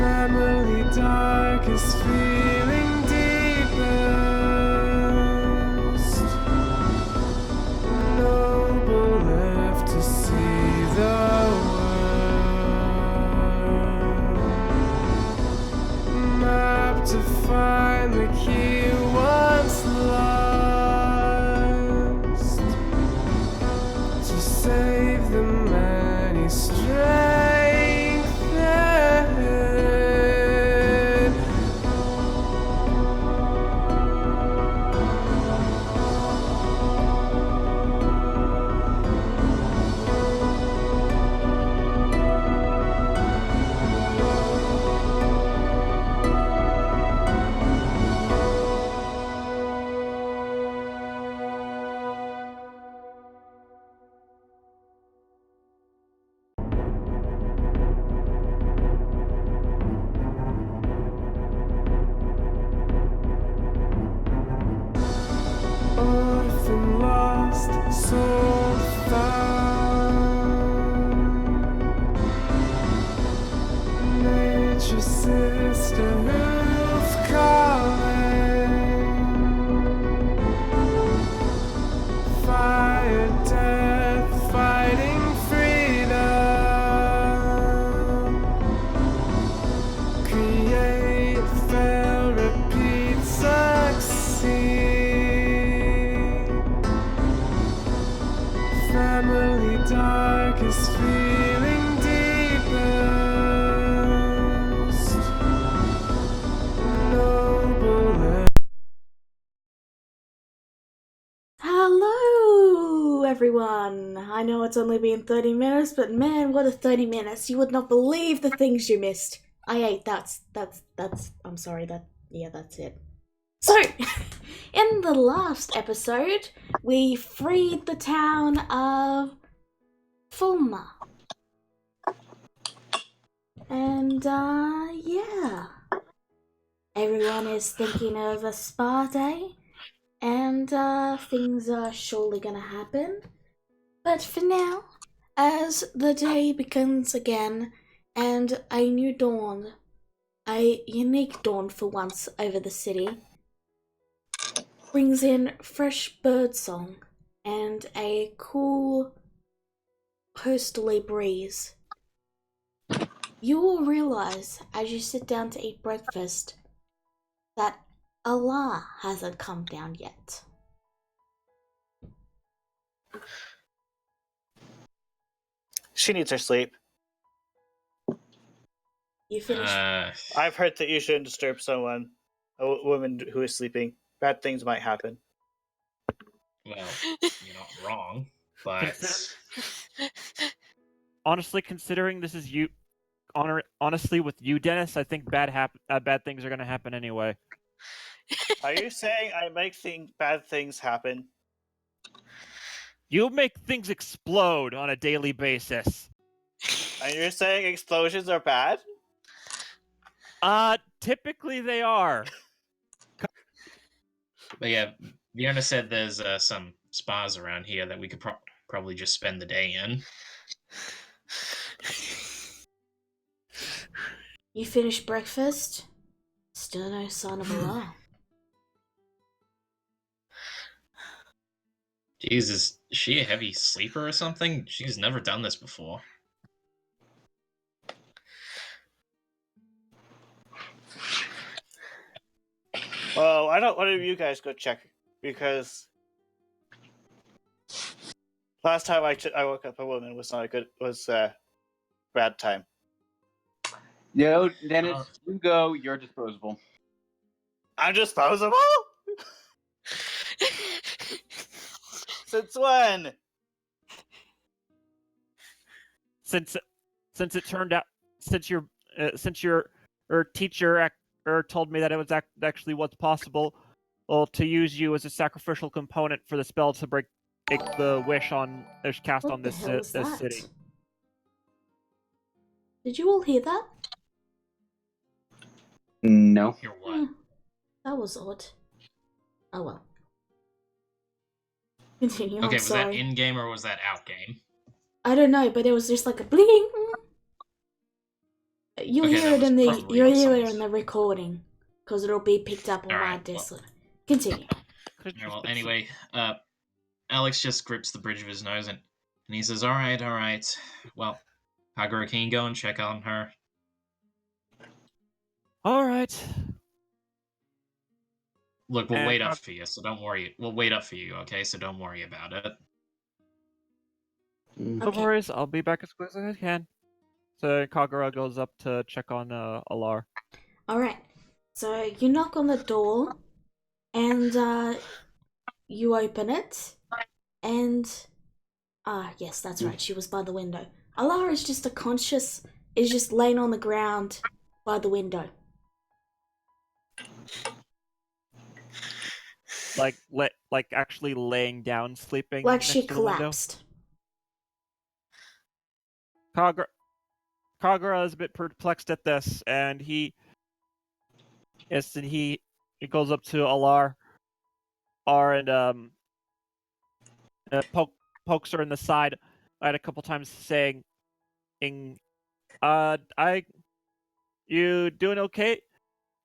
Family darkest feeling deepest. Noble left to see the world. Map to find the key once lost. To save the many strengthened. Orphan lost, soul found. Nature's sister hoof calling. Fire, death, fighting freedom. Create, fail, repeat, succeed. Family darkest feeling deepest. Noble. Hello, everyone. I know it's only been 30 minutes, but man, what a 30 minutes. You would not believe the things you missed. That's it. So, in the last episode, we freed the town of Fulma. And, yeah. Everyone is thinking of a spa day. And things are surely gonna happen. But for now, as the day begins again, and a new dawn, a unique dawn for once over the city, brings in fresh birdsong and a cool coastally breeze. You will realize as you sit down to eat breakfast that Allah hasn't come down yet. She needs her sleep. You finish. I've heard that you shouldn't disturb someone, a woman who is sleeping. Bad things might happen. Well, you're not wrong, but Honestly, considering this is you, honestly, with you, Dennis, I think bad things are going to happen anyway. Are you saying I make bad things happen? You make things explode on a daily basis. And you're saying explosions are bad? Typically they are. But yeah, Fiona said there's some spas around here that we could probably just spend the day in. You finish breakfast? Still no sign of Allah. Jeez, is she a heavy sleeper or something? She's never done this before. Well, why don't one of you guys go check? Because last time I woke up a woman was not a good, was a bad time. Yo, Dennis, you go. You're disposable. I'm disposable? Since when? Since it turned out, since your teacher told me that it was actually what's possible, to use you as a sacrificial component for the spell to break the wish on cast What on the this hell is this that? city. Did you all hear that? No. Hear what? That was odd. Oh well. Continue. Okay, I'm was that sorry. in-game or was that out-game? I don't know, but it was just like a bling. You'll Okay, hear that it was in the probably you'll on hear it someone's- in the recording, because it'll be picked up on my Alright, Discord. Continue. Could Yeah, just well, been anyway, Alex just grips the bridge of his nose and he says, all right. Well, Kagura, can you go and check on her? All right. Look, we'll And wait up for you, so don't worry. We'll wait up for you, okay? So don't worry about it. No Okay. worries. I'll be back as quick as I can. So Kagura goes up to check on Alar. Alright. So you knock on the door, and you open it, and yes, that's right. She was by the window. Alara is just laying on the ground by the window. Like actually laying down, sleeping. Like next she to the window. collapsed. Kagura is a bit perplexed at this, and he goes up to Alar, and pokes her in the side a couple times, saying, you doing okay?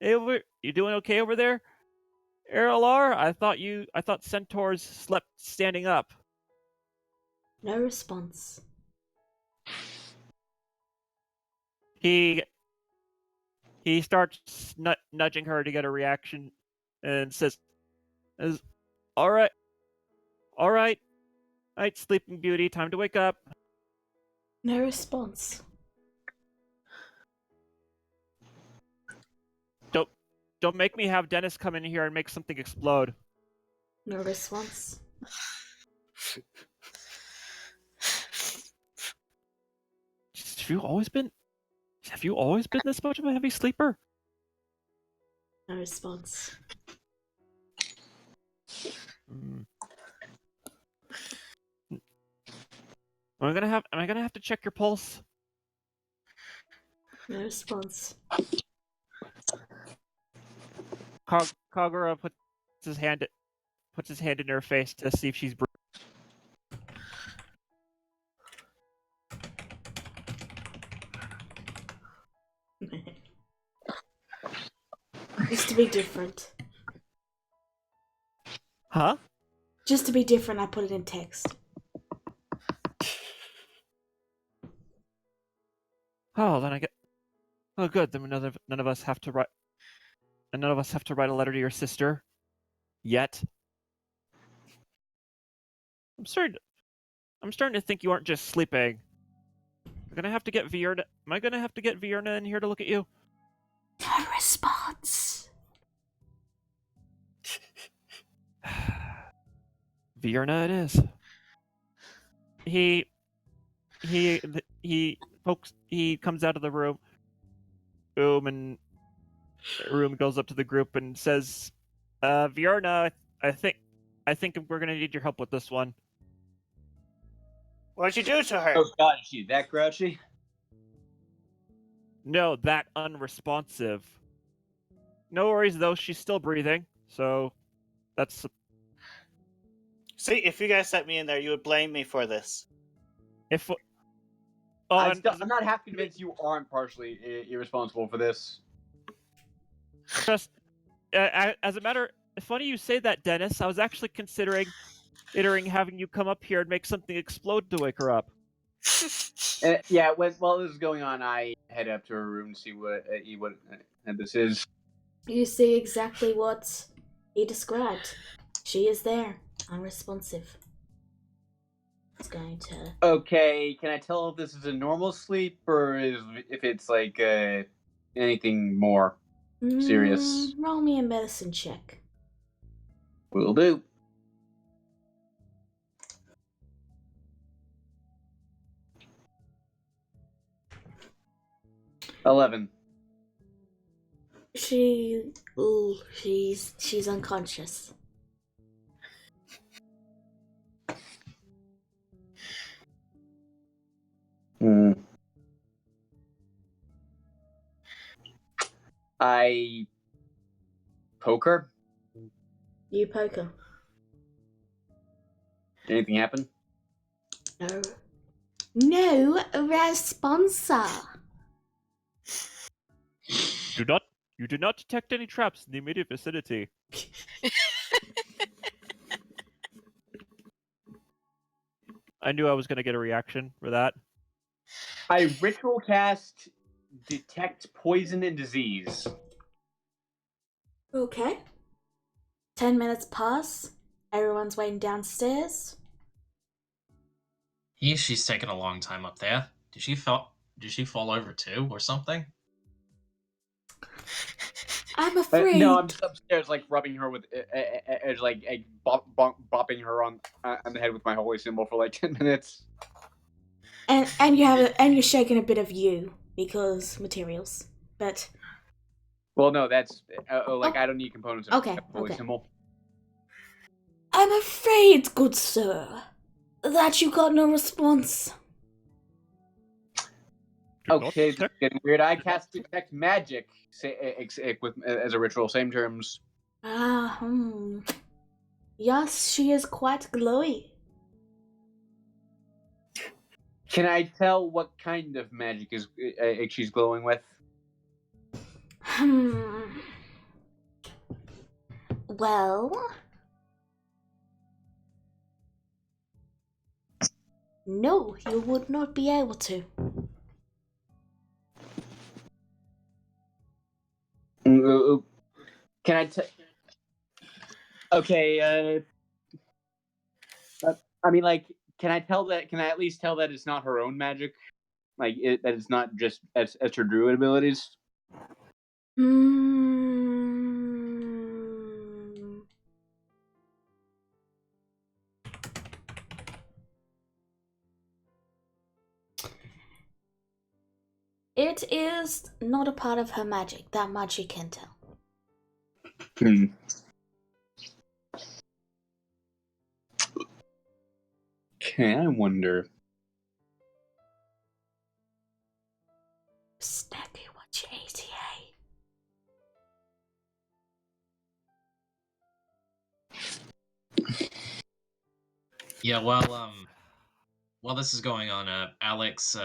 You doing okay over there, Alar? I thought centaurs slept standing up." No response. He starts nudging her to get a reaction, and says, "All right, Sleeping Beauty, time to wake up." No response. Don't make me have Dennis come in here and make something explode. No response. Have you always been this much of a heavy sleeper? No response. Am I gonna have to check your pulse? No response. Kagura puts his hand in her face to see if she's breathing. Just to be different. Huh? Just to be different, I put it in text. Oh, then I get. Oh, good. Then none of us have to write. And none of us have to write a letter to your sister. Yet. I'm starting to think you aren't just sleeping. Am I gonna have to get Vierna in here to look at you? No response. Vierna it is. He comes out of the room, and goes up to the group and says, Vierna, I think we're gonna need your help with this one. What'd you do to her? Oh God, is she that grouchy? No, that unresponsive. No worries though, she's still breathing, so that's. See, if you guys sent me in there, you would blame me for this. If I'm not half convinced you aren't partially irresponsible for this. just as a matter, funny you say that, Dennis. I was actually considering having you come up here and make something explode to wake her up. Yeah, while this is going on, I head up to her room to see what this is. You see exactly what he described. She is there, unresponsive. It's going to. Okay, can I tell if this is a normal sleep or if it's like anything more serious? Roll me a medicine check. Will do. $11. She's unconscious. I poke her. You poke her. Anything happen? No. No responsa. You do not detect any traps in the immediate vicinity. I knew I was going to get a reaction for that. I ritual cast detect poison and disease. Okay. 10 minutes pass. Everyone's waiting downstairs. She's taking a long time up there. Did she fall over too, or something? I'm afraid. No, I'm just upstairs, like rubbing her with, bopping her on the head with my holy symbol for like 10 minutes. And you're shaking a bit of you because materials, but. Well, no, that's I don't need components of Okay, holy okay. symbol. I'm afraid, good sir, that you got no response. Okay, this is getting weird. I cast detect magic as a ritual, same terms. Yes, she is quite glowy. Can I tell what kind of magic is she's glowing with? Well, no, you would not be able to. Can I tell? Okay, I mean, like, can I tell that? Can I at least tell that it's not her own magic? Like, that it's not just as her druid abilities? It is not a part of her magic. That much you can tell. Okay, I wonder. Snappy, what's your ATA? Yeah, while this is going on, Alex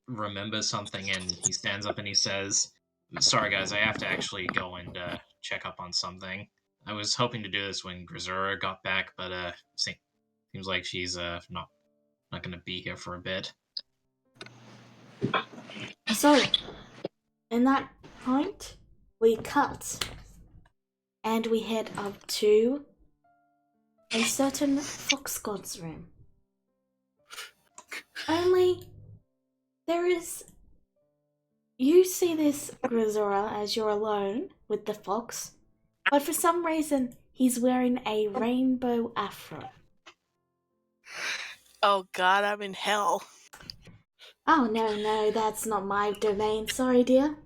remembers something and he stands up and he says, "Sorry guys, I have to actually go and check up on something. I was hoping to do this when Grisura got back, but seems like she's not going to be here for a bit." So, in that point, we cut and we head up to a certain fox god's room. Only there is. You see this Grisura as you're alone with the fox, but for some reason he's wearing a rainbow afro. Oh god, I'm in hell. Oh no, that's not my domain. Sorry, dear.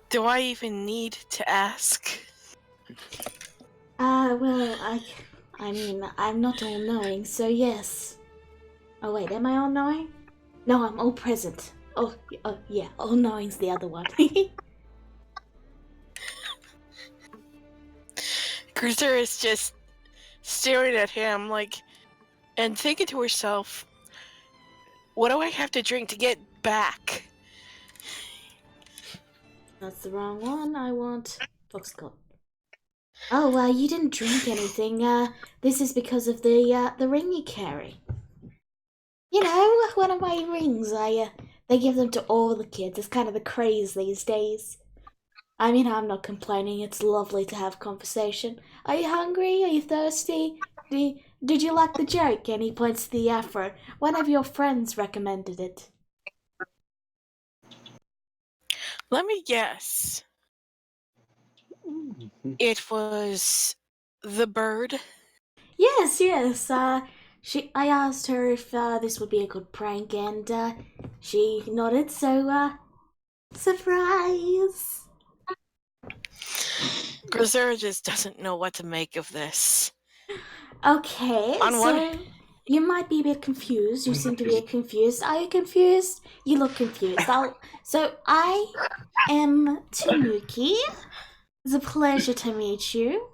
Do I even need to ask? Well, I mean, I'm not all-knowing, so yes. Oh wait, am I all-knowing? No, I'm all-present. Oh yeah, all-knowing's the other one. Cruiser is just staring at him like, and thinking to herself, what do I have to drink to get back? That's the wrong one. I want Foxcott. Oh, you didn't drink anything. This is because of the ring you carry. You know, one of my rings. They give them to all the kids. It's kind of the craze these days. I mean, I'm not complaining. It's lovely to have conversation. Are you hungry? Are you thirsty? Did you like the joke? And he points to the afro. One of your friends recommended it. Let me guess. It was the bird? Yes. I asked her if this would be a good prank, and she nodded. So, surprise. Grisura just doesn't know what to make of this. Okay, you might be a bit confused. You seem to be confused. Are you confused? You look confused. So I am Tanuki. It's a pleasure to meet you.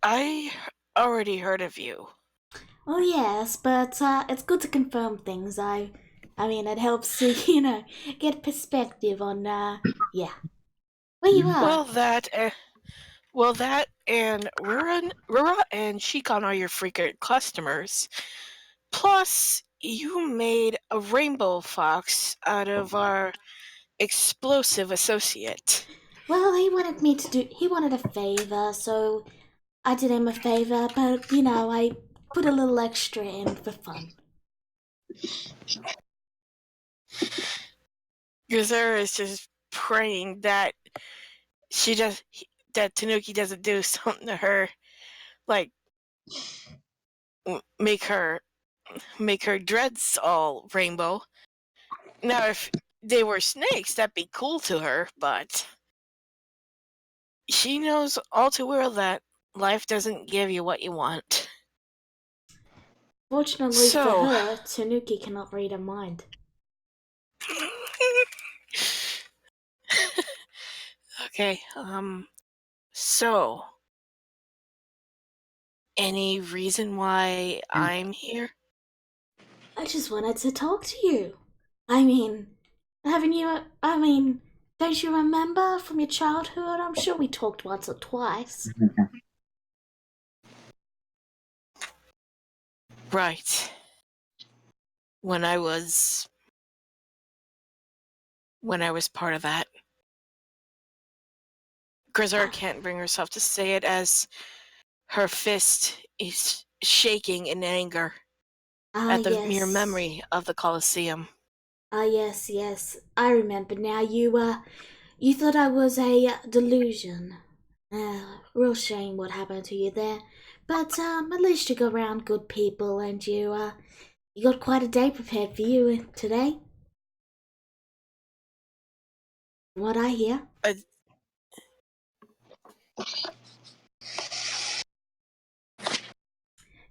I already heard of you. Well, yes, but it's good to confirm things. I mean, it helps to, get perspective on, yeah. Where you are? Well, that and Rura and Shikon are your frequent customers. Plus, you made a rainbow fox out of our explosive associate. Well, he wanted a favor, so I did him a favor, but, I put a little extra in for fun. Gazera is just praying that that Tanuki doesn't do something to her, like make her dreads all rainbow. Now, if they were snakes, that'd be cool to her, but she knows all too well that life doesn't give you what you want. Fortunately for So- her, Tanuki cannot read her mind. Okay, so any reason why I'm here? I just wanted to talk to you. I mean, don't you remember from your childhood? I'm sure we talked once or twice. Right. When I was part of that. Grizzar can't bring herself to say it as her fist is shaking in anger at the mere memory of the Colosseum. Yes, I remember now. You thought I was a delusion. Real shame what happened to you there. But, at least you got around good people and you got quite a day prepared for you today. From what I hear.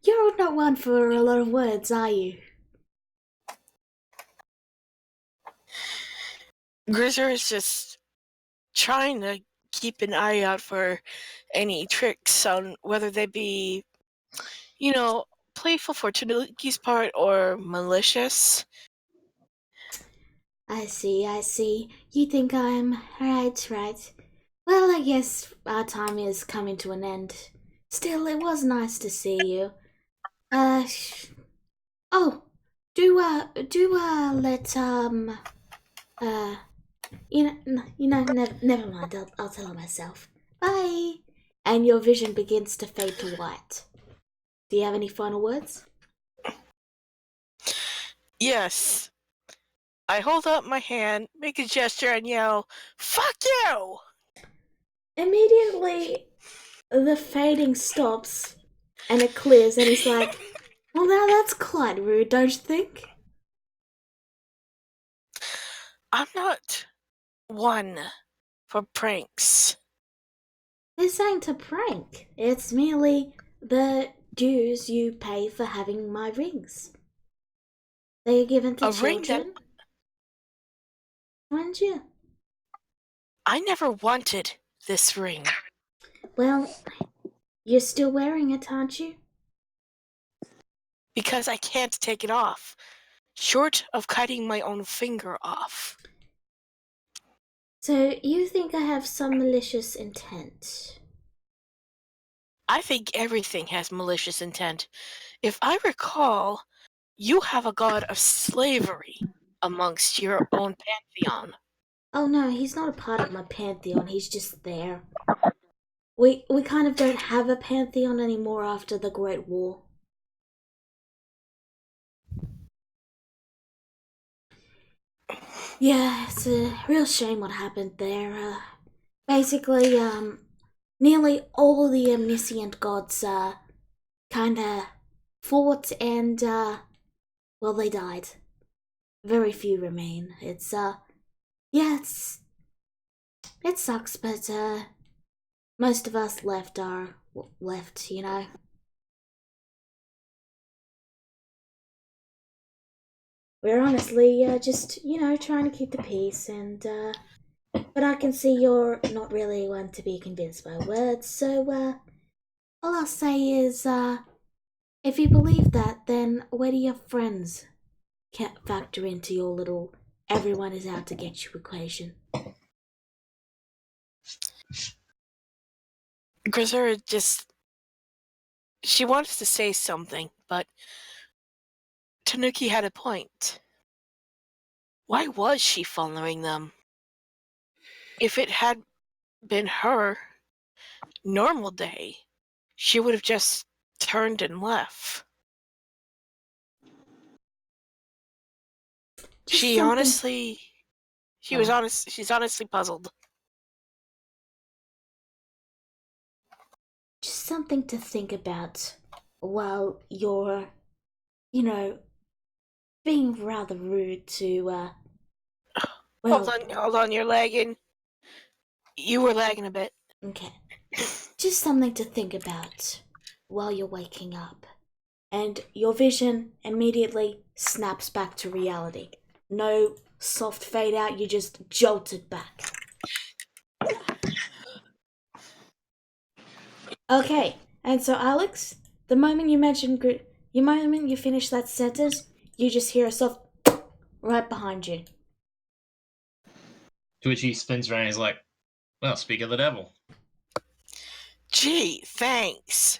You're not one for a lot of words, are you? Grizzar is just trying to keep an eye out for any tricks on whether they be, playful for Tanuki's part or malicious. I see. You think I'm right. Well, I guess our time is coming to an end. Still, it was nice to see you. Oh, never mind. I'll tell her myself. Bye. And your vision begins to fade to white. Do you have any final words? Yes. I hold up my hand, make a gesture, and yell, "Fuck you!" Immediately, the fading stops, and it clears, and he's like, well, now that's quite rude, don't you think? I'm not one for pranks. This ain't a prank. It's merely the dues you pay for having my rings. They are given to A ring children. Aren't you? I never wanted this ring. Well, you're still wearing it, aren't you? Because I can't take it off. Short of cutting my own finger off. So, you think I have some malicious intent? I think everything has malicious intent. If I recall, you have a god of slavery amongst your own pantheon. Oh no, he's not a part of my pantheon, he's just there. We kind of don't have a pantheon anymore after the Great War. Yeah, it's a real shame what happened there. Basically, nearly all the omniscient gods, kinda fought and, well, they died. Very few remain. It's, yeah, it sucks, but, most of us left, you know. We're honestly, just, trying to keep the peace, and, but I can see you're not really one to be convinced by words, so, all I'll say is, If you believe that, then where do your friends can't factor into your little everyone is out to get you equation? Grisera she wanted to say something, but Tanuki had a point. Why was she following them? If it had been her normal day, she would have just turned and left. Just She something- honestly, she's honestly puzzled. Just something to think about while you're, you know, being rather rude to, well, Hold on, you're lagging. You were lagging a bit. okay. Just something to think about while you're waking up. And your vision immediately snaps back to reality. No soft fade out, you just jolted back. Okay, and so Alex, the moment you finish that sentence, you just hear a soft right behind you. To which he spins around and he's like, well, speak of the devil. Gee, thanks.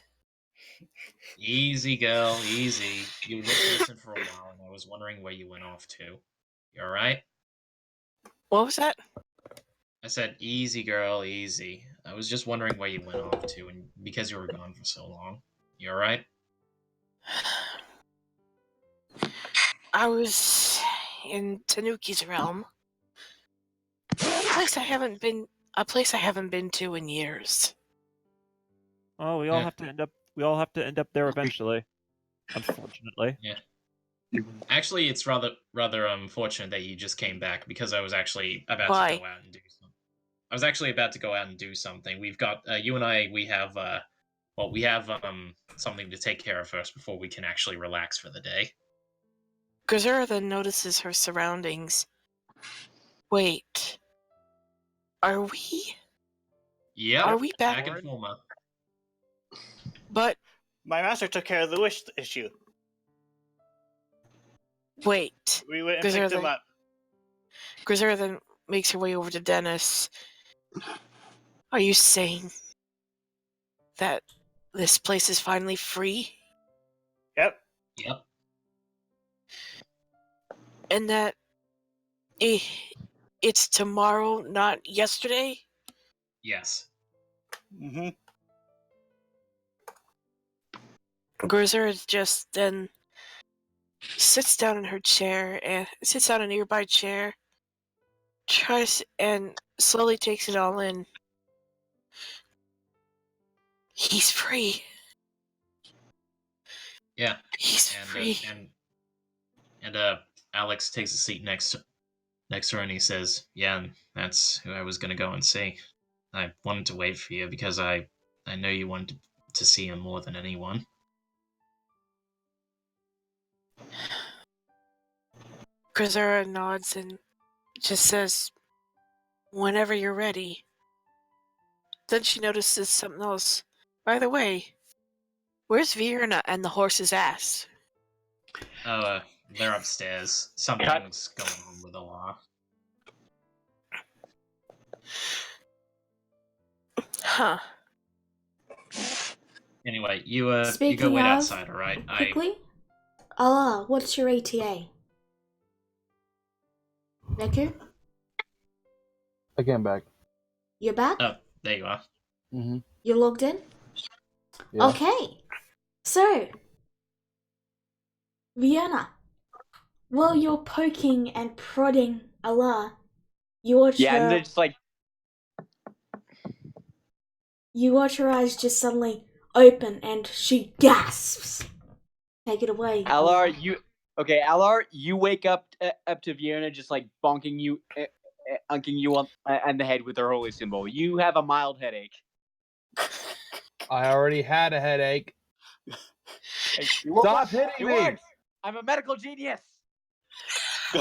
Easy, girl, easy. You were just missing for a while, and I was wondering where you went off to. You alright? What was that? I said, easy, girl, easy. I was just wondering where you went off to, and because you were gone for so long. You alright? I was in Tanuki's realm. A place I haven't been to in years. Oh, we all have to end up there eventually. Unfortunately. Yeah. Actually, it's rather unfortunate that you just came back because I was actually about to go out and do something. I was actually about to go out and do something. We've got you and I. We have something to take care of first before we can actually relax for the day. Grisera then notices her surroundings. Wait. Are we? Yep. Are we back? in forma? But My master took care of the wish issue. wait. We went and picked him up. Grisera then makes her way over to Dennis. Are you saying that this place is finally free? Yep. Yep. And that it's tomorrow, not yesterday? Yes. Mm-hmm. Grisera just then sits down in a nearby chair, tries and slowly takes it all in. He's free. Yeah. He's free. And Alex takes a seat next to her and he says, "Yeah, and that's who I was gonna go and see. I wanted to wait for you because I know you wanted to see him more than anyone." Grisera nods and just says, "Whenever you're ready." Then she notices something else. By the way, where's Vierna and the horse's ass? Oh, they're upstairs. Something's going on with Alar. Huh. Anyway, you go Speaking wait of, outside, alright? quickly, Allah, what's your ATA? Neku? I came back. You're back? Oh, there you are. Mm-hmm. You're logged in? Yeah. Okay. So, Vienna, while you're poking and prodding Allah, you watch Yeah, and her. they're just like, You watch her eyes just suddenly open and she gasps. Take it away. Alar, you wake up to Vienna just like unking you on the head with her holy symbol. You have a mild headache. I already had a headache. Stop hitting It me! works. I'm a medical genius.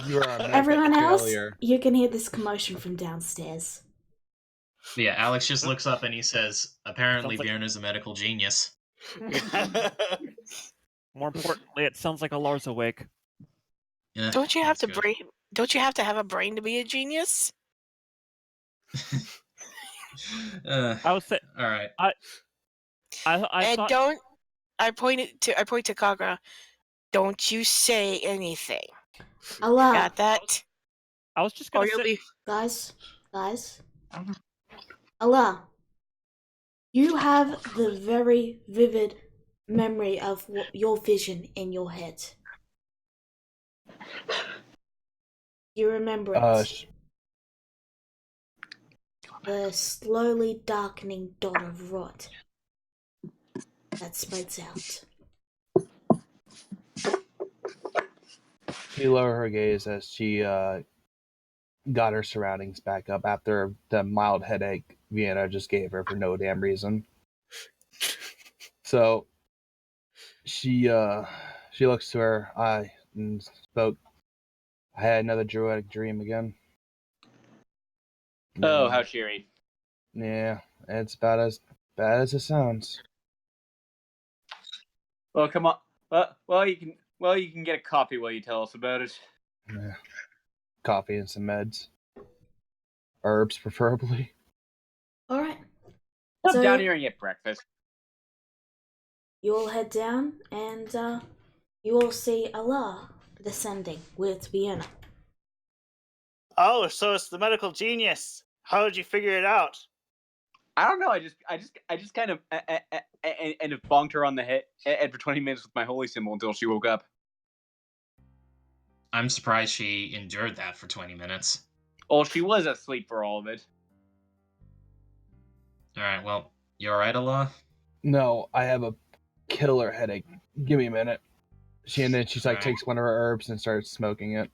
You are a medical Everyone else, failure. you can hear this commotion from downstairs. Yeah, Alex just looks up and he says, "Apparently, Sounds like- Bjorn is a medical genius." More importantly, it sounds like Alar's awake. Yeah, Don't you have that's to good. Don't you have to have a brain to be a genius? I was saying, all right. I And thought don't I point to Kagra. Don't you say anything. Allah, Got that? I was just Or gonna you'll say. be guys, Allah, you have the very vivid memory of your vision in your head. You remember it. The slowly darkening dot of rot that spreads out. She lowered her gaze as she got her surroundings back up after the mild headache Vienna just gave her for no damn reason. So she looks to her eye and spoke. I had another druidic dream again. Oh, how cheery. Yeah, it's about as bad as it sounds. Well, come on. Well, you can get a coffee while you tell us about it. Yeah. Coffee and some meds. Herbs, preferably. Alright. Come So- down here and get breakfast. You all head down and you all see Allah descending with Vienna. Oh, so it's the medical genius. How did you figure it out? I don't know. I just kind of and have bonked her on the head for 20 minutes with my holy symbol until she woke up. I'm surprised she endured that for 20 minutes. Well, she was asleep for all of it. All right, well, you all right, Allah? No, I have a killer headache. Give me a minute. And then she's like Alright. takes one of her herbs and starts smoking it.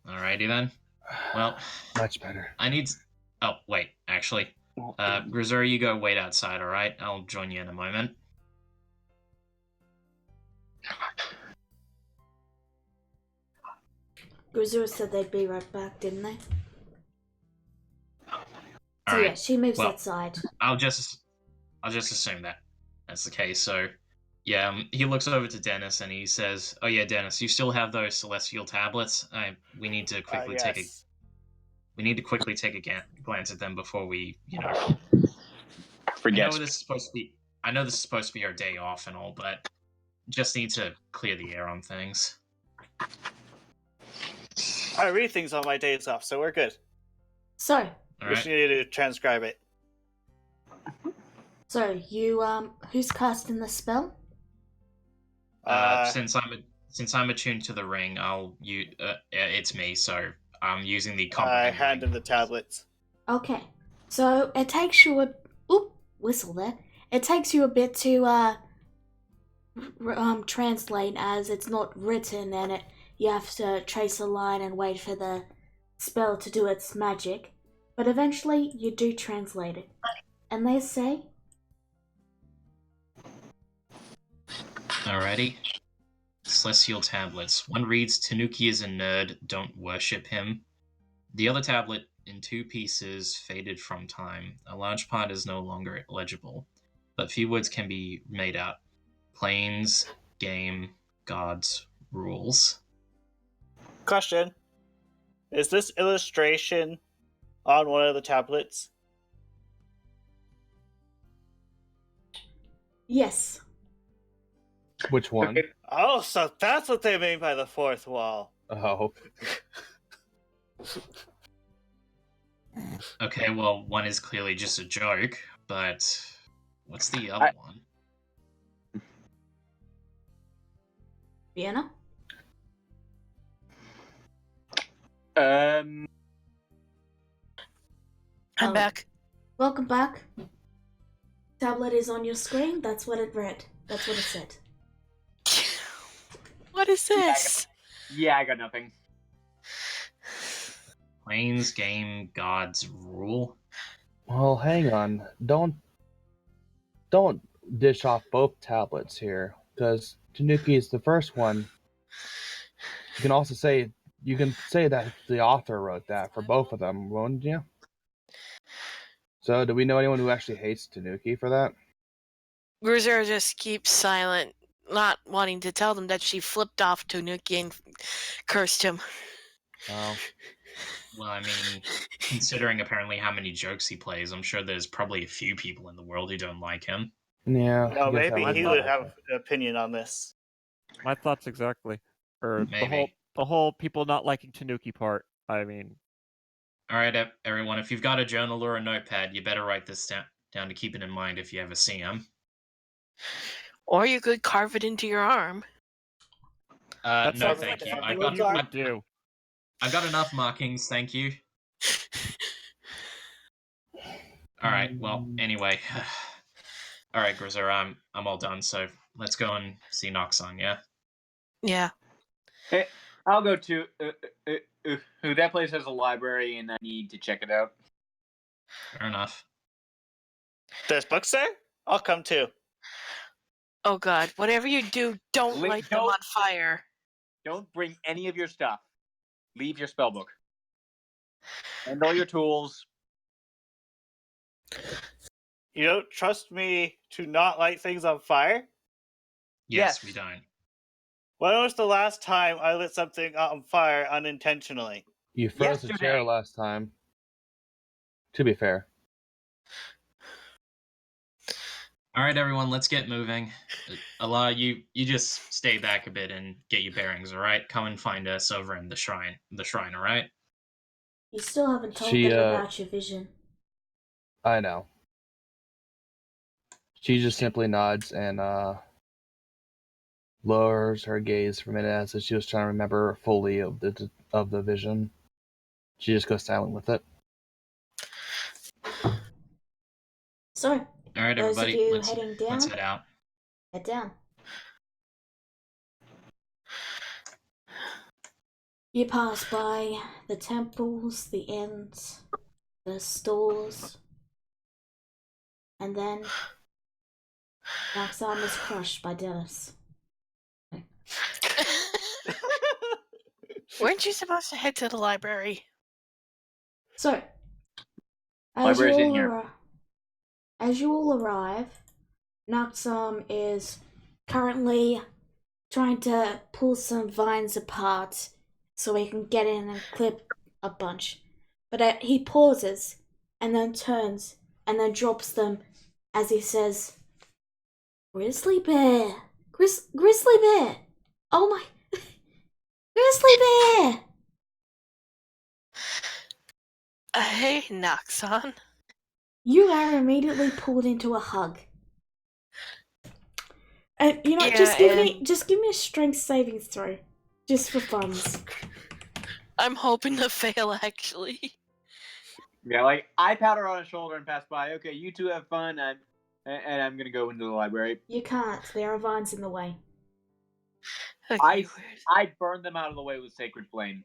Alrighty then. Well, Much better. I need. Oh wait, actually, Grizzur, you go wait outside. All right, I'll join you in a moment. Grizzur said they'd be right back, didn't they? All So right. yeah, she moves Well, outside. I'll just assume that that's the case. So, yeah, he looks over to Dennis and he says, "Oh yeah, Dennis, you still have those celestial tablets? We need to quickly take a Yes. glance at them before we, Forget. I know this is supposed to be our day off and all, but just need to clear the air on things." I read things on my days off, so we're good. So, All We right. just need to transcribe it. you who's casting the spell? Since I'm attuned to the ring, it's me. So I'm using the I comprehend hand ring. him the tablets. Okay. So it takes you whistle there. It takes you a bit to translate, as it's not written and you have to trace a line and wait for the spell to do its magic. But eventually you do translate it. And they say, Alrighty. Celestial tablets. One reads, "Tanuki is a nerd. Don't worship him." The other tablet, in two pieces, faded from time. A large part is no longer legible, but few words can be made out. Planes, game, gods, rules. Question: is this illustration on one of the tablets? yes. Which one? Oh, so that's what they mean by the fourth wall. Oh. Okay, well, one is clearly just a joke, but what's the other one? Vienna? I'm Oh. back. Welcome back. Tablet is on your screen. That's what it read. That's what it said. What is this? Yeah, I got nothing. Planes, game, gods, rule? Well, hang on. Don't dish off both tablets here, because Tanuki is the first one. You can say that the author wrote that for both of them, won't you? So, do we know anyone who actually hates Tanuki for that? Grizzur just keeps silent, not wanting to tell them that she flipped off Tanuki and cursed him. Oh, Well, I mean, considering apparently how many jokes he plays, I'm sure there's probably a few people in the world who don't like him. yeah. No, I guess that maybe would he be would okay. have an opinion on this. My thoughts exactly. Or Maybe. the whole people not liking Tanuki part. I mean, All right, everyone, if you've got a journal or a notepad, you better write this down to keep it in mind if you ever see him. Or you could carve it into your arm. that's No, something thank you. like I've a you arm. would do. got enough markings, thank you. All right. Well, anyway. All right, Grizzer, I'm all done. So let's go and see Noxon. Yeah. Yeah. Hey, I'll go to. That place has a library, and I need to check it out. Fair enough. There's books there? I'll come too. Oh God! Whatever you do, don't light them on fire. Don't bring any of your stuff. Leave your spellbook. And all your tools. You don't trust me to not light things on fire? Yes, Yes. we don't. When was the last time I lit something on fire unintentionally? You froze the chair Yesterday. last time. To be fair. All right, everyone, let's get moving. Allah, you just stay back a bit and get your bearings. All right, come and find us over in the shrine. All right. You still haven't told She, them about your vision. I know. She just simply nods and lowers her gaze for a minute as if she was trying to remember fully of the vision. She just goes silent with it. So, All right, those of everybody, you let's heading down, head out. head down. You pass by the temples, the inns, the stores, and then Roxanne is crushed by Dennis. Weren't you supposed to head to the library? So, Library's in here. As you all arrive, Naxam is currently trying to pull some vines apart so he can get in and clip a bunch. But he pauses and then turns and then drops them as he says, Grizzly Bear! Grizzly Bear! Oh my... Grizzly Bear! Hey, Noxon. You are immediately pulled into a hug. And Yeah, just give me a strength saving throw, just for funs. I'm hoping to fail, actually. Yeah, like I pat her on the shoulder and pass by. Okay, you two have fun. And I'm gonna go into the library. You can't. There are vines in the way. Okay, I burn them out of the way with sacred flame.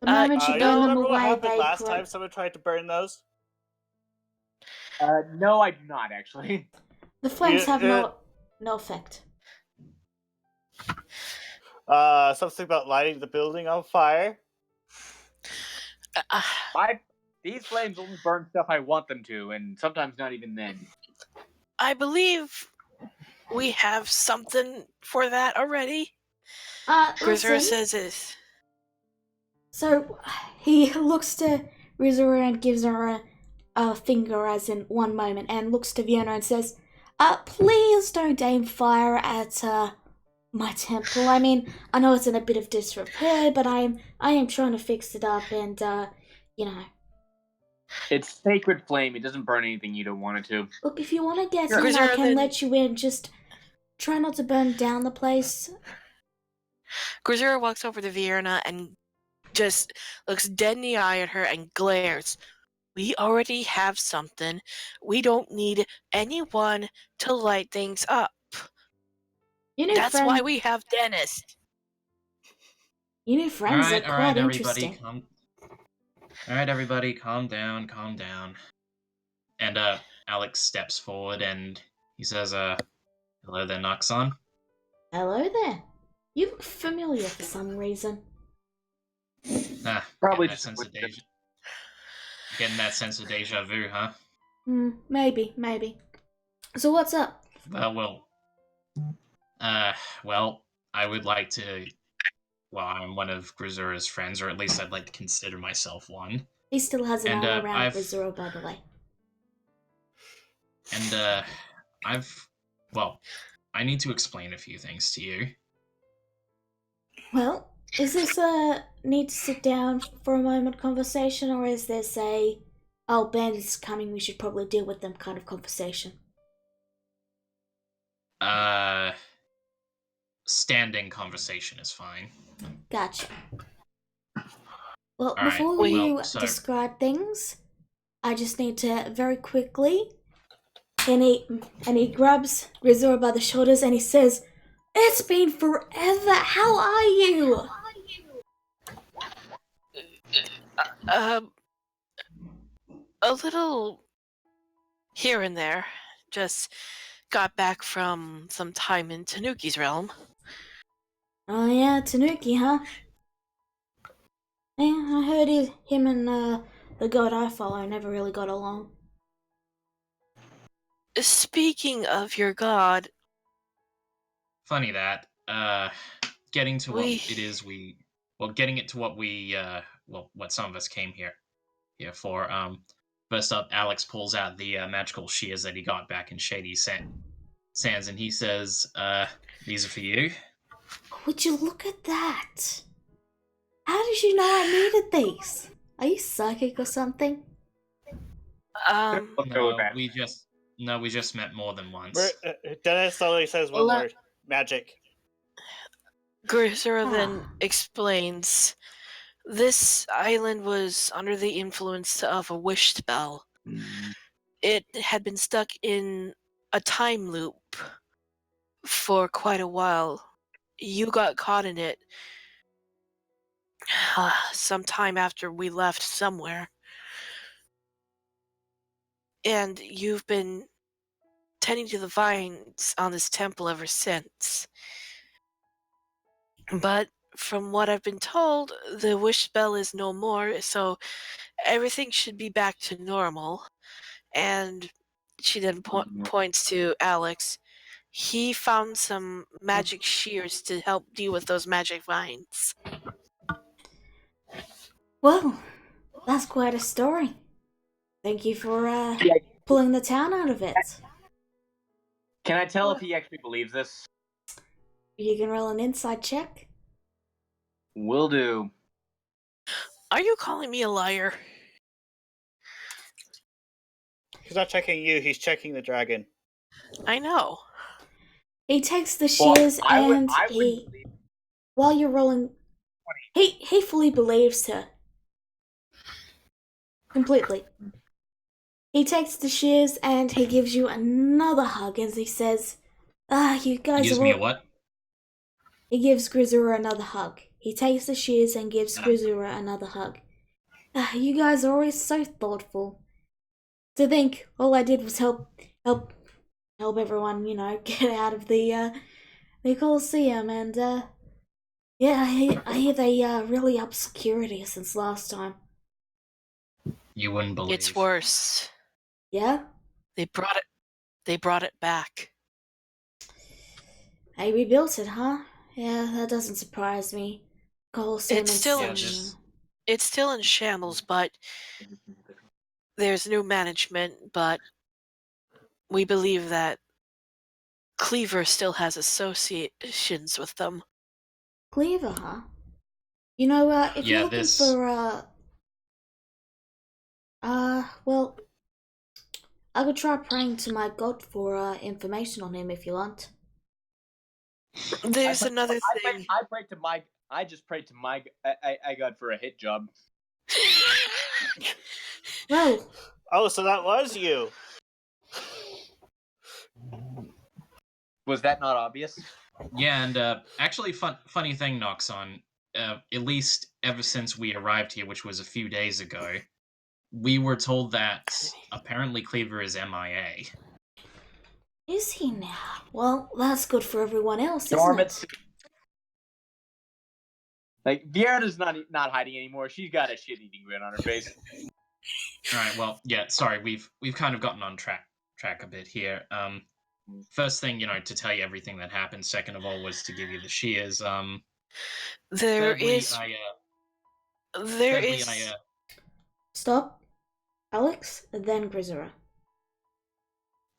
The moment you You burn them remember what away, happened they last grow. time someone tried to burn those? No, I do not actually. The flames have no effect. Something about lighting the building on fire. These flames only burn stuff I want them to, and sometimes not even then. I believe we have something for that already. Grizzer Listen. says it. So he looks to Rizura and gives her a finger as in one moment, and looks to Vienna and says, please don't aim fire at my temple. I mean, I know it's in a bit of disrepair, but I am trying to fix it up, and It's sacred flame. It doesn't burn anything you don't want it to. Look, if you want to get Sure. in, I Grizzer, can then- let you in. Just try not to burn down the place. Grizzer walks over to Vienna and just looks dead in the eye at her and glares. We already have something. We don't need anyone to light things up. That's why we have Dennis. You new friends are quite everybody, interesting. All right, everybody, calm down. And Alex steps forward and he says, "Hello there, Noxon." Hello there. You look familiar for some reason. Probably getting just that sense of deja vu, huh? Maybe. So what's up? Well, Well, I would like to. Well, I'm one of Grisura's friends, or at least I'd like to consider myself one. He still has an And arm around I've Grisura, by the way. and I've well, I need to explain a few things to you. Well, is this a need to sit down for a moment conversation, or is this a, oh, bandits coming, we should probably deal with them kind of conversation? Standing conversation is fine. Gotcha. Well, All right, before well, you so- describe things, I just need to very quickly, and he grabs Grisura by the shoulders and he says, "It's been forever. How are you?" A little here and there. Just got back from some time in Tanuki's realm. Oh yeah, Tanuki, huh? Yeah, I heard him and the god I follow never really got along. Speaking of your god, Funny that. Getting to what We- it is getting it to what what some of us came here for. First up, Alex pulls out the magical shears that he got back in Shady Sands, and he says, "These are for you." Would you look at that? How did you know I needed these? Are you psychic or something? Let's go with that. We just met more than once. Dennis only says one Well, word: magic. Grisura then Ah. explains this island was under the influence of a wish spell. It had been stuck in a time loop for quite a while. You got caught in it sometime after we left somewhere. And you've been tending to the vines on this temple ever since. But from what I've been told, the wish spell is no more, so everything should be back to normal. And she then points to Alex. He found some magic shears to help deal with those magic vines. Well, that's quite a story. Thank you for pulling the town out of it. Can I tell if he actually believes this? You can roll an inside check. Will do. Are you calling me a liar? He's not checking you. He's checking the dragon. I know. He takes the Well, shears I would and believe- while you're rolling, he fully believes her. Completely. He takes the shears and he gives you another hug and he says, you He guys gives are me a all... what? He gives Grisura another hug. He takes the shears and gives Grisura another hug. You guys are always so thoughtful. To think all I did was help everyone, get out of the Colosseum, and yeah, I hear they really upped security since last time. You wouldn't believe. It's worse. Yeah? They brought it back. They rebuilt it, huh? Yeah, that doesn't surprise me. Colosseum It's is still Yeah, in just It's still in shambles, but there's new management, but we believe that Cleaver still has associations with them. Cleaver, huh? If Yeah, you're looking this- for well, I could try praying to my god for information on him if you want. There's another thing. I just prayed to my I got for a hit job. Well, Oh, so that was you. Was that not obvious? Yeah, and actually, funny thing, Noxon. At least ever since we arrived here, which was a few days ago, we were told that apparently Cleaver is MIA. is he now? Well, that's good for everyone else, Darn isn't it? Like Vieira's not hiding anymore. She's got a shit-eating grin on her face. All right, well, yeah, sorry, we've kind of gotten on track a bit here. first thing, to tell you everything that happened. Second of all was to give you the shears. There Thirdly, is. There thirdly, is. Stop, Alex, then Grisera.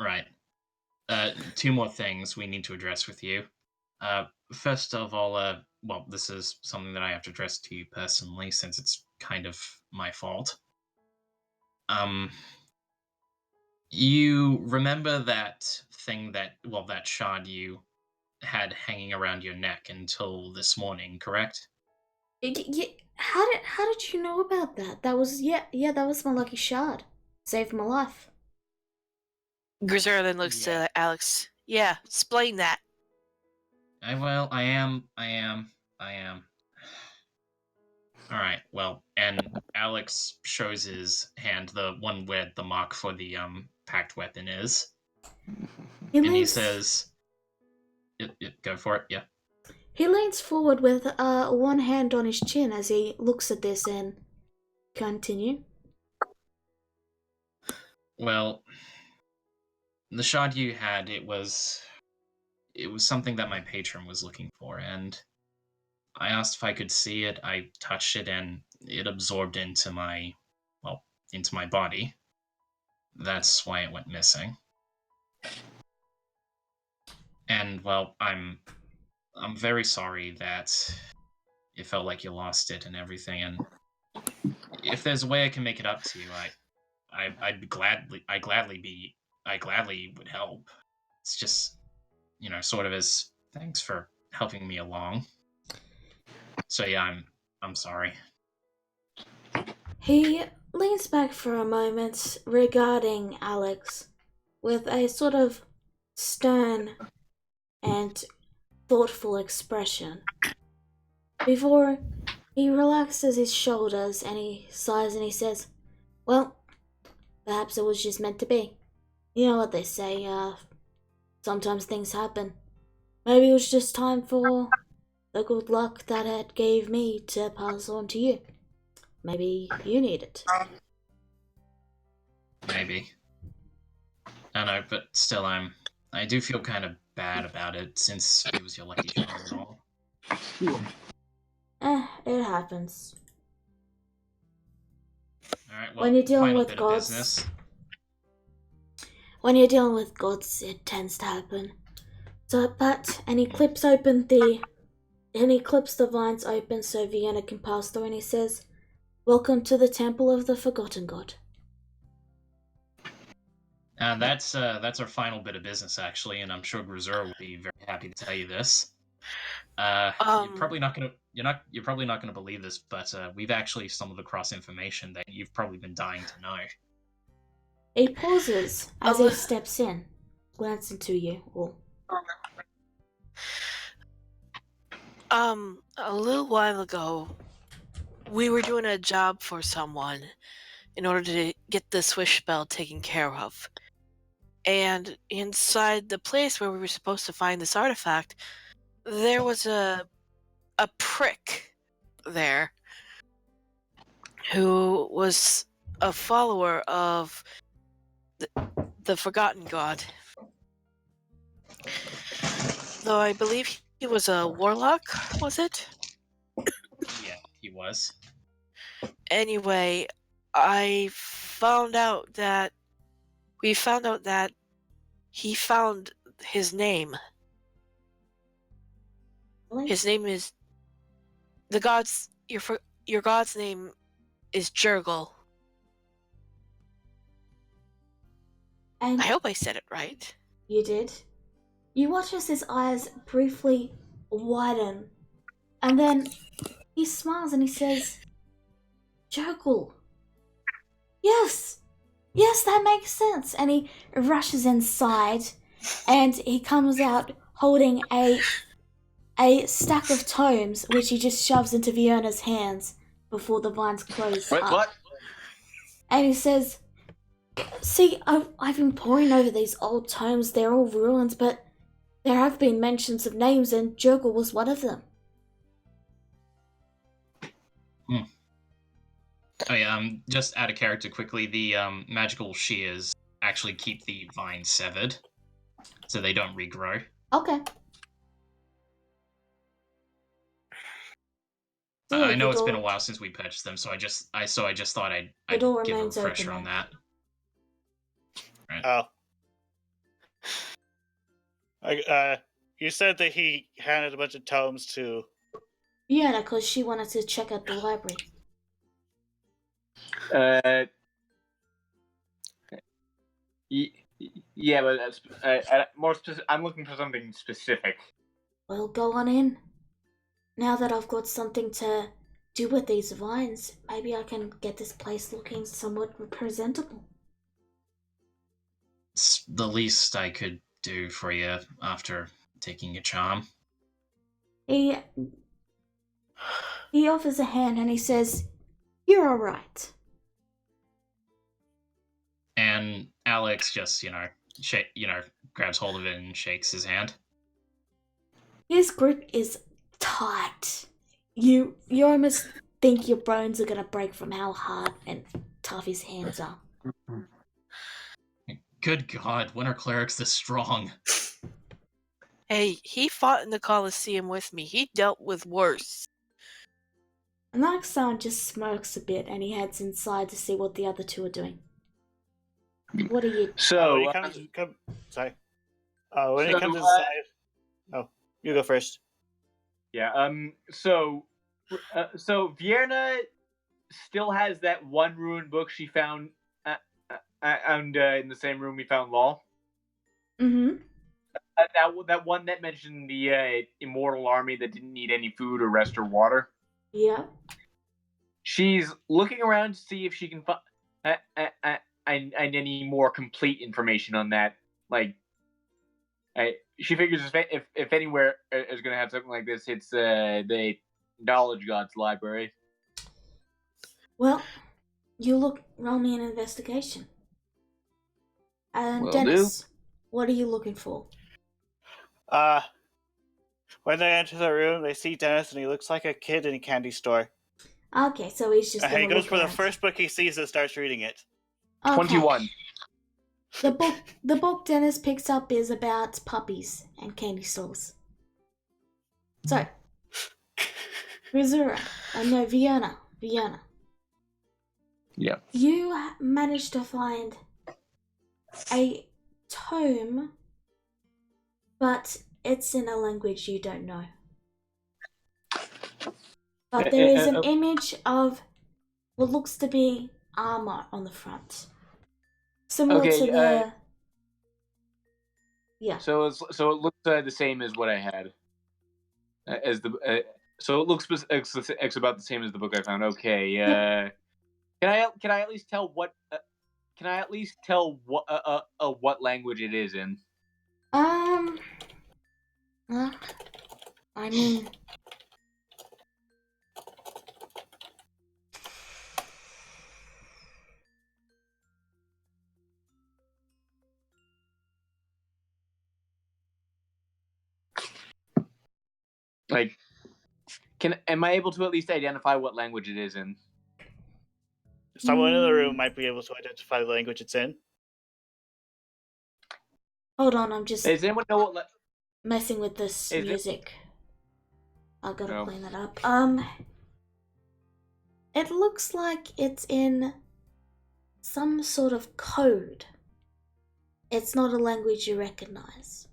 right. Two more things we need to address with you. First of all, well, this is something that I have to address to you personally, since it's kind of my fault. You remember that thing that shard you had hanging around your neck until this morning, correct? How did you know about that? That was that was my lucky shard. Saved my life. Grisera then looks to Alex. Yeah, explain that. I am. Alright, well, and Alex shows his hand, the one where the mark for the packed weapon is. He says, go for it, yeah. He leans forward with one hand on his chin as he looks at this and continue. Well, the shard you had, it was something that my patron was looking for, and I asked if I could see it. I touched it, and it absorbed into my body. That's why it went missing. And well, I'm very sorry that it felt like you lost it and everything. And if there's a way I can make it up to you, I'd gladly would help. It's just, sort of as thanks for helping me along. So yeah, I'm sorry. He leans back for a moment regarding Alex with a sort of stern and thoughtful expression before he relaxes his shoulders and he sighs and he says, well, perhaps it was just meant to be. You know what they say, sometimes things happen. Maybe it was just time for the good luck that it gave me to pass on to you. Maybe you need it. Maybe. I don't know, but still, I do feel kind of bad about it, since it was your lucky charm and all. It happens. Alright, well, When you're dealing final with bit gods, of business. when you're dealing with gods, it tends to happen. So, and he clips the vines open so Vienna can pass through, and he says, welcome to the Temple of the Forgotten God. And that's our final bit of business, actually, and I'm sure Grisera will be very happy to tell you this. You're probably not gonna believe this, but we've actually stumbled across information that you've probably been dying to know. He pauses as he steps in, glancing to you all. A little while ago, we were doing a job for someone in order to get the swish spell taken care of. And inside the place where we were supposed to find this artifact, there was a prick there who was a follower of the Forgotten God. Though I believe he was a warlock, was it? Yeah, he was. Anyway, we found out that he found his name. Really? His name is your god's name is Jurgle. And I hope I said it right. you did. You watch as his eyes briefly widen, and then he smiles and he says, Jurgle. Yes, that makes sense. And he rushes inside, and he comes out holding a stack of tomes, which he just shoves into Fiona's hands before the vines close Wait, up. what? And he says, see, I've been poring over these old tomes. They're all ruins, but there have been mentions of names, and Jurgle was one of them. Oh yeah, just out of character quickly, the magical shears actually keep the vine severed. so they don't regrow. Okay. So yeah, I know the it's been a door- while since we purchased them, so I just thought I'd door give a remains open refresher on then. that. Right. You said that he handed a bunch of tomes to. Yeah, because she wanted to check out the library. Yeah, but more specific. I'm looking for something specific. Well, go on in. Now that I've got something to do with these vines, maybe I can get this place looking somewhat presentable. It's the least I could do for you after taking your charm. He offers a hand and he says, "You're all right." And Alex just, grabs hold of it and shakes his hand. His grip is tight. You almost think your bones are gonna break from how hard and tough his hands are. Good God, when are clerics this strong? Hey, he fought in the Colosseum with me. He dealt with worse. And Aksan just smirks a bit and he heads inside to see what the other two are doing. What are you? So, when he comes So, inside. Oh, you go first. yeah. So Vienna still has that one ruined book she found, and in the same room we found Law. Mm-hmm. That one that mentioned the immortal army that didn't need any food or rest or water. Yeah. She's looking around to see if she can find any more complete information on that. Like, she figures if anywhere is going to have something like this, it's the Knowledge Gods Library. Well, roll me an investigation. And Will Dennis, what are you looking for? When they enter the room, they see Dennis, and he looks like a kid in a candy store. Okay, so he's just And gonna he goes look for the around. first book he sees and starts reading it. Okay. 21. The book Dennis picks up is about puppies and candy stores. So, Rizura, no, Vienna. Yeah. You managed to find a tome, but it's in a language you don't know. But there is an image of what looks to be armor on the front. Similar to the... Yeah. So it looks the same as what I had. So it looks about the same as the book I found. Okay. Yep. Can I at least tell what what language it is in? I mean, Like, am I able to at least identify what language it is in? Someone in the room might be able to identify the language it's in. hold on, I'm just Does anyone know what? messing with this Is it- music. I gotta No. clean that up. It looks like it's in some sort of code. It's not a language you recognize.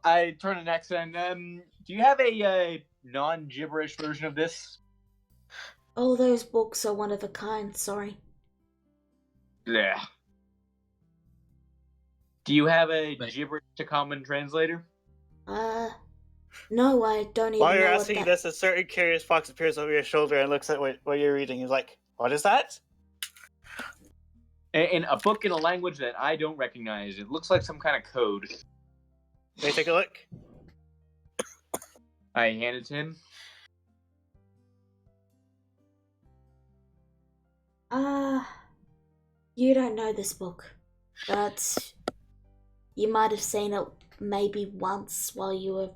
I turn an accent. Do you have a non-gibberish version of this? All those books are one of a kind, sorry. Yeah. Do you have a But- gibberish to common translator? No, I don't even While you're know what asking that... this, a certain curious fox appears over your shoulder and looks at what you're reading. He's like, "What is that?" In a book in a language that I don't recognize. It looks like some kind of code. May I take a look? I hand it to him. You don't know this book, but you might have seen it maybe once while you were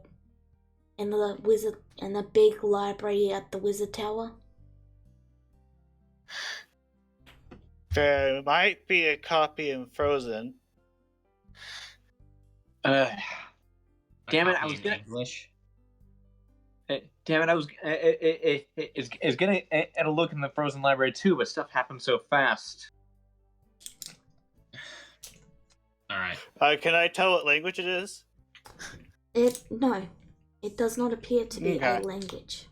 in the big library at the Wizard Tower? There might be a copy in Frozen. Damn it! copy I was in gonna. English. Damn it! I was. It's gonna look in the Frozen library too, but stuff happens so fast. All right. Can I tell what language it is? No, it does not appear to be a Okay. language.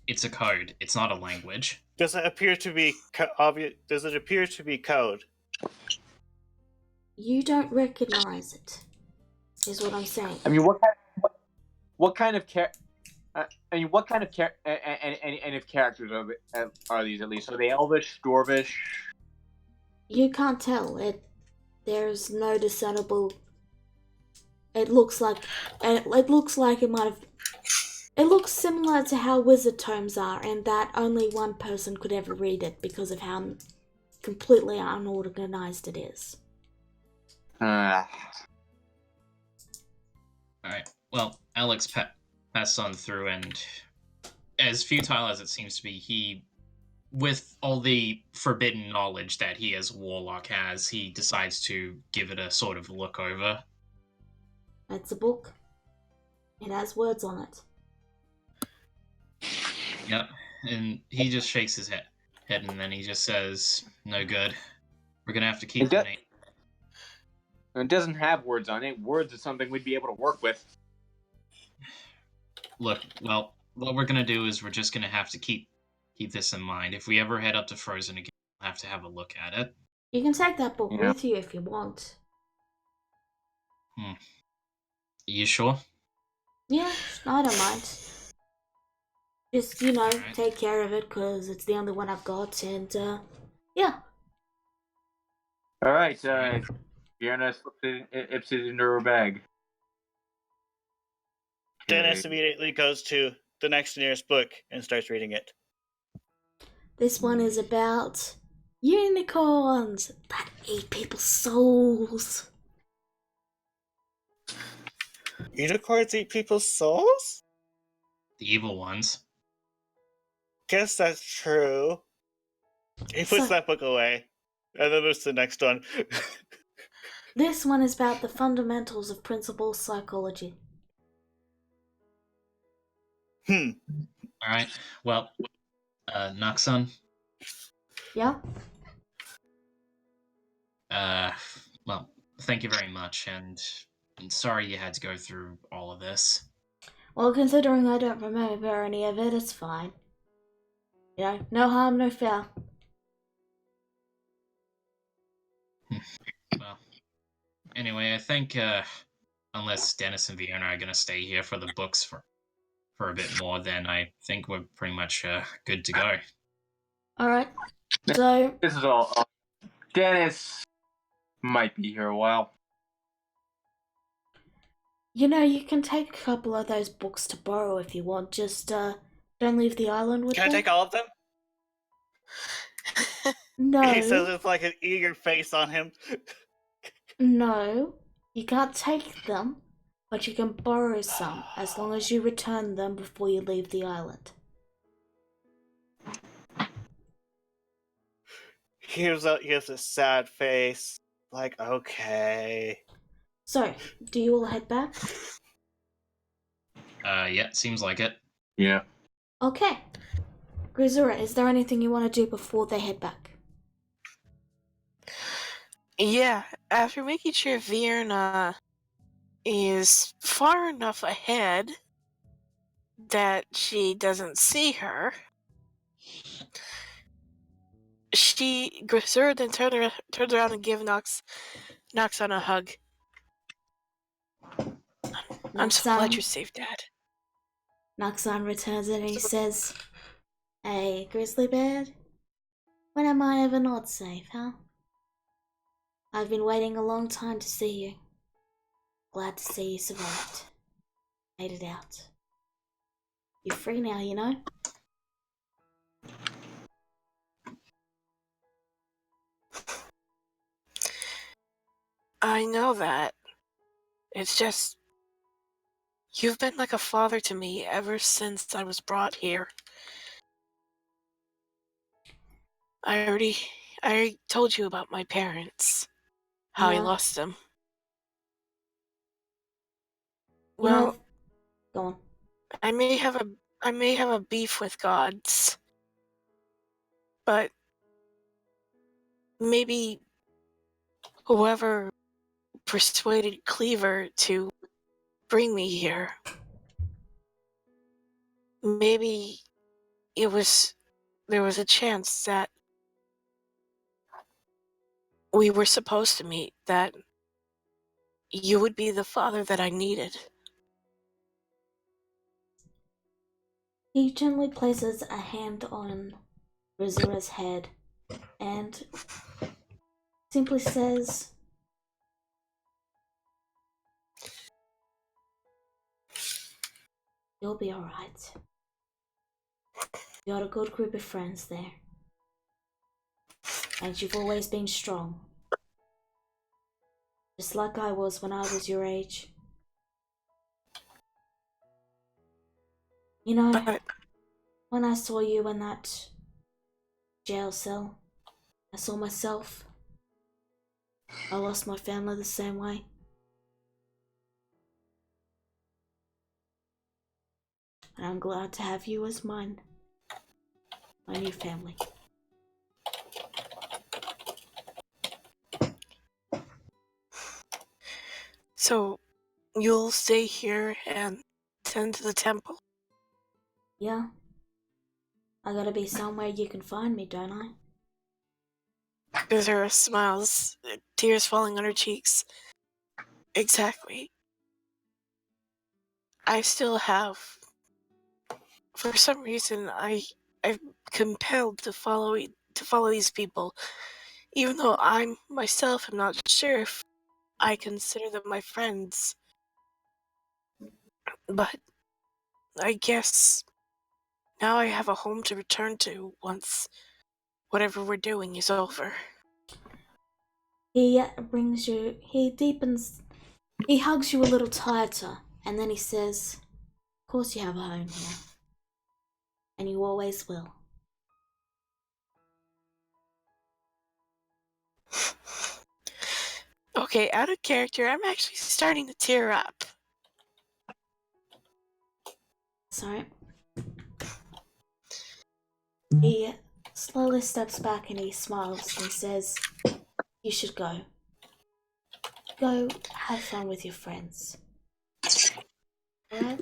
It's a code. It's not a language. Does it appear to be obvious? Does it appear to be code? You don't recognize it, is what I'm saying. I mean, what kind of characters are these at least? Are they Elvish, Dwarvish? You can't tell. There's no discernible. It looks like it might have. It looks similar to how wizard tomes are, and that only one person could ever read it because of how completely unorganized it is. All right. Well, Alex passed on through, and as futile as it seems to be, he, with all the forbidden knowledge that he as Warlock has, he decides to give it a sort of look over. It's a book. It has words on it. Yep. And he just shakes his head, and then he just says, "No good. We're gonna have to keep the name." It doesn't have words on it. Words is something we'd be able to work with. Look, well, what we're gonna do is we're just gonna have to keep this in mind. If we ever head up to Frozen again, we'll have to have a look at it. You can take that book Yeah. with you if you want. You sure? Yeah, I don't mind. Just, Alright. take care of it because it's the only one I've got, and, yeah. All right, Fiona slips it into her bag. Dennis Okay. immediately goes to the next nearest book and starts reading it. This one is about unicorns that eat people's souls. Unicorns eat people's souls? The evil ones. Guess that's true. He puts that book away. And then there's the next one. This one is about the fundamentals of principal psychology. Alright, well, Naxon, Yeah? well, thank you very much, and I'm sorry you had to go through all of this. Well, considering I don't remember any of it, it's fine. No harm, no foul. Well, anyway, I think, unless Dennis and Vienna are gonna stay here for the books for a bit more, then I think we're pretty much, good to go. Alright, so This is all. Dennis might be here a while. you can take a couple of those books to borrow if you want. Just don't leave the island with Can I them. take all of them? No, He says with like an eager face on him. no, you can't take them, but you can borrow some as long as you return them before you leave the island. He gives a sad face. Like, okay. So, do you all head back? Yeah, seems like it. Yeah. Okay. Grisura, is there anything you want to do before they head back? Yeah, after making sure Vienna is far enough ahead that she doesn't see her, Grisura then turns around and gives Noxon a hug. I'm so glad you're safe, Dad. Noxon returns it and he says, "Hey, Grizzly Bear, when am I ever not safe, huh? I've been waiting a long time to see you. Glad to see you survived. Made it out. You're free now, you know?" I know that. It's just You've been like a father to me ever since I was brought here. I told you about my parents, how I Yeah. lost them. You know, Well, go on. I may have a beef with gods, but maybe whoever persuaded Cleaver to bring me here, maybe there was a chance that we were supposed to meet, that you would be the father that I needed. He gently places a hand on Rizura's head and simply says, "You'll be alright. You got a good group of friends there. And you've always been strong. Just like I was when I was your age. You know, But when I saw you in that jail cell, I saw myself. I lost my family the same way. And I'm glad to have you as mine. My new family." so you'll stay here and tend to the temple? Yeah. I gotta be somewhere you can find me, don't I? Bizarre smiles, tears falling on her cheeks. Exactly. I still have, for some reason, I'm compelled to follow these people, even though I myself am not sure if I consider them my friends. But I guess now I have a home to return to once whatever we're doing is over. He he hugs you a little tighter, and then he says, "Of course you have a home here. And you always will." Okay, out of character, I'm actually starting to tear up. Sorry. He slowly steps back and he smiles and says, "You should go. Go have fun with your friends. Alright?"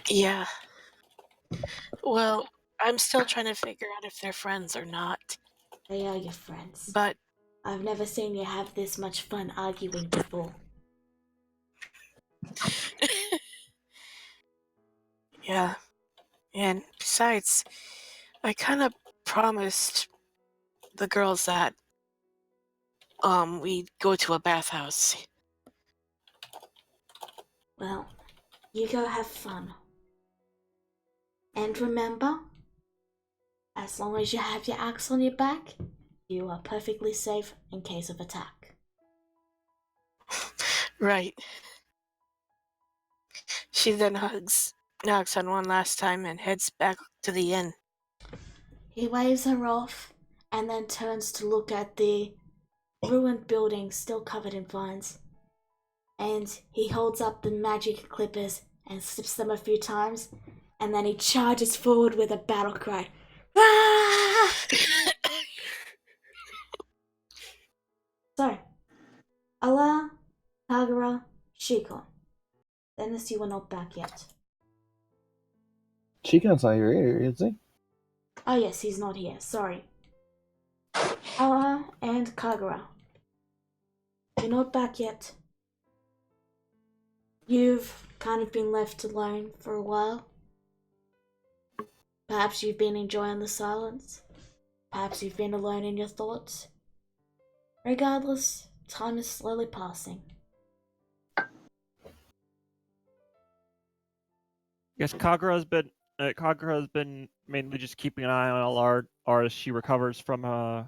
Yeah. Well, I'm still trying to figure out if they're friends or not. They are your friends. But I've never seen you have this much fun arguing before. yeah. And besides, I kind of promised the girls that we'd go to a bathhouse. Well, you go have fun. And remember, as long as you have your axe on your back, you are perfectly safe in case of attack. Right. She then knocks on one last time and heads back to the inn. He waves her off and then turns to look at the ruined building still covered in vines. And he holds up the magic clippers and slips them a few times, and then he charges forward with a battle cry. Ah! So, Allah, Kagura, Shikon. Dennis, you were not back yet. Chicon's not here, is he? Oh yes, he's not here, sorry. Allah and Kagura. You're not back yet. You've kind of been left alone for a while. Perhaps you've been enjoying the silence. Perhaps you've been alone in your thoughts. Regardless, time is slowly passing. Yes, Kagura's been mainly just keeping an eye on Alard as she recovers from her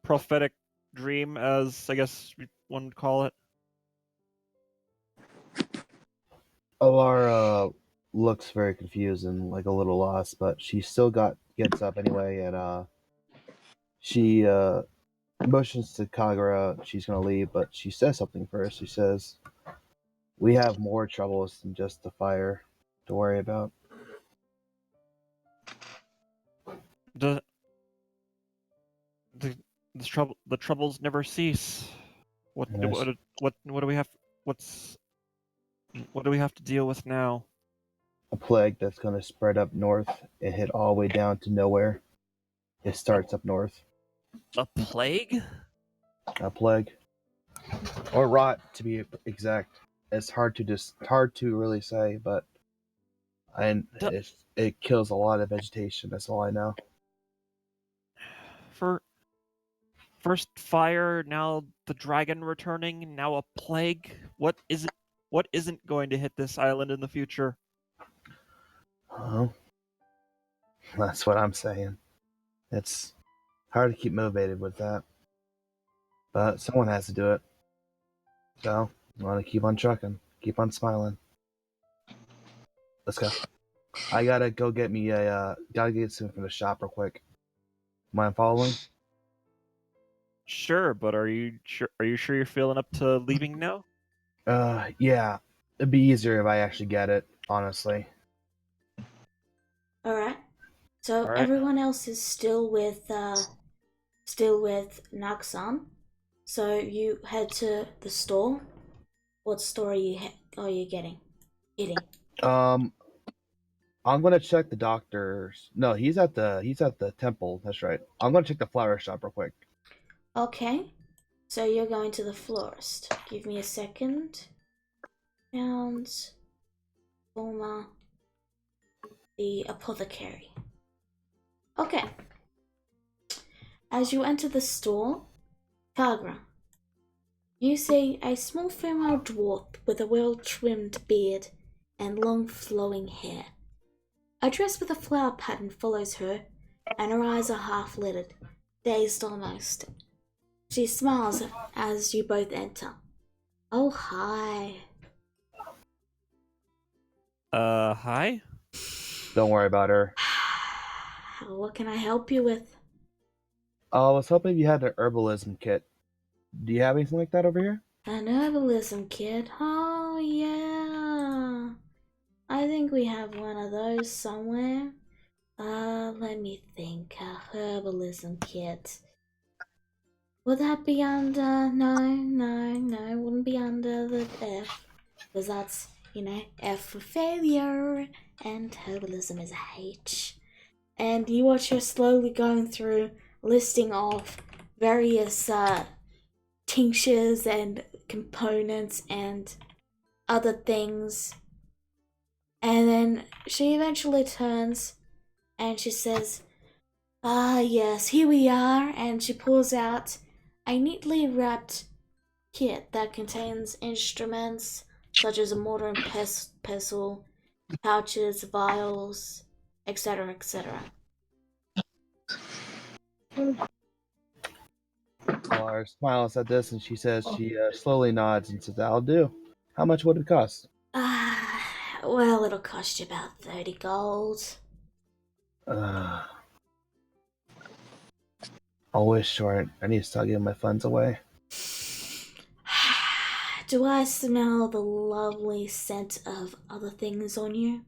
prophetic dream, as I guess one would call it. Alara looks very confused and like a little lost, but she still gets up anyway, and she motions to Kagura. She's gonna leave, but she says something first. She says, "We have more troubles than just the fire to worry about." The the troubles never cease. What Yes. what do we have? What do we have to deal with now? A plague that's gonna spread up north and hit all the way down to nowhere. It starts up north. A plague? A plague, or rot to be exact. It's hard to really say, but it kills a lot of vegetation. That's all I know. For first fire, now the dragon returning, now a plague. What isn't going to hit this island in the future? Oh, that's what I'm saying. It's hard to keep motivated with that, but someone has to do it. So I want to keep on trucking, keep on smiling. Let's go. I gotta go get me gotta get something from the shop real quick. Mind following? Sure, but are you sure you're feeling up to leaving now? Yeah. It'd be easier if I actually get it, honestly. Alright. So Alright. everyone else is still with Naxan. So you head to the store. What store are you getting? Eating. I'm gonna check the doctor's. No, he's at the temple. That's right. I'm gonna check the flower shop real quick. Okay. So you're going to the florist. Give me a second. And former the apothecary. Okay. As you enter the store, Kagra, you see a small female dwarf with a well-trimmed beard and long flowing hair. A dress with a flower pattern follows her, and her eyes are half-lidded, dazed almost. She smiles as you both enter. Oh, hi. Hi? Don't worry about her. What can I help you with? I was hoping you had an herbalism kit. Do you have anything like that over here? An herbalism kit? Oh, yeah. I think we have one of those somewhere. Let me think. A herbalism kit. Would that be under... No, wouldn't be under the F. Because that's, F for failure, and herbalism is a H. And you watch her slowly going through, listing off various tinctures and components and other things. And then she eventually turns and she says, yes, here we are. And she pulls out a neatly wrapped kit that contains instruments such as a mortar and pestle, pouches, vials, etc., etc. Laura smiles at this and she says she slowly nods and says, "That'll do. How much would it cost?" Well, it'll cost you about 30 gold. Always short. I need to start giving my funds away. Do I smell the lovely scent of other things on you?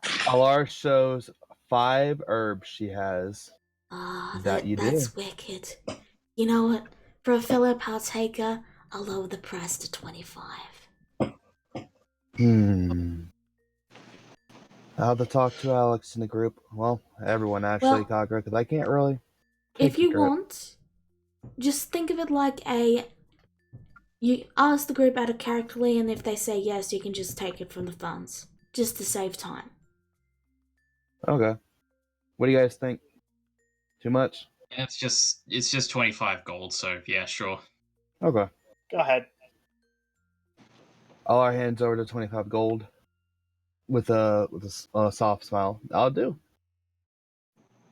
Alar shows 5 herbs she has. That's wicked. You know what? For a fellow partaker, I'll lower the price to 25. I'll have to talk to Alex in the group. Well, everyone actually, Kagura, because I can't really. If you want, just think of it like you ask the group out of characterly, and if they say yes, you can just take it from the funds, just to save time. Okay. What do you guys think? Too much? Yeah, it's just 25 gold, so yeah, sure. Okay. Go ahead. Alar hands over to 25 gold with a soft smile. I'll do.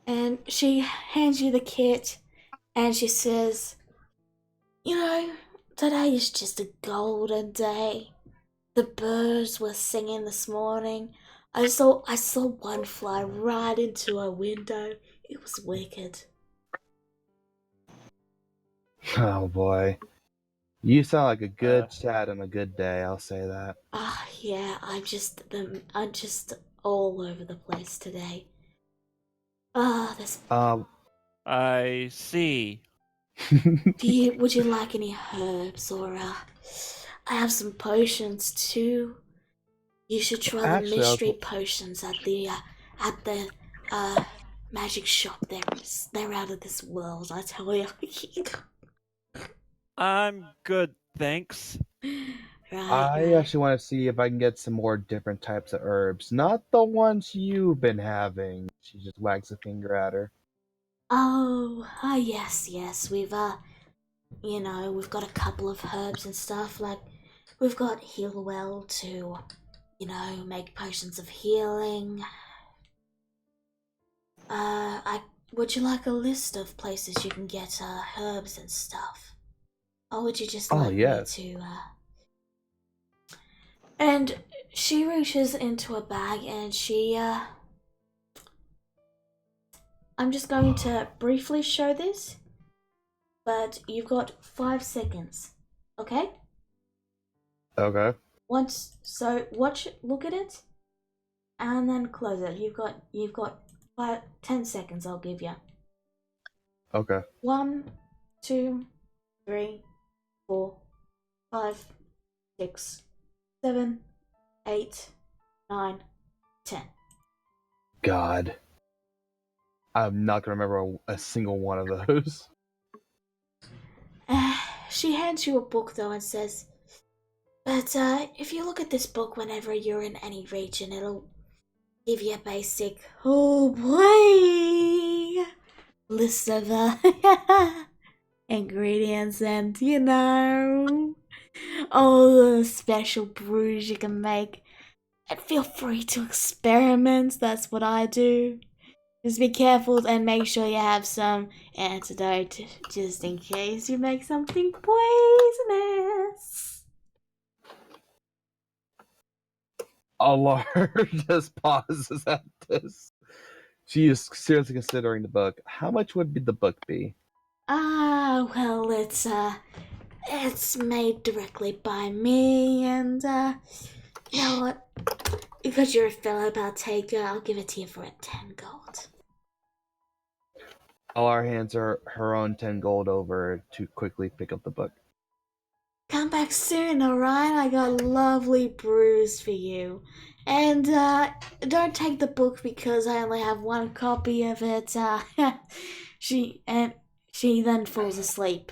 And she hands you the kit, and she says, You know, today is just a golden day. The birds were singing this morning. I saw one fly right into a window. It was wicked. Oh boy. You sound like a good chat on a good day, I'll say that. Yeah, I'm just all over the place today. This. I see. Would you like any herbs or I have some potions too. You should try the Actually, mystery potions at the magic shop. They're out of this world, I tell you. I'm good, thanks. I actually want to see if I can get some more different types of herbs. Not the ones you've been having. She just wags a finger at her. Yes. We've we've got a couple of herbs and stuff. Like, we've got Heal Well to, make potions of healing. Would you like a list of places you can get herbs and stuff? Or would you just like me to And she reaches into a bag and I'm just going to briefly show this, but you've got 5 seconds, okay? Okay. Look at it, and then close it. You've got 10 seconds. I'll give you. Okay. 1, 2, 3, 4, 5, 6, 7, 8, 9, 10. God. I'm not gonna remember a single one of those. She hands you a book though and says, but if you look at this book whenever you're in any region, it'll give you a basic, oh boy, list of ingredients and, all the special brews you can make. And feel free to experiment, that's what I do. Just be careful and make sure you have some antidote, just in case you make something poisonous. Alar just pauses at this. She is seriously considering the book. How much would the book be? Well, it's made directly by me, and, you know what? Because you're a fellow partaker, I'll give it to you for 10 gold. Alar hands her own 10 gold over to quickly pick up the book. Come back soon, alright? I got lovely brews for you. And, don't take the book because I only have 1 copy of it. She then falls asleep.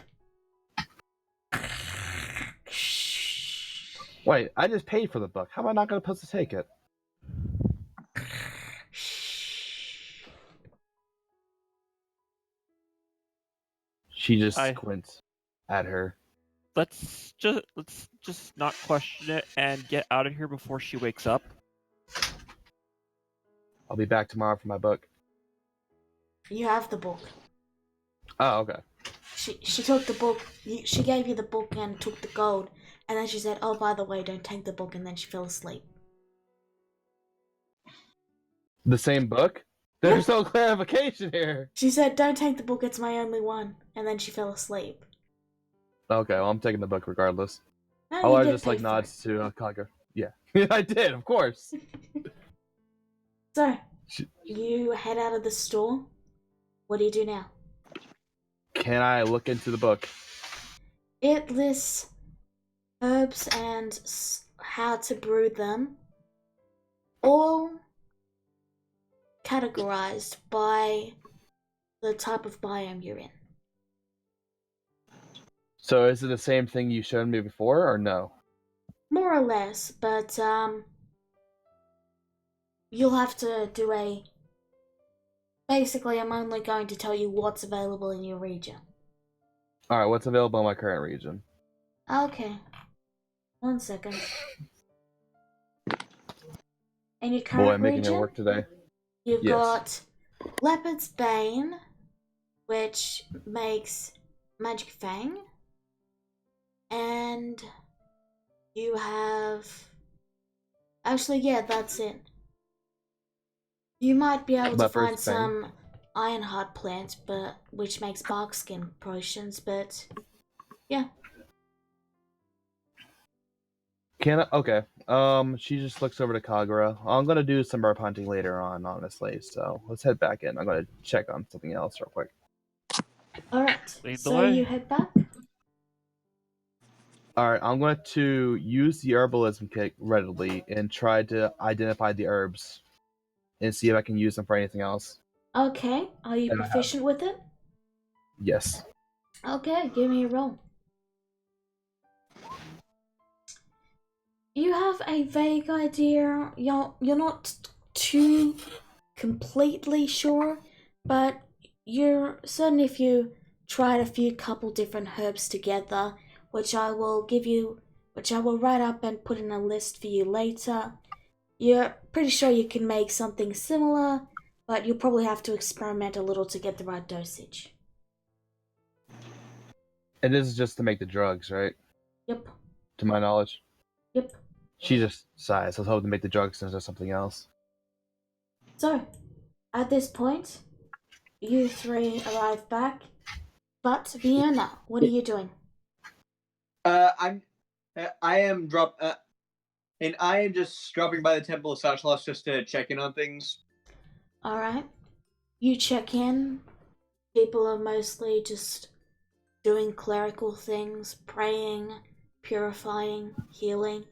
Wait, I just paid for the book. How am I not supposed to take it? She just squints at her. Let's just not question it and get out of here before she wakes up. I'll be back tomorrow for my book. You have the book. Oh, okay. She took the book. She gave you the book and took the gold. And then she said, oh, by the way, don't take the book. And then she fell asleep. The same book? There's no clarification here. She said, don't take the book, it's my only one. And then she fell asleep. Okay, well, I'm taking the book regardless. No, Alar you just did pay for nods to Kaga. Yeah. I did, of course. So, you head out of the store. What do you do now? Can I look into the book? It lists herbs and how to brew them, all categorized by the type of biome you're in. So is it the same thing you showed me before, or no? More or less, but you'll have to do basically, I'm only going to tell you what's available in your region. Alright, what's available in my current region? Okay. 1 second. In your current Boy, making region, it work today. You've Yes. got Leopard's Bane, which makes Magic Fang. and you have. Actually, yeah, that's it. You might be able to But find first thing, some ironheart plant, but which makes bark skin potions, but yeah. okay. She just looks over to Kagura. I'm gonna do some burp hunting later on, honestly. So let's head back in. I'm gonna check on something else real quick. Alright, Lead the so way. you head back? All right, I'm going to use the herbalism kit readily and try to identify the herbs and see if I can use them for anything else. Okay, are you And I have. proficient with it? Yes. Okay, give me a roll. You have a vague idea. You're not too completely sure, but you're certain if you tried a few couple different herbs together, which I will write up and put in a list for you later. You're pretty sure you can make something similar, but you'll probably have to experiment a little to get the right dosage. And this is just to make the drugs, right? Yep. To my knowledge. Yep. She just sighs. I was hoping to make the drugs instead of something else. So, at this point, you three arrive back. But Vienna, what are you doing? I am just dropping by the Temple of Sachelos just to check in on things. Alright. You check in. People are mostly just doing clerical things, praying, purifying, healing.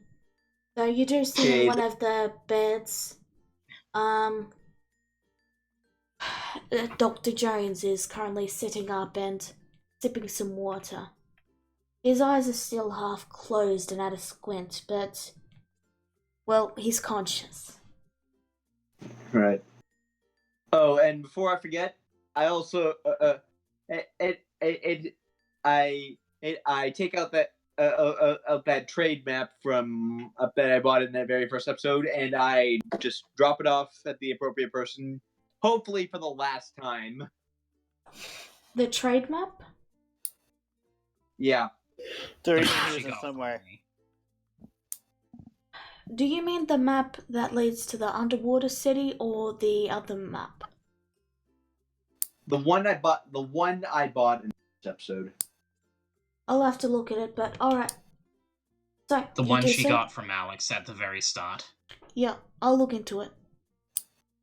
Though you do see in Okay. one of the beds, Dr. Jones is currently sitting up and sipping some water. His eyes are still half closed and at a squint, but, well, he's conscious. Right. Oh, and before I forget, I also I take out that that trade map from that I bought in that very first episode, and I just drop it off at the appropriate person, hopefully for the last time. The trade map? Yeah. The The reason map he she was in got from somewhere. me. Do you mean the map that leads to the underwater city or the other map? The one I bought in this episode. I'll have to look at it, but alright. So, The you one do she so? got from Alex at the very start. Yeah, I'll look into it.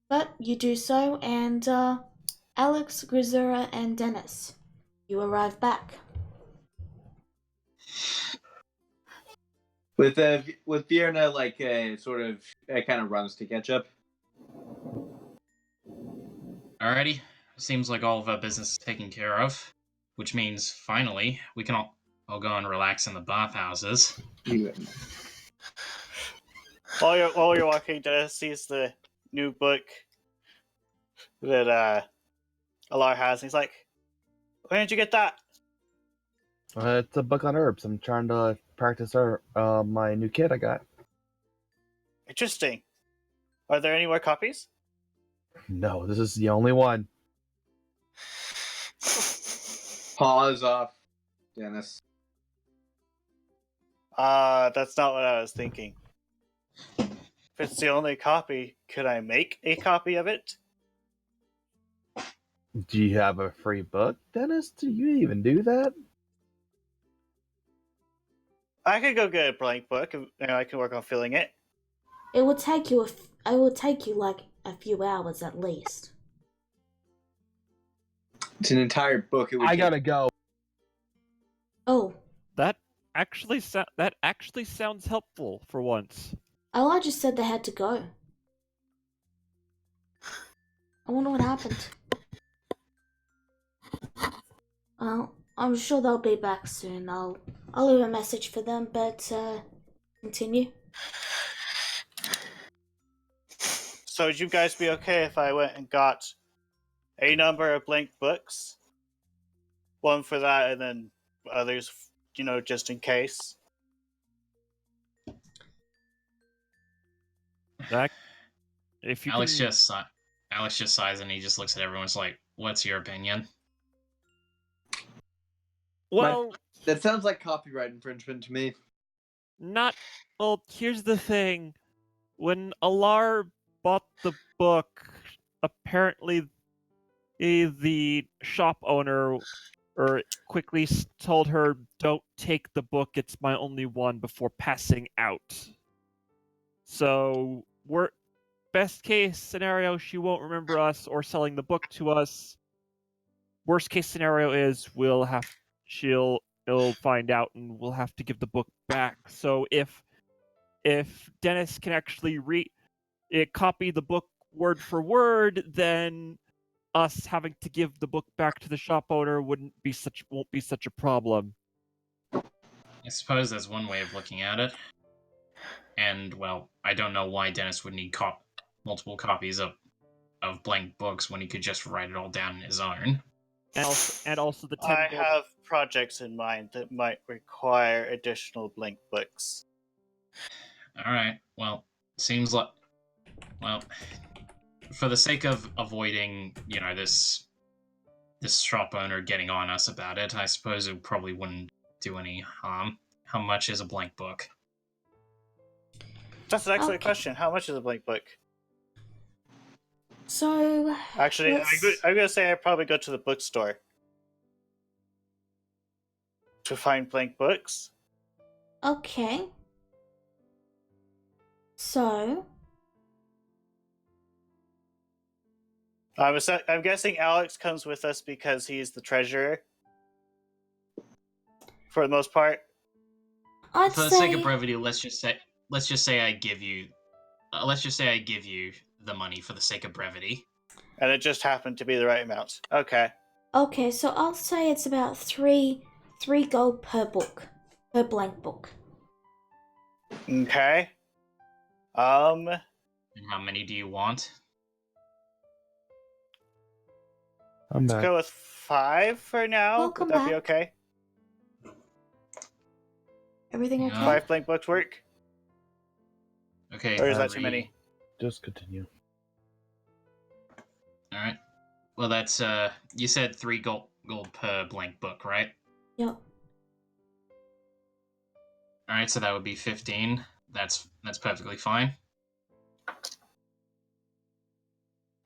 But you do so, and Alex, Grisura, and Dennis, you arrive back. With Vierna sort of kind of runs to catch up. Alrighty. Seems like all of our business is taken care of. Which means, finally, we can all go and relax in the bathhouses. While you're walking, Dennis sees the new book that Alar has, and he's like, "Where did you get that?" It's a book on herbs. I'm trying to practice my new kit I got. Interesting. Are there any more copies? No, this is the only one. Pause off, Dennis. That's not what I was thinking. If it's the only copy, could I make a copy of it? Do you have a free book, Dennis? Do you even do that? I could go get a blank book, and I can work on filling it. It would take you like a few hours at least. It's an entire book. I gotta go. Oh, That actually sounds helpful for once. Elijah said they had to go. I wonder what happened. Well, I'm sure they'll be back soon. I'll leave a message for them, but continue. So would you guys be okay if I went and got a number of blank books? One for that, and then others, just in case. That if you Alex can, just sighs and he just looks at everyone. It's like, "What's your opinion?" Well, That sounds like copyright infringement to me. not. Well, here's the thing. When Alar bought the book, apparently the shop owner quickly told her, "Don't take the book. It's my only one," before passing out. So, best case scenario, she won't remember us or selling the book to us. Worst case scenario is she'll find out and we'll have to give the book back. So if Dennis can actually copy the book word for word, then us having to give the book back to the shop owner won't be such a problem. I suppose that's one way of looking at it. And, well, I don't know why Dennis would need multiple copies of blank books when he could just write it all down in his own. And also the 10 I gold. have projects in mind that might require additional blank books. Alright, well, seems like... Well, for the sake of avoiding, this shop owner getting on us about it, I suppose it probably wouldn't do any harm. How much is a blank book? That's an excellent Okay. question. How much is a blank book? So Actually, I'm going to say I'd probably go to the bookstore to find blank books. okay. So I'm guessing Alex comes with us because he's the treasurer. For the most part. I'd For the say sake of brevity, let's just say I give you the money for the sake of brevity. And it just happened to be the right amount. Okay. okay. So I'll say it's about three gold per book, per blank book. Okay. And how many do you want? I'm Let's back. go with 5 for now. Welcome Would that be back. okay? Everything Yeah. okay? 5 blank books work? Okay. Or is that too 3. many? Just continue. Alright. Well, that's, you said 3 gold per blank book, right? Yep. Alright, so that would be 15. That's perfectly fine.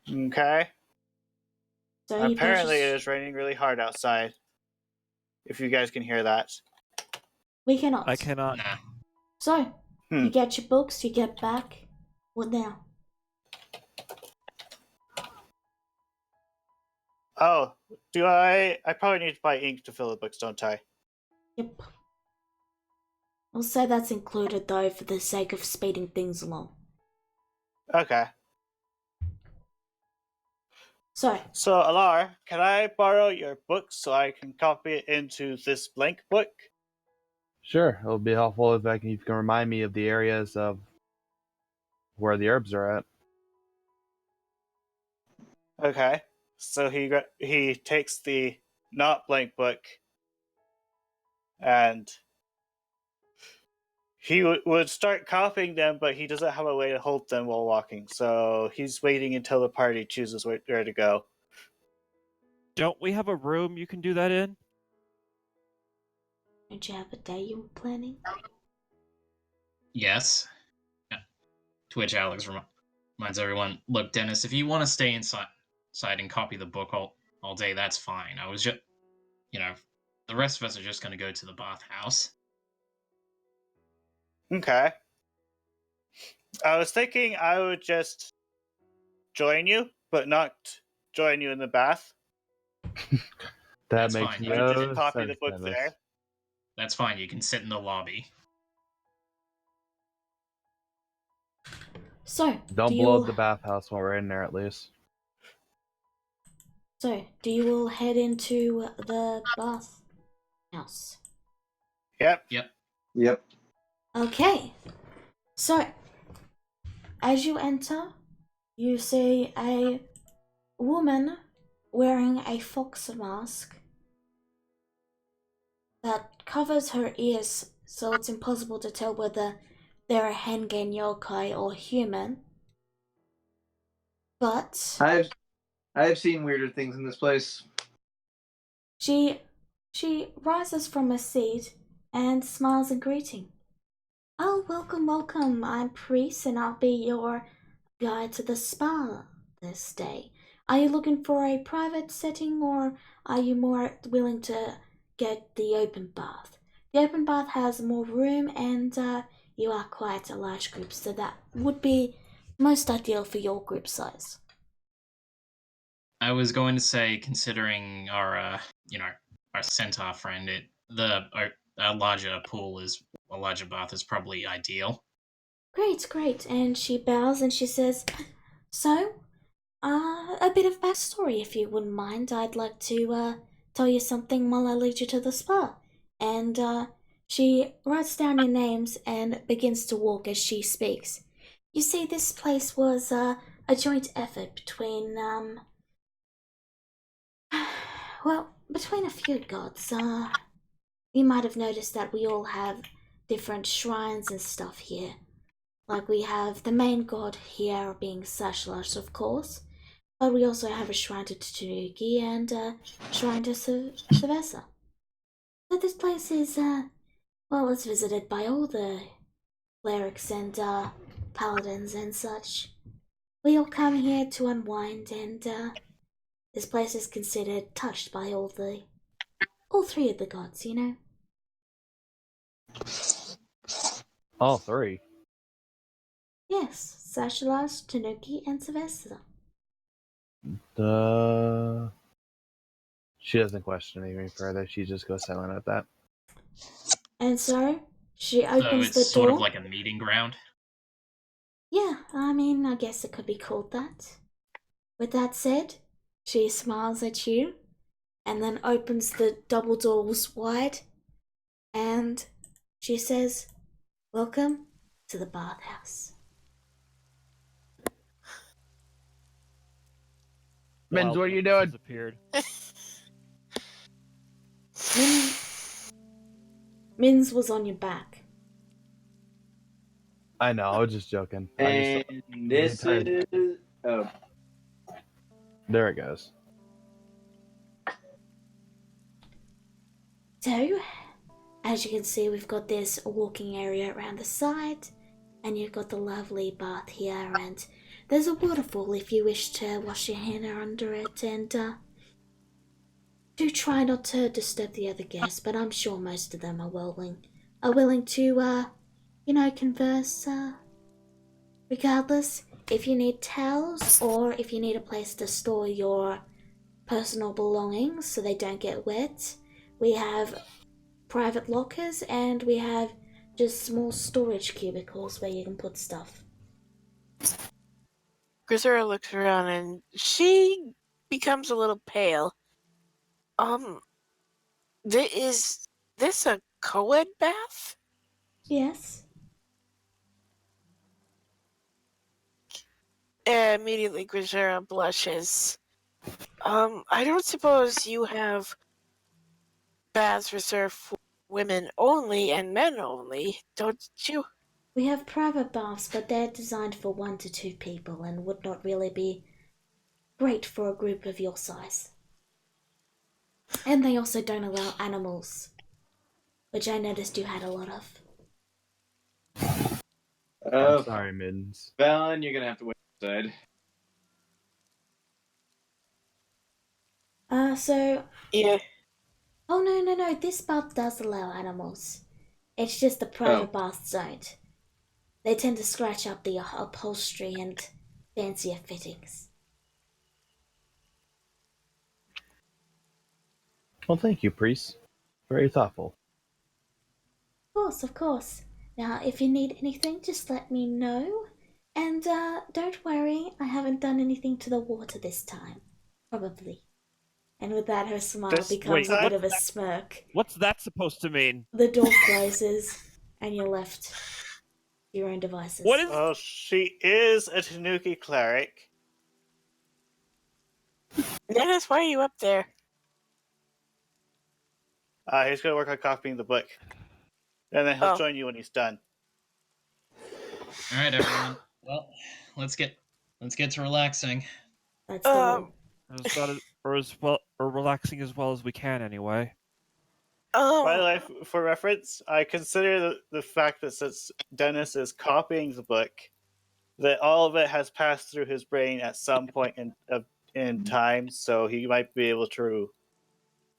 Okay. So you Apparently it purchase... is raining really hard outside. If you guys can hear that. We cannot. I cannot. Nah. So you get your books. You get back. What now? Oh, do I probably need to buy ink to fill the books, don't I? Yep. I'll say that's included though, for the sake of speeding things along. Okay. So So, Alar, can I borrow your book so I can copy it into this blank book? Sure, it'll be helpful if you can remind me of the areas of where the herbs are at. Okay. So he takes the not blank book and he would start copying them, but he doesn't have a way to hold them while walking. So he's waiting until the party chooses where to go. Don't we have a room you can do that in? don't you have a day you were planning? Yes. Yeah. To which Alex reminds everyone, look, Dennis, if you want to stay inside and copy the book all day, that's fine. I was just, the rest of us are just going to go to the bathhouse. Okay. I was thinking I would just join you, but not join you in the bath. That That's makes fine. I no just copy sense, the book Dennis. there. That's fine. You can sit in the lobby. So Don't do blow you up the bathhouse while we're in there, at least. So do you all head into the bath house? Yep. Yep. Okay. So as you enter, you see a woman wearing a fox mask that covers her ears, so it's impossible to tell whether they're a Hengen yokai or human. But I've seen weirder things in this place. she She rises from her seat and smiles in greeting. Oh, welcome, welcome. I'm Priest and I'll be your guide to the spa this day. Are you looking for a private setting or are you more willing to get the open bath? The open bath has more room and you are quite a large group, so that would be most ideal for your group size. I was going to say, considering our our centaur friend, a larger pool is a larger bath is probably ideal. Great, great. And she bows and she says, so, a bit of backstory if you wouldn't mind. I'd like to tell you something while I lead you to the spa. And she writes down your names and begins to walk as she speaks. You see, this place was a joint effort between, well, between a few gods. You might have noticed that we all have different shrines and stuff here. Like we have the main god here being Sashalas, of course, but we also have a shrine to Tanuki and a shrine to Savessa. So this place is, well, it's visited by all the clerics and paladins and such. We all come here to unwind, and this place is considered touched by all three of the gods, you know. All three. Yes, Sashalas, Tanuki, and Savessa. She doesn't question any further. She just goes silent at that. And so she So opens it's the sort door. of like a meeting ground. Yeah, I mean, I guess it could be called that. With that said, she smiles at you and then opens the double doors wide and she says, welcome to the bathhouse. Minz, Wild what are you Minx doing? has appeared. Minz was on your back. I know, I was just joking. And this is oh, There it goes. So, as you can see, we've got this walking area around the side, and you've got the lovely bath here, and there's a waterfall if you wish to wash your hand under it, and do try not to disturb the other guests, but I'm sure most of them are willing to, converse, regardless. If you need towels, or if you need a place to store your personal belongings so they don't get wet, we have private lockers and we have just small storage cubicles where you can put stuff. Grisera looks around and she becomes a little pale. Is this a co-ed bath? Yes. Immediately Grisera blushes. I don't suppose you have baths reserved for women only and men only, don't you? We have private baths, but they're designed for 1 to 2 people and would not really be great for a group of your size. And they also don't allow animals, which I noticed you had a lot of. I'm sorry, Minz. Valen, you're gonna have to wait outside. Yeah. Oh, no, this bath does allow animals. It's just the private baths don't. They tend to scratch up the upholstery and fancier fittings. Well, thank you, priest. Very thoughtful. Of course. Now, if you need anything, just let me know. And don't worry, I haven't done anything to the water this time. Probably. And with that, her smile becomes a bit of a smirk. What's that supposed to mean? The door closes, and you're left to your own devices. What is? Well, she is a Tanuki cleric. Dennis, why are you up there? He's going to work on copying the book. And then he'll Oh. join you when he's done. All right, everyone. Well, let's get to relaxing. That's the rule. Or relaxing as well as we can, anyway. By the Oh, way, for reference, I consider the fact that since Dennis is copying the book, that all of it has passed through his brain at some point in time, so he might be able to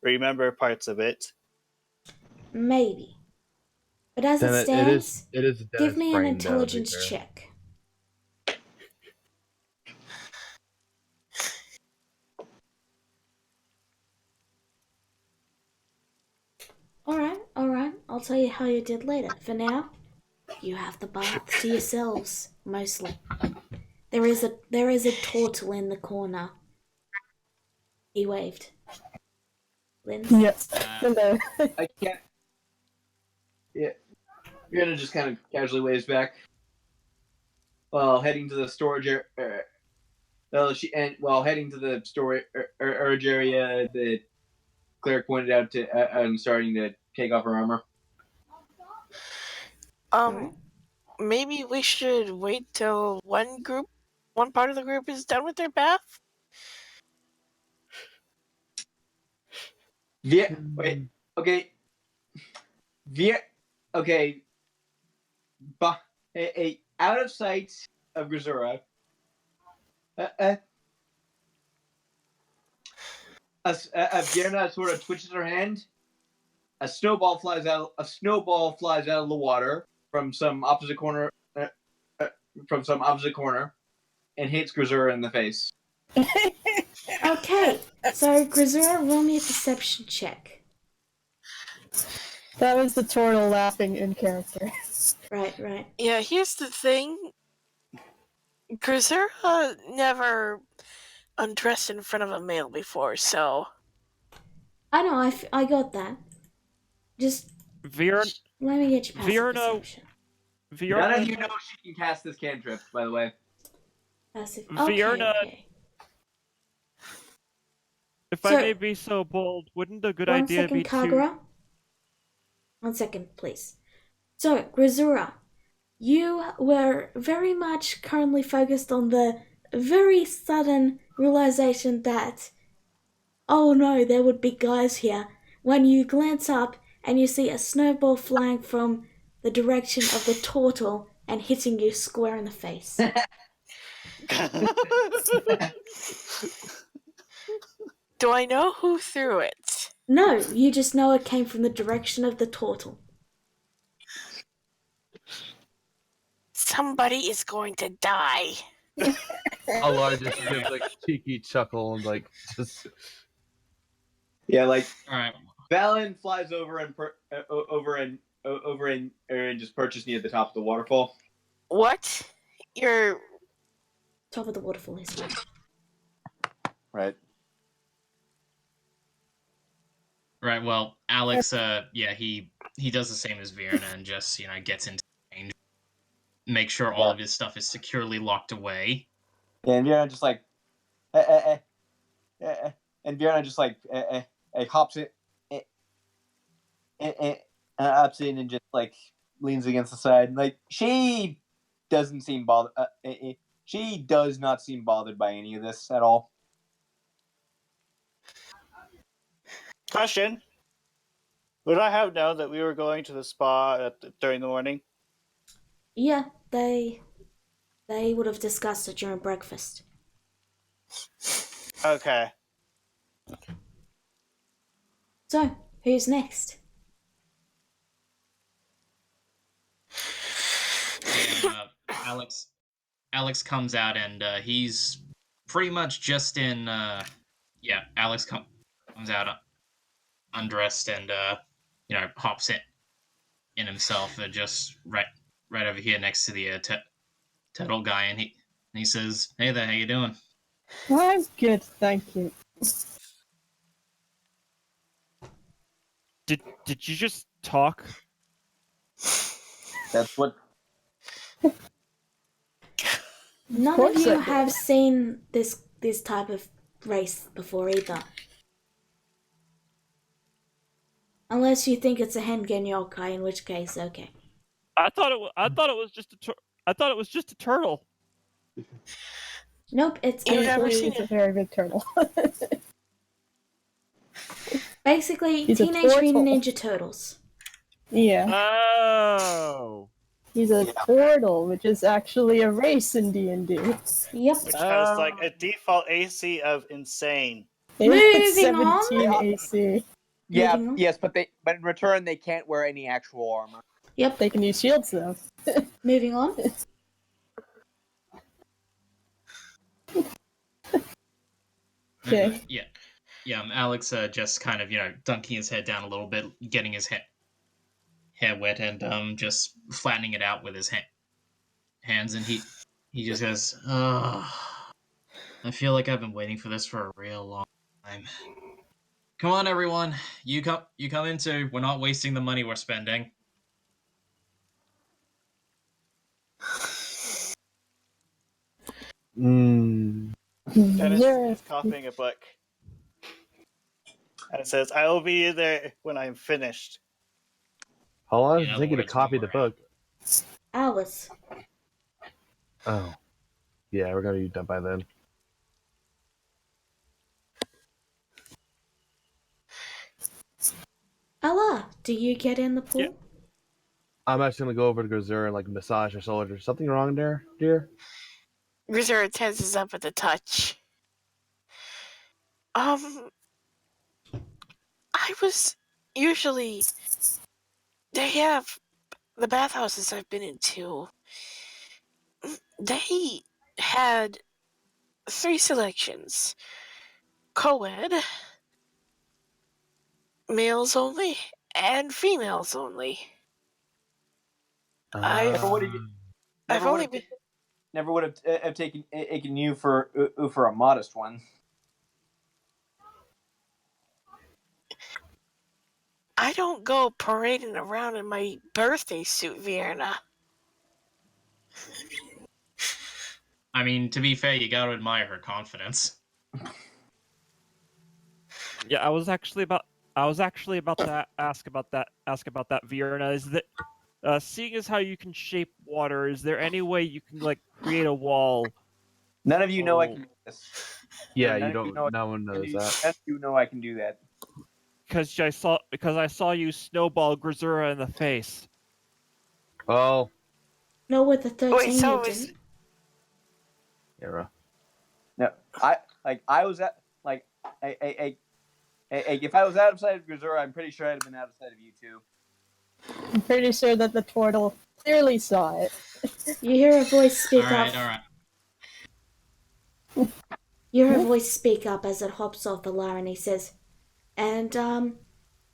remember parts of it. Maybe. But as Then it stands, it is give Dennis' me an brain, though, to be intelligence fair. check. Alright, I'll tell you how you did later. For now, you have the bath to yourselves, mostly. There is a turtle in the corner. He waved. Linz? Yes. Uh, Hello. I can't. Yeah. Fiona just kind of casually waves back while heading to the storage area. While heading to the storage area, the cleric pointed out to and starting to take off her armor. Alright. maybe we should wait till one part of the group is done with their bath. Wait. Okay. Okay. Out of sight of Grisura. Vierna sort of twitches her hand. A snowball flies out of the water from some opposite corner. And hits Grisura in the face. Okay, so Grisura, roll me a perception check. That was the turtle laughing in character. Right. Yeah, here's the thing. Grisura never undressed in front of a male before, so I know, I got that. Just Viren, let me get your passive Vierno- perception. None of Vierna, you know she can cast this cantrip, by the way. Passive. Vierna- Okay. if So- I may be so bold, wouldn't a good One idea second, be to... Kagura. 1 second, please. So, Grisura, you were very much currently focused on the very sudden realization that, oh no, there would be guys here, when you glance up and you see a snowball flying from the direction of the turtle and hitting you square in the face. do I know who threw it? No, you just know it came from the direction of the turtle. Somebody is going to die. Alar just gives like a cheeky chuckle and like just. Yeah, like all right. Valen flies over and just perches near the top of the waterfall. What? You're Top of the waterfall is right. Right. Right. Well, Alex. He does the same as Vierna and just gets into range, make sure all of his stuff is securely locked away. Yeah, and Vierna just like, and Vierna just like hops in and just like leans against the side. Like she doesn't seem bothered. She does not seem bothered by any of this at all. Question: would I have known that we were going to the spa during the morning? Yeah, they would have discussed it during breakfast. Okay. So, who's next? And, Alex comes out and he's pretty much just in. Alex comes out undressed and hops in himself, just right over here next to the turtle guy, and he says, "Hey there, how you doing?" I'm good, thank you. Did you just talk? That's what. None of course you I did. have seen this type of race before either. Unless you think it's a Hengen yokai, in which case, okay. I thought it was just a turtle. Nope, it's You've never Actually, seen it's a it. very big turtle. Basically, He's a Teenage Mutant turtle. Ninja Turtles. Yeah. Oh. He's a turtle, which is actually a race in D&D. Yep. Which has like a default AC of insane. It's Moving on. 17 AC. Yeah, Moving on. yes, but in return they can't wear any actual armor. Yep. They can use shields though. Moving on. Okay. Yeah. Alex just kind of dunking his head down a little bit, getting his hair wet, and just flattening it out with his hands, and he just goes, I feel like I've been waiting for this for a real long time. Come on, everyone, you come in too. We're not wasting the money we're spending. Dennis Yeah. is copying a book. And it says, I will be there when I'm finished. How long In does it other take you to words, copy when the we're book? Alice. Oh. Yeah, we're gonna be done by then. Ella, do you get in the pool? Yeah. I'm actually gonna go over to Gazur and like massage her shoulder. Something wrong there, dear? Grizzer tenses up at the touch. I was usually they have the bathhouses I've been into. They had 3 selections: co-ed, males only, and females only. I've only been. Never would have taken you for a modest one. I don't go parading around in my birthday suit, Vienna. I mean, to be fair, you gotta admire her confidence. Yeah, I was actually about to ask about that, Vierna. Is that seeing as how you can shape water, is there any way you can like create a wall? None of you know I can do this. Yeah, None you of don't. know No one knows None that. of you know I can do that. Because I saw you snowball Grisura in the face. Oh, No, with the 13 Wait, so you it was- didn't. Era. No, I was at if I was outside of Gazura, I'm pretty sure I'd have been outside of you two. I'm pretty sure that the turtle clearly saw it. You hear a voice speak All right. You hear a voice speak up as it hops off the ladder, and he says, and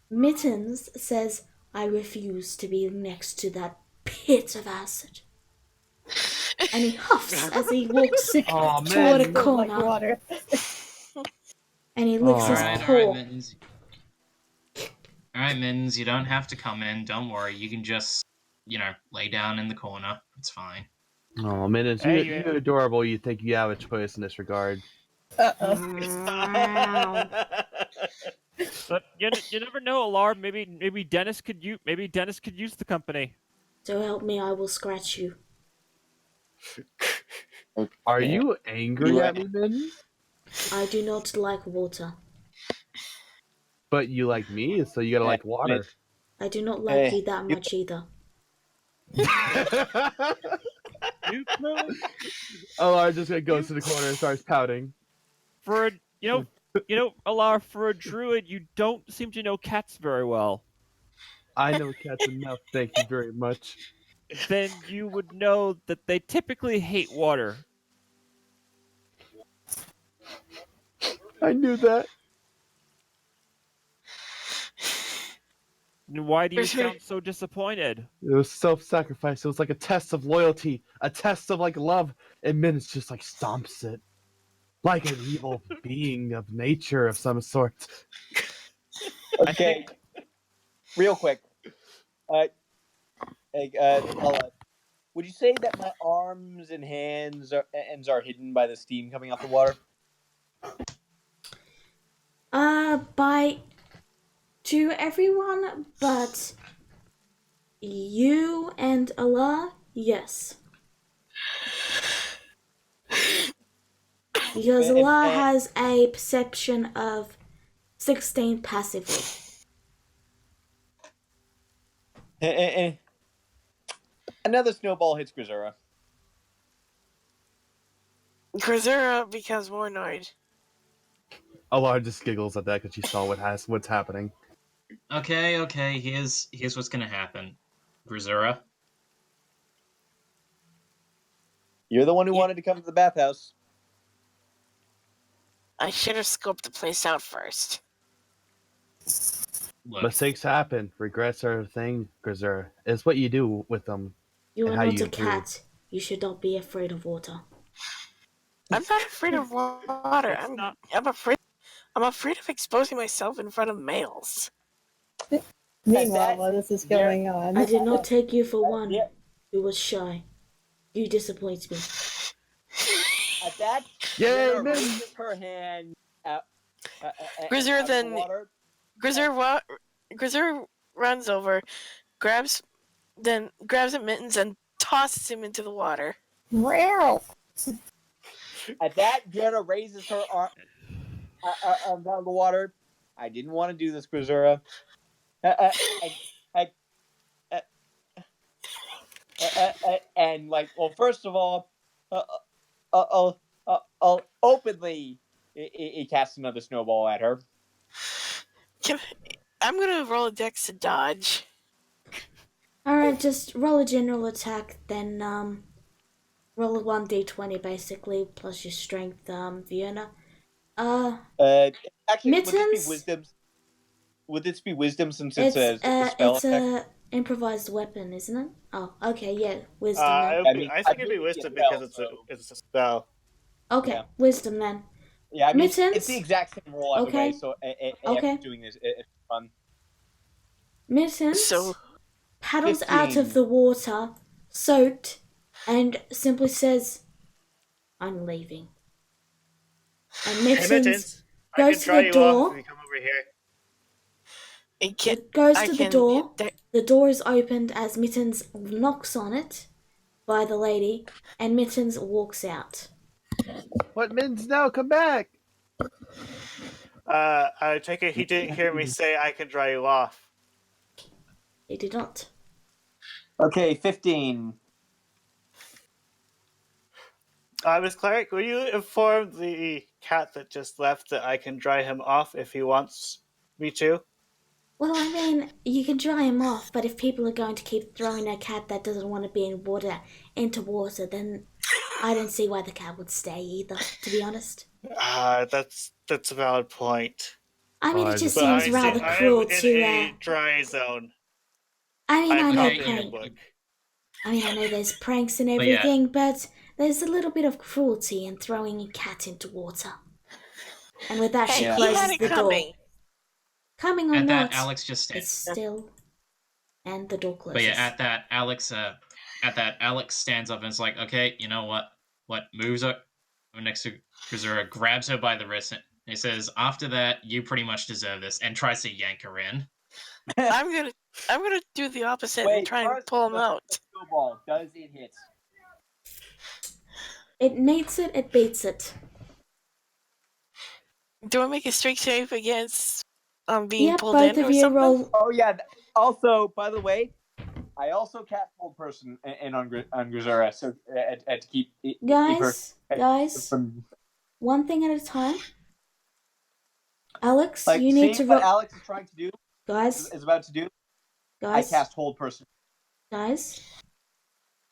Mittens says, I refuse to be next to that pit of acid. And he huffs as he walks Oh toward a man. corner. Like water. And he licks his Aw. paw. Mittens. All right, Mittens, you don't have to come in. Don't worry. You can just, lay down in the corner. It's fine. Oh, minutes. Hey, You're adorable. You think you have a choice in this regard. Uh-oh. But you never know, Alar. Maybe Dennis could use the company. So help me, I will scratch you. Are you angry at me, Mittens? I do not like water. But you like me, so you gotta like water. I do not like you that much either. Alar just goes to the corner and starts pouting. For Alar, for a druid, you don't seem to know cats very well. I know cats enough, thank you very much. Then you would know that they typically hate water. I knew that. Why do you sound so disappointed? It was self-sacrifice. It was like a test of loyalty, a test of like love, and Minutes just like stomps it. Like an evil being of nature of some sort. Okay. Real quick. Would you say that my arms and hands are hidden by the steam coming off the water? To everyone but you and Allah, yes. Because Allah has a perception of 16 passively. Another snowball hits Grisura. Grisura becomes more annoyed. Alara just giggles at that because she saw what's happening. Okay. Here's what's gonna happen. Grisura, You're the one who wanted to come to the bathhouse. I should have scoped the place out first. look. Mistakes happen. Regrets are a thing, Grisura. It's what you do with them. You And are how not you a cat. You should not be afraid of water. I'm not afraid of water. It's not. I'm afraid of exposing myself in front of males. Meanwhile, while this is going on, I did not take you for one yeah. who was shy. You disappoint me. At that, Yay, Vienna man. raises her hand out, Grisura out of then- the water. Grisura runs over, grabs at Mittens and tosses him into the water. Meow. At that, Vienna raises her arm down the water. I didn't want to do this, Grisura. And like, well, first of all, I'll openly he casts another snowball at her. I'm gonna roll a dex to dodge. Alright, just roll a general attack, then roll a 1d20 basically, plus your strength, Vienna. Actually, Mittens? would this be wisdom? Would this be wisdom since it's a spell it's attack? a improvised weapon, isn't it? Oh, okay, yeah, wisdom I then. think it'd be wisdom because it's a spell. Okay, yeah. wisdom then. Yeah, I mean, Mittens? it's the exact same roll either Okay. way. So Okay. doing this, it's fun. Mittens So paddles out 15. of the water, soaked, and simply says, I'm leaving. And Hey, Mittens Mittens, I can goes to dry the you off door. if you come over here. it can, Goes I to the can- door. there- The door is opened as Mittens knocks on it by the lady, and Mittens walks out. What Mins? No, come back. I take it he didn't hear me say I can dry you off. He did not. Okay, 15. Miss Cleric, will you inform the cat that just left that I can dry him off if he wants me to? Well, I mean, you can dry him off, but if people are going to keep throwing a cat that doesn't want to be in water into water, then I don't see why the cat would stay either, to be honest. That's a valid point. I mean, Oh, it just But seems rather I cruel am in to, a dry zone. I mean, I I'm know copying the prank. book. I mean, I know there's pranks and But yeah. everything, but there's a little bit of cruelty in throwing a cat into water. And with that, she Hey, he closes had it the door. coming. Coming or At not, that, Alex just it's stands. still, and the door closes. But yeah, at that, Alex stands up and is like, "Okay, you know what? What moves up next to Grisura, grabs her by the wrist, and he says, "After that, you pretty much deserve this," and tries to yank her in. I'm gonna do the opposite and try and first, pull him the out. Snowball does it hit? It meets it, it beats it. Do I make a strength save against being Yep, pulled both in of or you something? roll. Oh yeah. Also, by the way, I also cast Hold Person in on Grisura, so to keep her Guys, from one thing at a time. Alex, like you need to seeing what roll. Alex is trying to do Guys, is about to do. I guys, cast Hold Person. guys.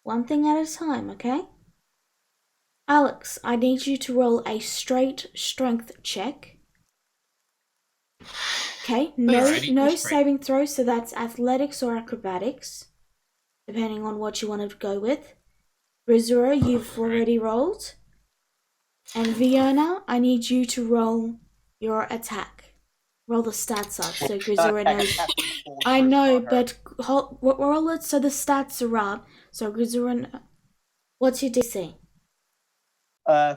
One thing at a time, okay? Alex, I need you to roll a straight strength check. Okay, Alrighty, no straight. saving throw, so that's athletics or acrobatics, depending on what you want to go with. Brazura, you've already rolled. And Fiona, I need you to roll your attack. Roll the stats up so Grisura knows. I know, but roll it so the stats are up. So Grisura, what's your DC?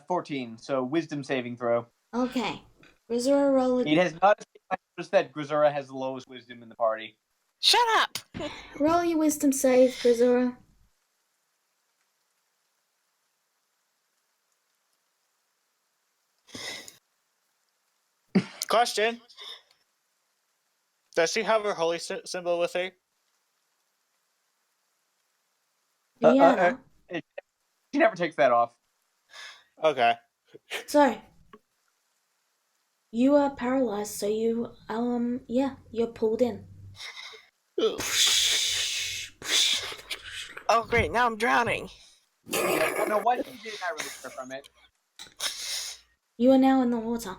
14. So Wisdom saving throw. Okay, Grisura, roll It it. has not noticed that Grisura has the lowest wisdom in the party. Shut up! Roll your wisdom save, Grisura. Question: Does she have her holy symbol with her? Yeah. She never takes that off. Okay. So, you are paralyzed, so you're pulled in. Oh, great. Now I'm drowning. Yeah, no, what she did, not really care from it. You are now in the water.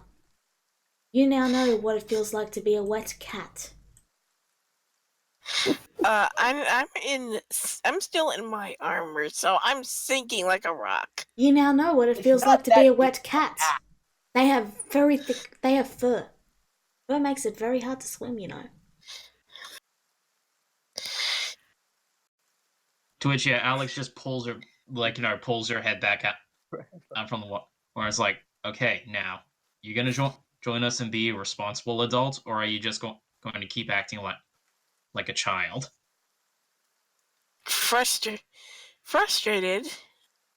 You now know what it feels like to be a wet cat. I'm still in my armor, so I'm sinking like a rock. You now know what it feels like to be a wet cat. They have fur. Fur makes it very hard to swim, you know. To which, yeah, Alex just pulls her, pulls her head back out from the water. Where it's like, okay, now, you gonna join us and be a responsible adult, or are you just going to keep acting like a child? Frustrated,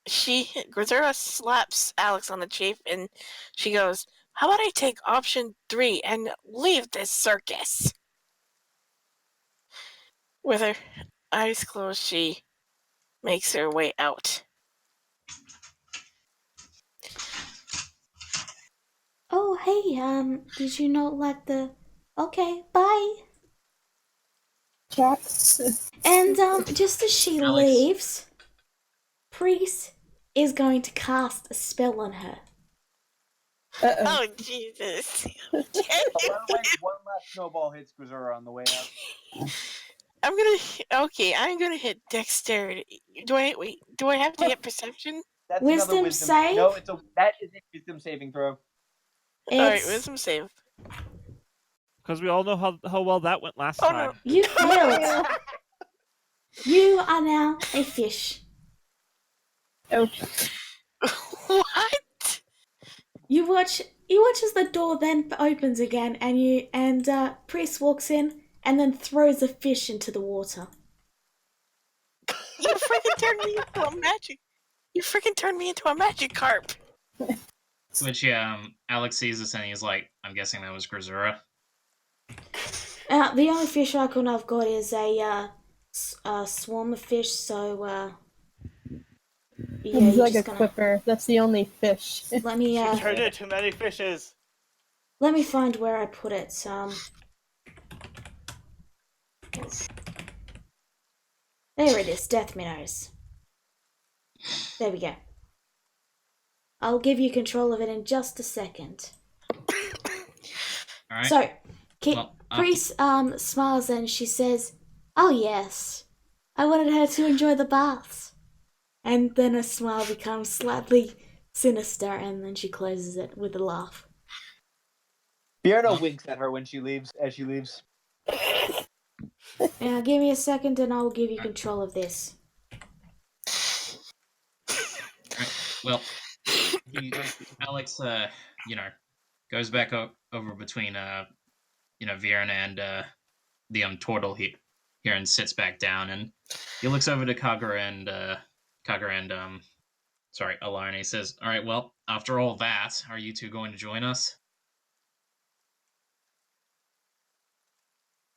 Grisera slaps Alex on the cheek and she goes, "How about I take option 3 and leave this circus?" With her eyes closed, she makes her way out. Oh, hey, did you not like the... Okay, bye. Cats. And, just as she Alex. leaves, Priest is going to cast a spell on her. Uh-oh. Oh, Jesus. By the way, one last snowball hits Grisera on the way out. I'm gonna hit dexterity. Do I have to hit perception? That's Wisdom another save? No, that is a wisdom saving throw. Alright, wisdom save. Because we all know how well that went last Oh, time. no. You failed. You are now a fish. Okay. What? You watch as the door then opens again, and Priest walks in and then throws a fish into the water. You freaking turned me into a magic. You freaking turned me into a magic carp. Which, yeah, Alex sees this and he's like, I'm guessing that was Grisera. The only fish icon I've got is a swarm of fish, so yeah, It's you're like a just gonna... quipper. That's the only fish. Let me She turned into many fishes. let me find where I put it. There it is, Death Minnows. There we go. I'll give you control of it in just a second. Alright. So, Well, Priest smiles and she says, "Oh yes, I wanted her to enjoy the baths." And then her smile becomes slightly sinister, and then she closes it with a laugh. Fiona winks at her when she leaves. As she leaves. Now, give me a second, and I'll give you control of this. Well, Alex, goes back over between, Vierna and the turtle here and sits back down, and he looks over to Kagura and Alar, and he says, "All right, well, after all that, are you two going to join us?"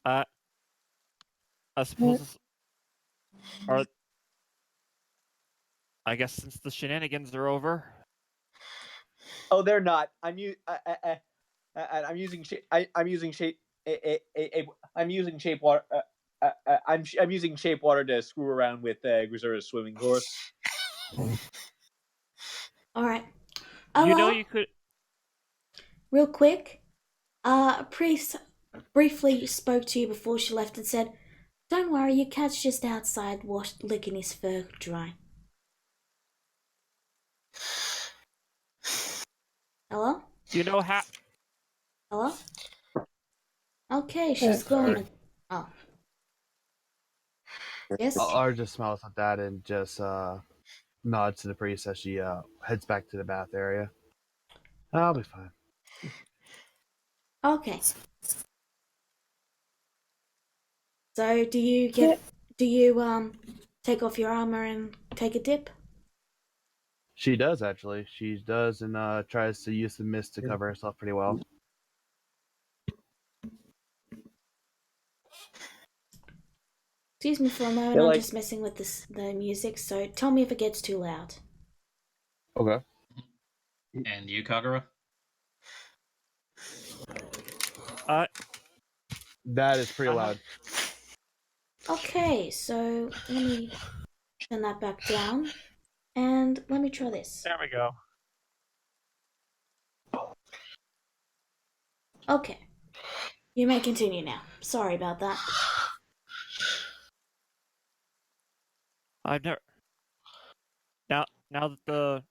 I suppose. Or I guess since the shenanigans are over. Oh, they're not. I'm using I'm using shape water. I'm using shape water to screw around with Grisera's swimming course. All right. You know you could. Real quick, Priest briefly spoke to you before she left and said, "Don't worry, your cat's just outside licking his fur dry." Hello? You know how. Hello? Okay, she's gone. Oh. Yes? Ar just smiles at that and just nods to the priest as she heads back to the bath area. I'll be fine. Okay. So, do you take off your armor and take a dip? She does, actually. She does, and tries to use the mist to cover herself pretty well. Excuse me for a moment, Yeah, I'm like- just messing with the music, so tell me if it gets too loud. Okay. And you, Kagura? That is pretty Uh-huh. loud. Okay, so let me turn that back down, and let me try this. There we go. Okay. You may continue now. Sorry about that. I've never. Now that the.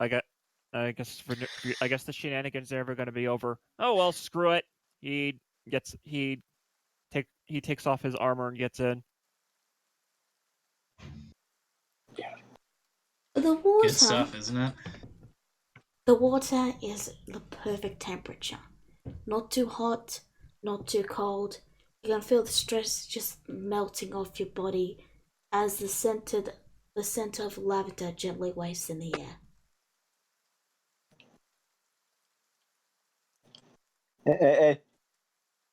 I guess I guess the shenanigans are ever going to be over. Oh well, screw it. He takes off his armor and gets in. The Good water, stuff, isn't it? the water is the perfect temperature. Not too hot, not too cold. You can feel the stress just melting off your body as the scent of lavender gently waves in the air.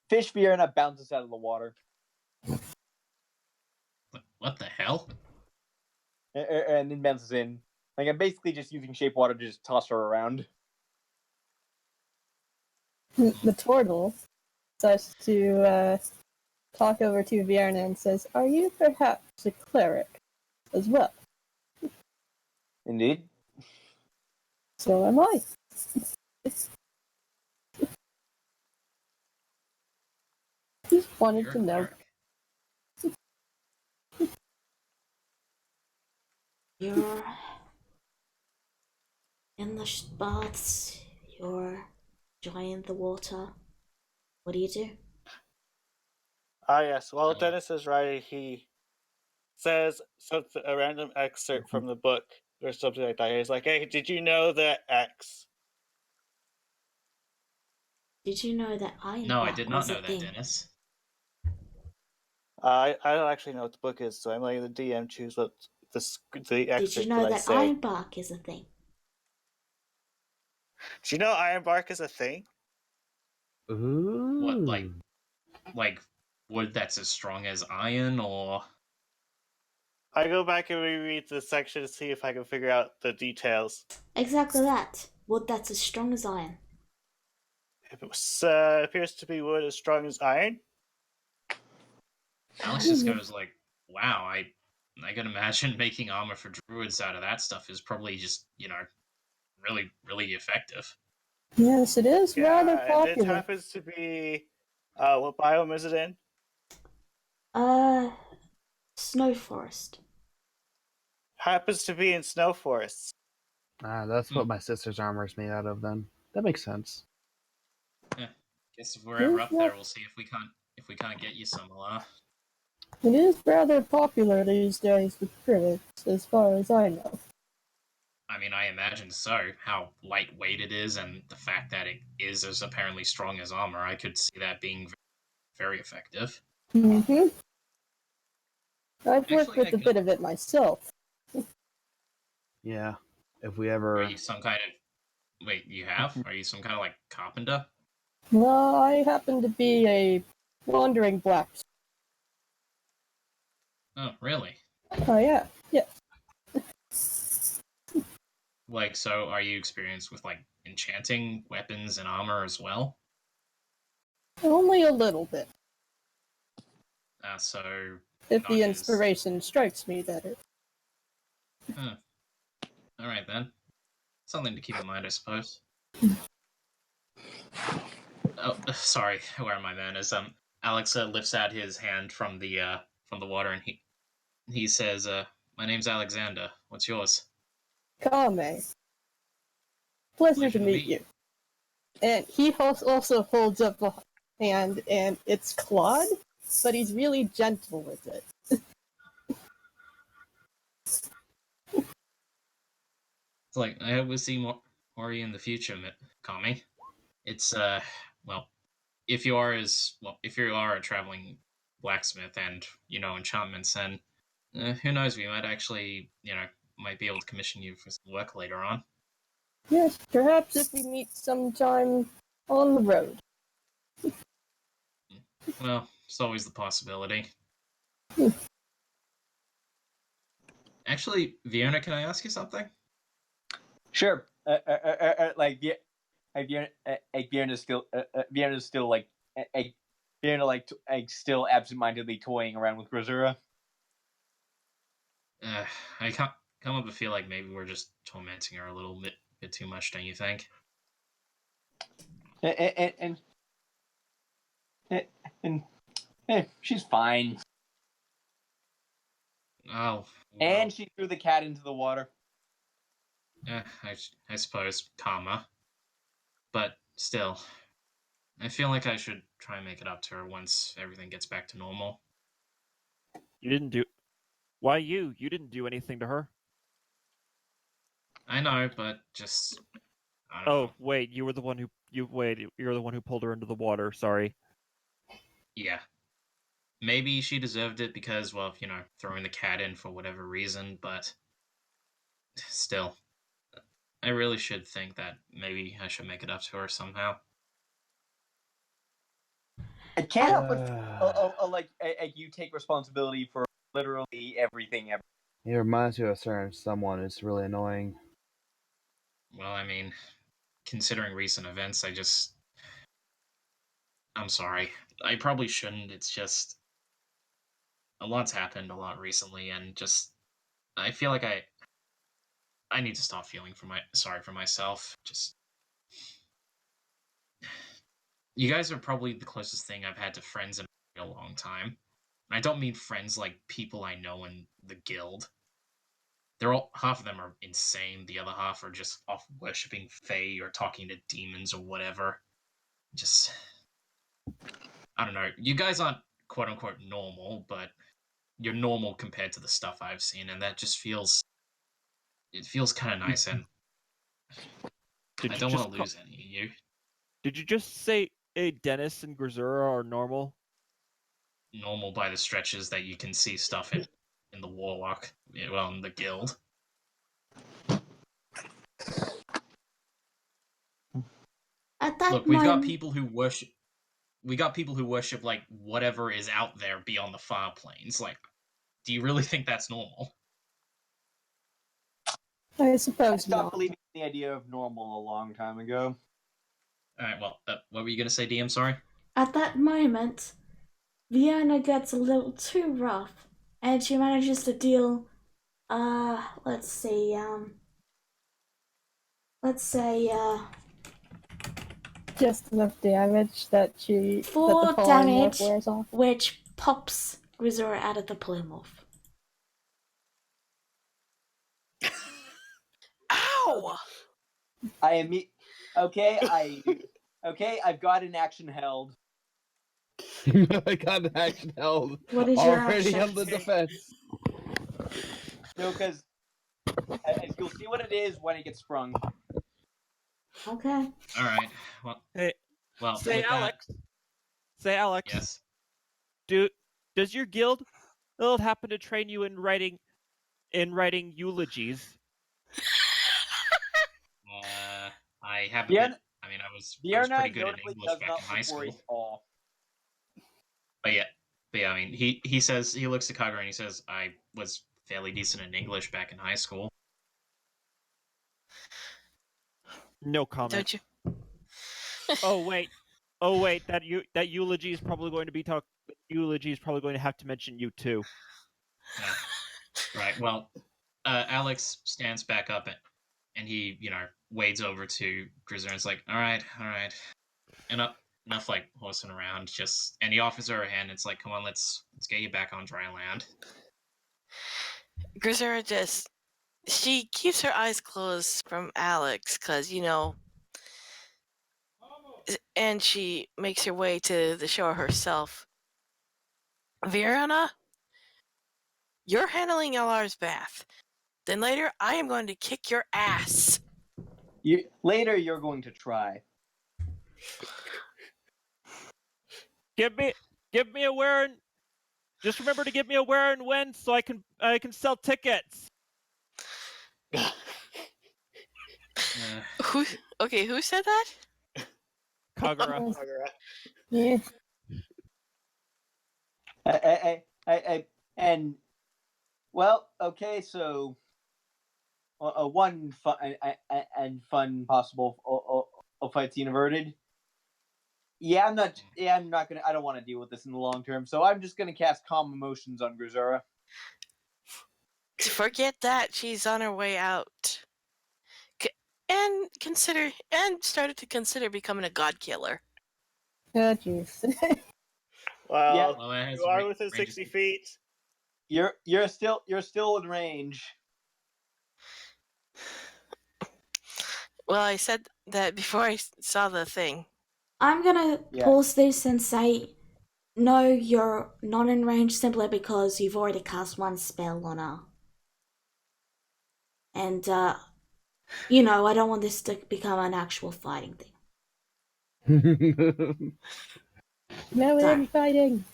Fish Fiona bounces out of the water. What the hell? And then bounces in. Like, I'm basically just using shape water to just toss her around. The turtle starts to talk over to Vierna and says, "Are you perhaps a cleric as well?" Indeed. So am I. Just wanted You're to a know. cleric. You're in the baths, you're enjoying the water. What do you do? Ah, yes. While Oh. Dennis is writing, he says something, a random excerpt from the book or something like that. He's like, "Hey, did you know that X?" Did you know that iron No, I bark did not was a know that, thing? Dennis. I don't actually know what the book is, so I'm letting the DM choose what the excerpt Did you know that I that say. iron bark is a thing? Do you know ironbark is a thing? Ooh. What, like wood that's as strong as iron, or I go back and reread the section to see if I can figure out the details. Exactly that. Wood that's as strong as iron. If it was, appears to be wood as strong as iron. Alex just goes like, "Wow, I can imagine making armor for druids out of that stuff is probably just really really effective." Yes, it is rather Yeah, and it popular. happens to be. What biome is it in? Snow forest. Happens to be in snow forests. That's what my sister's armor is made out of. Then that makes sense. Guess if we're ever up there, we'll see if we can't get you some. It is rather popular these days with critics, as far as I know. I mean, I imagine so. How lightweight it is, and the fact that it is as apparently strong as armor, I could see that being very effective. Mm-hmm. I've worked Actually, with a bit of it myself. Yeah. If we Are ever. you some kind of... Wait, you have? Are you some kind of, like, carpenter? No, I happen to be a wandering blacksmith. Oh, really? Oh, yeah. Yeah. Like, so are you experienced with, like, enchanting weapons and armor as well? Only a little bit. So... If not the as- inspiration strikes me, that is. Huh. Alright then. Something to keep in mind, I suppose. Oh, sorry, where are my manners? Alex lifts out his hand from the water, and he says, "My name's Alexander. What's yours?" Kame. Pleasure to meet you. And he also holds up a hand, and it's clawed, but he's really gentle with it. It's like, I hope we'll see more of you in the future, Kami. It's well, if you are a traveling blacksmith and you know enchantments, then who knows? We might actually might be able to commission you for some work later on. Yes, perhaps if we meet sometime on the road. Well, it's always the possibility. Actually, Vienna, can I ask you something? Sure. Like Vienna's still like Vienna like still absentmindedly toying around with Grazura. I can't come up to feel like maybe we're just tormenting her a little bit too much, don't you think? And she's fine. Oh, well, And she threw the cat into the water. I suppose karma, but still, I feel like I should try and make it up to her once everything gets back to normal. You didn't do. Why you? You didn't do anything to her. I know, but just I don't Oh know. wait, you were the one who you're the one who pulled her into the water. Sorry. Yeah, maybe she deserved it because, well, throwing the cat in for whatever reason, but still, I really should think that maybe I should make it up to her somehow. I can't help but like you take responsibility for literally everything ever. He reminds me of a certain someone. It's really annoying. Well, I mean, considering recent events, I'm sorry. I probably shouldn't. It's just a lot's happened a lot recently, and just I feel like I need to stop feeling sorry for myself. Just you guys are probably the closest thing I've had to friends in a long time. I don't mean friends like people I know in the guild. Half of them are insane. The other half are just off worshipping Fae or talking to demons or whatever. Just I don't know. You guys aren't quote unquote normal, but you're normal compared to the stuff I've seen, and that just feels kind of nice, and I don't want to lose any of you. Did you just say Dennis and Grazura are normal? Normal by the stretches that you can see stuff in the Warlock, well, in the guild. At that Look, we've got moment, people who worship. We got people who worship like whatever is out there beyond the far planes. Like, do you really think that's normal? I I suppose stopped not. believing in the idea of normal a long time ago. All right. Well, what were you gonna say, DM? Sorry. at that moment, Vienna gets a little too rough, and she manages to deal, let's see, Just enough damage that the 4 polymorph damage, wears off. which pops Grisora out of the polymorph. Ow! I've got an action held. I got the action held. What is your Already action? on the defense. No, because you'll see what it is when it gets sprung. Okay. All right. Well. Hey, Well. say with Alex. That, Say Alex. yes. Does your guild happen to train you in writing eulogies? I haven't. Vienna, I mean, I was Vienna pretty good at notably English does back not in high look school. worried at all. But yeah. I mean, he says he looks at Kagura and he says, "I was fairly decent in English back in high school." No comment. Don't you? Oh wait, that eulogy is probably going to be eulogy is probably going to have to mention you too. Right. Well, Alex stands back up and he, wades over to Grizzer and is like, "All right, enough like horsing around. And he offers her a hand. And it's like, come on, let's get you back on dry land." Grisera she keeps her eyes closed from Alex because, and she makes her way to the shore herself. Verona, you're handling Elar's bath. Then later, I am going to kick your ass. Later, you're going to try. Give me a where and just remember to give me a where and when so I can sell tickets. Who said that? Kagura. Yeah. And well, okay, so one fun and fun possible fight scene averted. Yeah, I'm not. Yeah, I'm not gonna. I don't want to deal with this in the long term, so I'm just gonna cast Calm Emotions on Grisura. Forget that. She's on her way out. And started to consider becoming a god killer. Oh, jeez. Well, Yeah. Well, that has you are ra- within ranges. 60 feet. You're still in range. Well, I said that before I saw the thing. I'm gonna Yeah. pause this and say, no, you're not in range simply because you've already cast one spell on her. And, you know, I don't want this to become an actual fighting thing. No Sorry. infighting.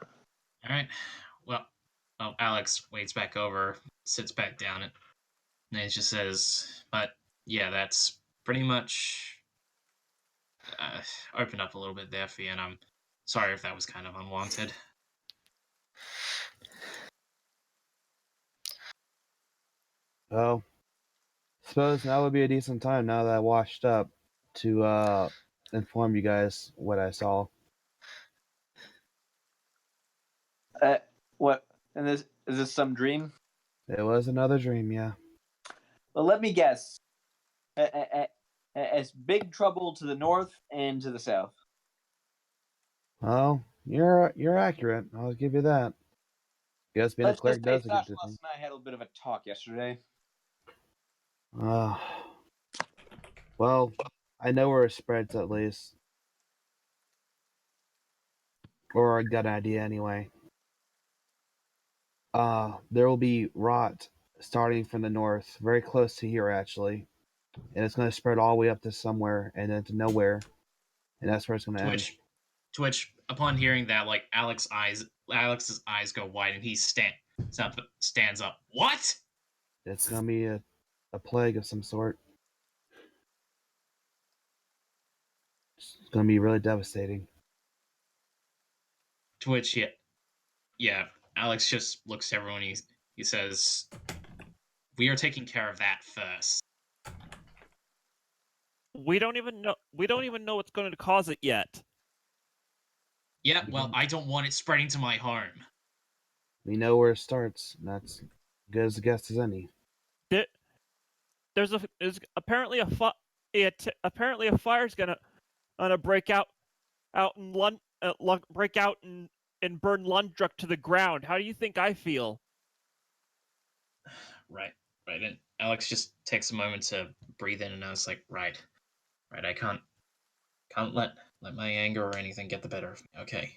All right. Well, Alex waits back over, sits back down, and he just says, "But yeah, that's pretty much opened up a little bit there for you, and I'm sorry if that was kind of unwanted." Well, suppose now would be a decent time now that I washed up to inform you guys what I saw. What? And this is this some dream? It was another dream, yeah. Well, let me guess. It's big trouble to the north and to the south. Well, you're accurate. I'll give you that. Guess being a Let's cleric just say does a good thing. Thashlas and I had a bit of a talk yesterday. Uh, well, I know where it spreads at least. Or I got an idea anyway. There will be rot starting from the north, very close to here actually. And it's going to spread all the way up to somewhere and then to nowhere. And that's where it's going to end. Twitch, upon hearing that, like Alex's eyes go wide, and he stands up. What? It's going to be a plague of some sort. It's going to be really devastating. Twitch, yeah. Alex just looks at everyone. He says, "We are taking care of that first." We don't even know what's going to cause it yet. Yeah, well, I don't want it spreading to my home. We know where it starts. And that's good as a guess as any. There's apparently apparently a fire's gonna break out in break out and burn Lundruck to the ground. How do you think I feel? Right. And Alex just takes a moment to breathe in, and I was like, right. I can't let my anger or anything get the better of me. Okay.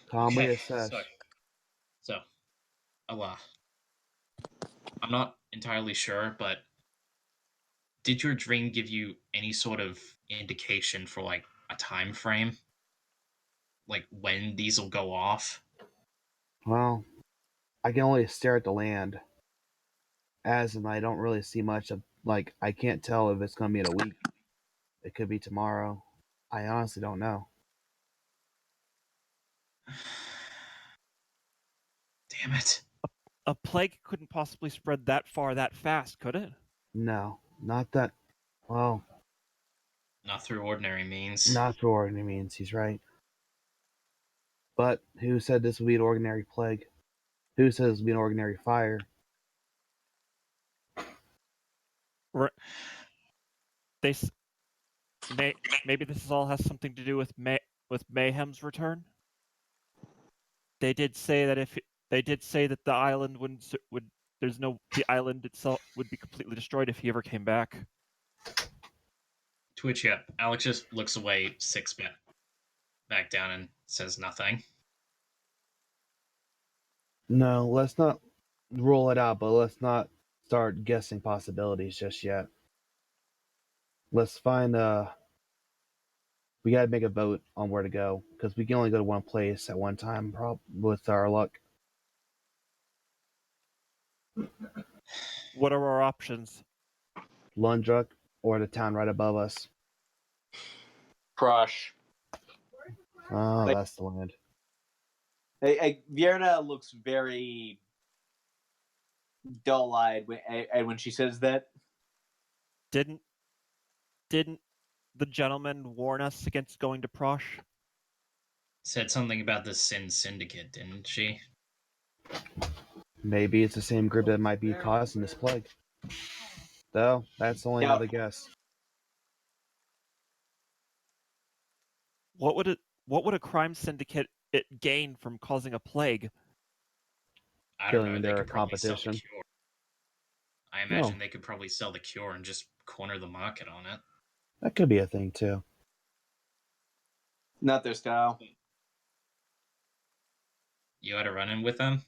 Calmly Okay, assess. So, Allah. I'm not entirely sure, but did your dream give you any sort of indication for like a time frame? Like when these will go off? Well, I can only stare at the land. As in, I don't really see much of, like, I can't tell if it's going to be in a week. It could be tomorrow. I honestly don't know. Damn it. A plague couldn't possibly spread that far that fast, could it? No, not that. Well, Not through ordinary means. not for ordinary means, he's right. But who said this would be an ordinary plague? Who says it would be an ordinary fire? They maybe this all has something to do with Mayhem's return. They did say that the island the island itself would be completely destroyed if he ever came back. Twitch, yeah. Alex just looks away, back down, and says nothing. No, let's not rule it out, but let's not start guessing possibilities just yet. Let's find we gotta make a vote on where to go because we can only go to one place at one time, with our luck. What are our options? Lundruck or the town right above us. Crush. Oh, Like- that's the land. Vierna looks very dull-eyed when she says that. Didn't the gentleman warn us against going to Prosh? Said something about the Sin Syndicate, didn't she? Maybe it's the same group that might be causing this plague. Though, that's only Now, another guess. What would a crime syndicate gain from causing a plague? I don't Killing know. They their could probably sell the competition. cure. I imagine No. they could probably sell the cure and just corner the market on it. That could be a thing too. not their style. You had a run in with them?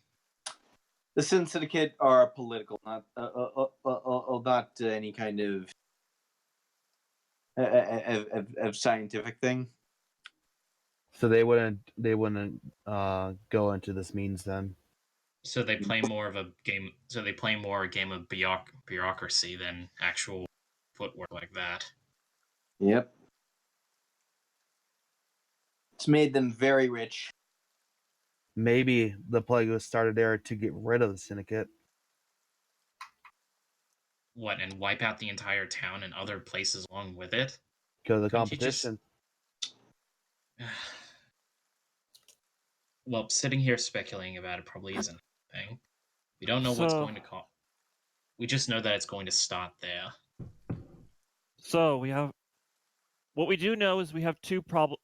The Sin Syndicate are political, not any kind of scientific thing. So they wouldn't go into this means then. So they play more of a game. So they play more a game of bureaucracy than actual footwork like that. Yep. It's made them very rich. Maybe the plague was started there to get rid of the syndicate. What, and wipe out the entire town and other places along with it? Kill the Couldn't you just- competition. Well, sitting here speculating about it probably isn't a thing. We don't know what's So- going to cause. We just know that it's going to start there. So we have. What we do know is we have two problems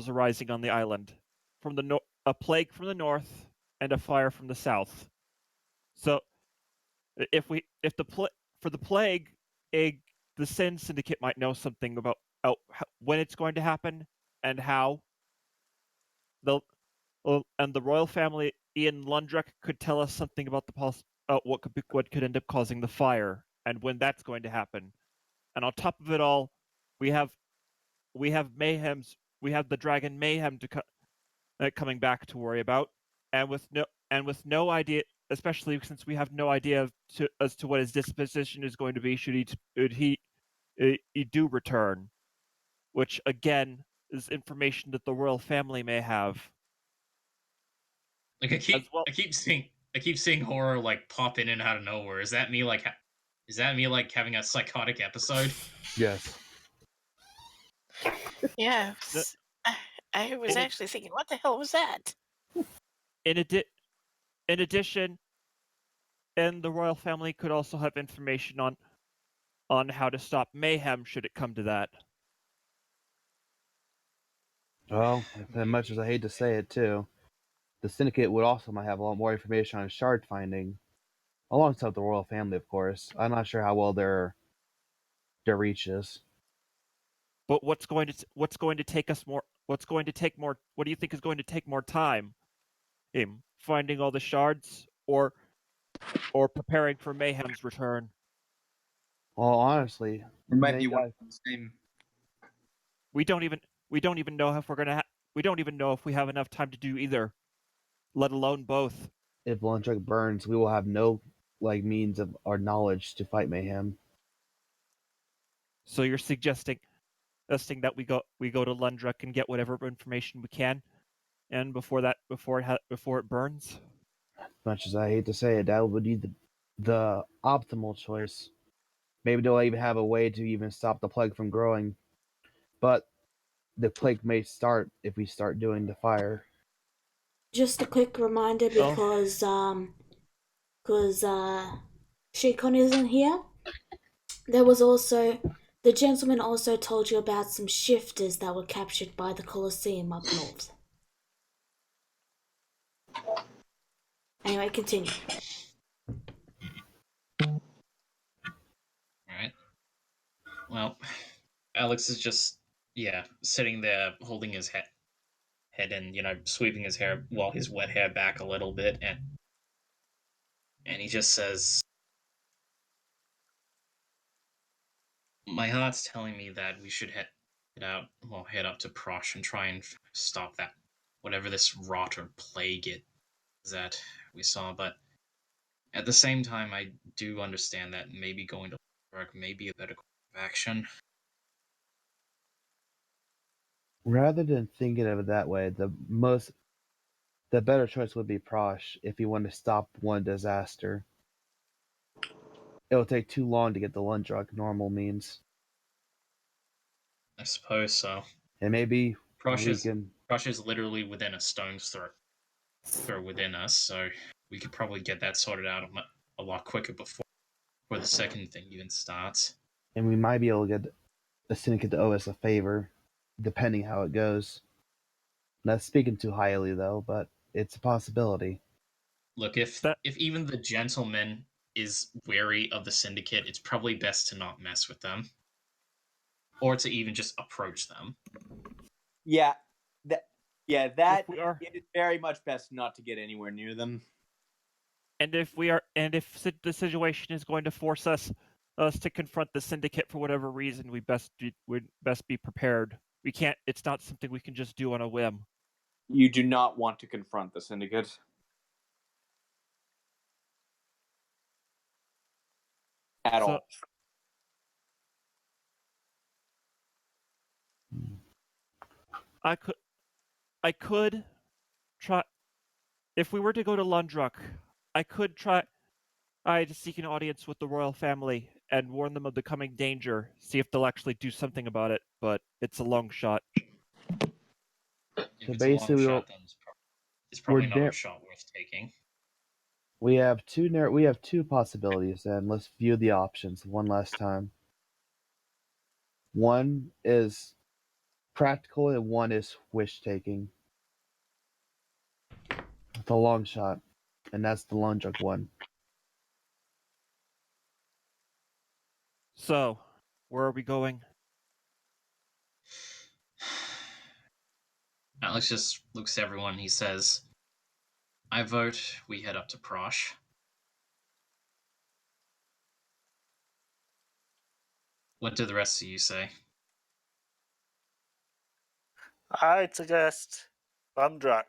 arising on the island, from the a plague from the north and a fire from the south. So, if for the plague, the Sin Syndicate might know something about when it's going to happen and how. And the royal family in Lundrek could tell us something about what could end up causing the fire and when that's going to happen. And on top of it all, we have the dragon Mayhem coming back to worry about, and with no idea, especially since we have no idea as to what his disposition is going to be should he do return, which again is information that the royal family may have. Like I keep seeing horror like pop in and out of nowhere. Is that me like having a psychotic episode? Yes. Yeah. I was In a- actually thinking, what the hell was that? In addition, and the royal family could also have information on how to stop mayhem should it come to that. Well, as much as I hate to say it too, the syndicate would also might have a lot more information on shard finding, alongside the royal family, of course. I'm not sure how well their reach is. But what's going to take more? What do you think is going to take more time? Finding all the shards, or preparing for Mayhem's return? Well, honestly, It might they be one got- and the same. We don't even know if we don't even know if we have enough time to do either, let alone both. if Lundrek burns, we will have no means of our knowledge to fight mayhem. So you're suggesting that we go to Lundrek and get whatever information we can, and before it burns. As much as I hate to say it, that would be the optimal choice. Maybe they'll even have a way to even stop the plague from growing, but the plague may start if we start doing the fire. Just a quick reminder because Shikon isn't here. There was also the gentleman also told you about some shifters that were captured by the Colosseum up north. Anyway, continue. Alright. Well, Alex is just sitting there holding his head and sweeping his hair his wet hair back a little bit, and he just says, my heart's telling me that we should head up to Prosh and try and stop that, whatever this rot or plague it is that we saw. But at the same time, I do understand that maybe going to work may be a better course of action. Rather than thinking of it that way, the better choice would be Prosh if you want to stop one disaster. It will take too long to get the Lundruk normal means. I suppose so. And maybe Prosh we is can. literally within a stone's throw within us, so we could probably get that sorted out a lot quicker before the second thing even starts. And we might be able to get the Syndicate to owe us a favor, depending how it goes. Not speaking too highly, though, but it's a possibility. Look, if That- even the gentleman is wary of the syndicate, it's probably best to not mess with them, or to even just approach them. Yeah, that If we are, it is very much best not to get anywhere near them. and if the situation is going to force us to confront the syndicate for whatever reason, would best be prepared. We can't. It's not something we can just do on a whim. You do not want to confront the syndicate at So- all. I could try. If we were to go to Lundruk, I could try. To seek an audience with the royal family and warn them of the coming danger. See if they'll actually do something about it. But it's a long shot. If So it's a long basically, shot, then it's probably we're not a there- shot worth taking. we have two possibilities, and let's view the options one last time. One is practical, and one is wish taking. It's a long shot, and that's the Lundruk one. So, where are we going? Alex just looks at everyone and he says, I vote we head up to Prosh. What do the rest of you say? I'd suggest Lundruk.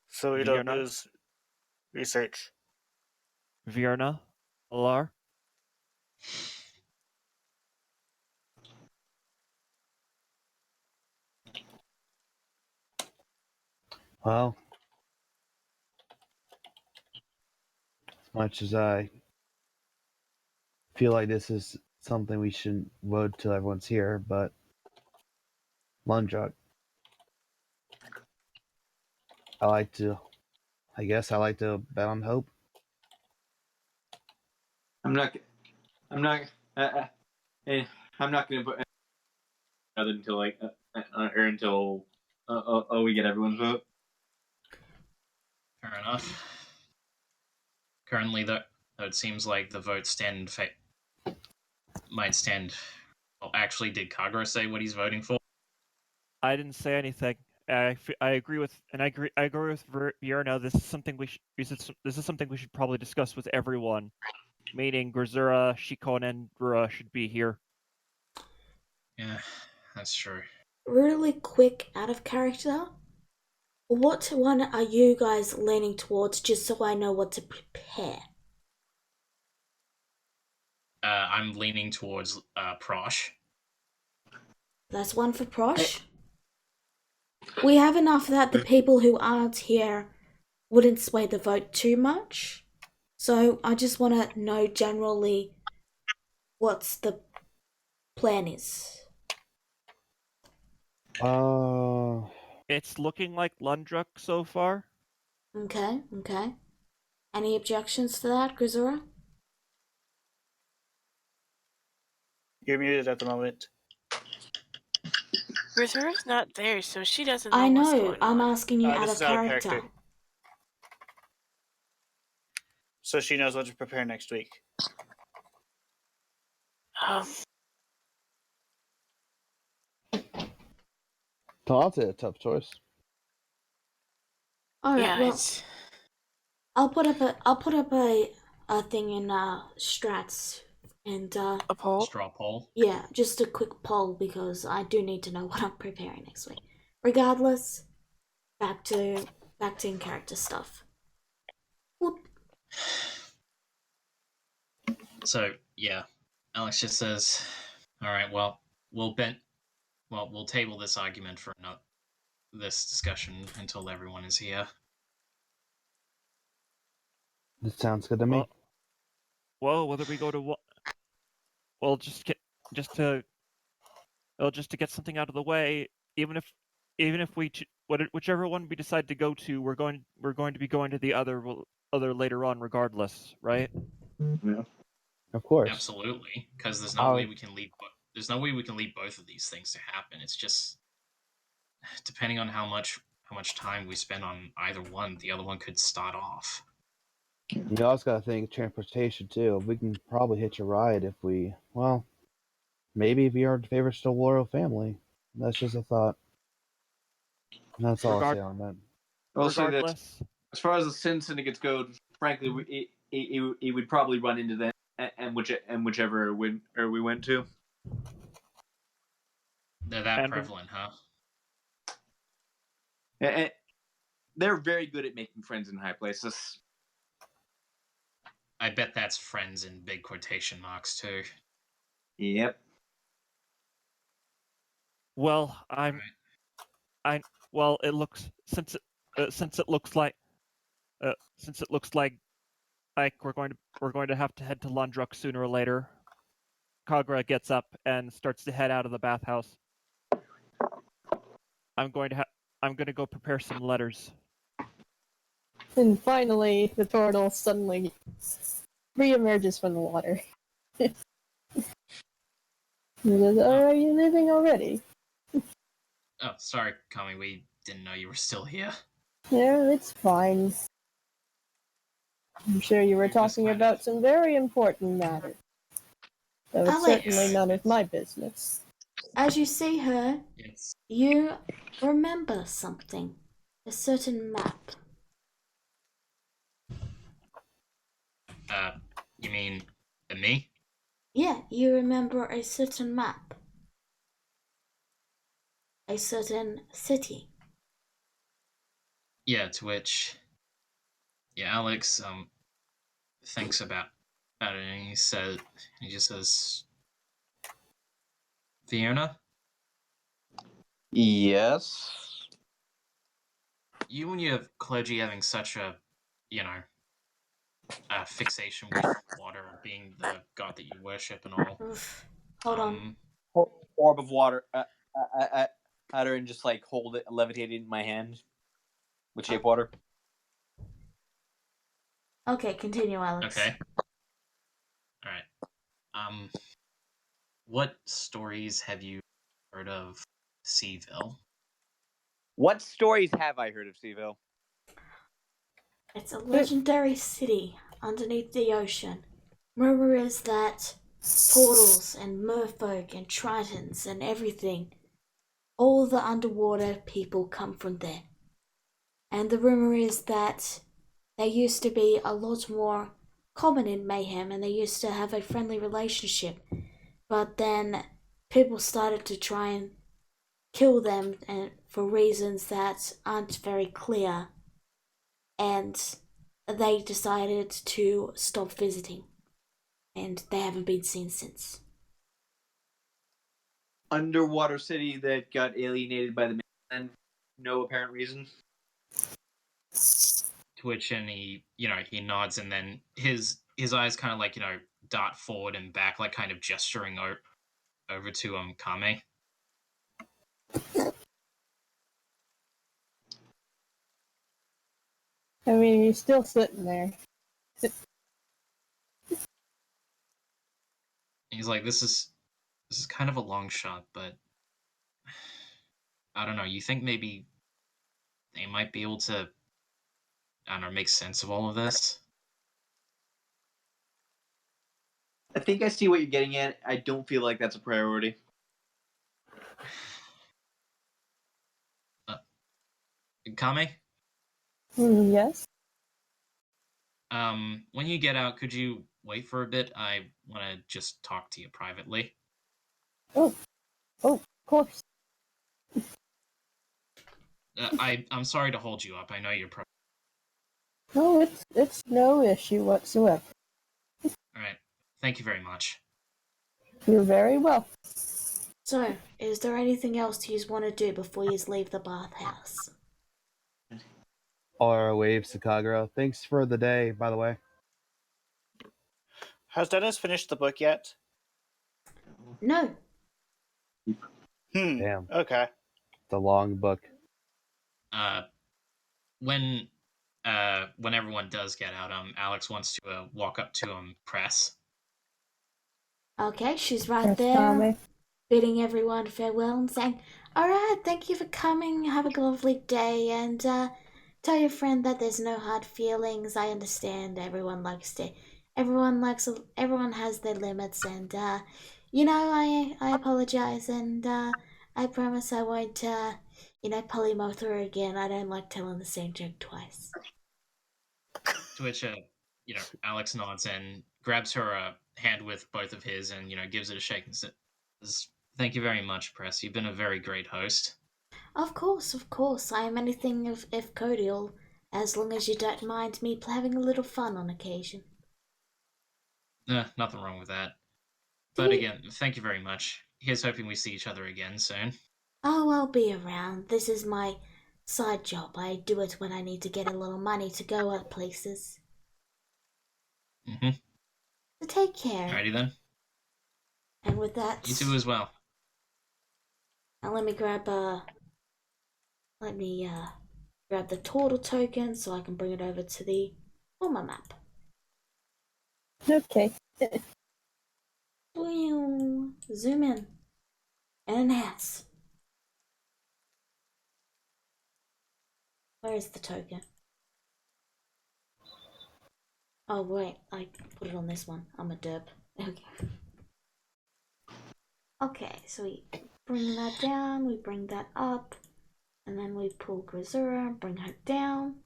So we don't Vienna? lose research. Vienna? Alar? Well, as much as I feel like this is something we shouldn't vote till everyone's here, but Lundruk. I guess I like to bet on hope. I'm not. I'm not going to put other until or until we get everyone's vote. Fair enough. Currently, though, it seems like the votes might stand. Well, actually, did Kagura say what he's voting for? I didn't say anything. I agree with Vienna. This is something this is something we should probably discuss with everyone. Meaning Grazura, Shikon, and Rura should be here. Yeah, that's true. Really quick, out of character. What one are you guys leaning towards, just so I know what to prepare? I'm leaning towards Prosh. That's one for Prosh. We have enough that the people who aren't here wouldn't sway the vote too much. So I just want to know generally what's the plan is. It's looking like Lundruk so far. Okay. Any objections to that, Grizura? You're muted at the moment. Grisura's not there, so she doesn't know I what's know, going I'm on. asking you out This of is out of character. character. So she knows what to prepare next week. That's a tough choice. Alright, yeah, well, it's I'll put up a thing in strats and a poll. Straw poll. yeah, just a quick poll because I do need to know what I'm preparing next week. Regardless, back to in character stuff. Whoop. So, yeah. Alex just says, All right. Well, we'll table this argument for this discussion until everyone is here. That sounds good to me. Well, whether we go to well, just to get something out of the way, even if whichever one we decide to go to, we're going to be going to the other later on, regardless, right? Yeah. Of course. Absolutely, because there's no way we can leave. There's no way we can leave both of these things to happen. It's just depending on how much time we spend on either one, the other one could start off. You also got to think transportation too. We can probably hitch a ride if we, well, maybe if we are favors to the royal family. That's just a thought. That's all I'll say on that. I'll say that Regardless, as far as the Sin Syndicates go, frankly, he would probably run into that, and whichever we went to. They're that prevalent, huh? And they're very good at making friends in high places. I bet that's friends in big quotation marks too. Yep. well, well, it looks since it looks like we're going to have to head to Lundruk sooner or later. Kagra gets up and starts to head out of the bathhouse. I'm going to go prepare some letters. And finally, the turtle suddenly reemerges from the water. He says, "Are you leaving already?" Oh, sorry, Kami. We didn't know you were still here. Yeah, it's fine. I'm sure you were talking about some very important matters. Though it's Alex. certainly none of my business. As you see her, Yes. you remember something. A certain map. You mean me? Yeah, you remember a certain map. A certain city. Yeah. To which, Alex thinks about it, and he just says, Fiona, Yes. you and your clergy having such a, fixation with water being the god that you worship and all. Oof. Hold on. Orb of water. I had her and just like hold it, levitate it in my hand with shape water. Okay, continue, Alex. Okay. All right. What stories have you heard of Seaville? What stories have I heard of Seaville? It's a legendary city underneath the ocean. Rumor is that portals and merfolk and tritons and everything, all the underwater people come from there. And the rumor is that they used to be a lot more common in Mayhem and they used to have a friendly relationship. But then people started to try and kill them and for reasons that aren't very clear. And they decided to stop visiting. And they haven't been seen since. Underwater city that got alienated by the man, no apparent reason. To which, and he nods, and then his eyes kind of like dart forward and back, like kind of gesturing over to Kame. I mean, he's still sitting there. He's like, this is kind of a long shot, but I don't know. You think maybe they might be able to, I don't know, make sense of all of this? I think I see what you're getting at. I don't feel like that's a priority. Kame? Yes? When you get out, could you wait for a bit? I want to just talk to you privately. Oh, of course. I'm sorry to hold you up. I know you're probably... No, it's no issue whatsoever. All right. Thank you very much. You're very well. So, is there anything else you want to do before you leave the bathhouse? Aura waves to Kagura. Thanks for the day, by the way. Has Dennis finished the book yet? No. Damn. Okay. It's a long book. When everyone does get out, Alex wants to walk up to Press. Okay, she's right That's there, Tommy. bidding everyone farewell and saying, "Alright, thank you for coming, have a lovely day, and tell your friend that there's no hard feelings. I understand everyone has their limits, and I apologize, and I promise I won't polymorph her again. I don't like telling the same joke twice." To which Alex nods and grabs her hand with both of his and gives it a shake and says, "Thank you very much, Press. You've been a very great host." Of course, I am anything if cordial, as long as you don't mind me having a little fun on occasion. Nothing wrong with that. Do But we- again, thank you very much. Here's hoping we see each other again soon. Oh, I'll be around. This is my side job. I do it when I need to get a little money to go out places. Mm-hmm. So take care. Alrighty then. And with that, You too as well. now let me grab the total token so I can bring it over to the former map. Okay. Zoom in and enhance. Where is the token? Oh wait, I put it on this one. I'm a derp. Okay. Okay, so we bring that down, we bring that up, and then we pull Grisura, bring her down,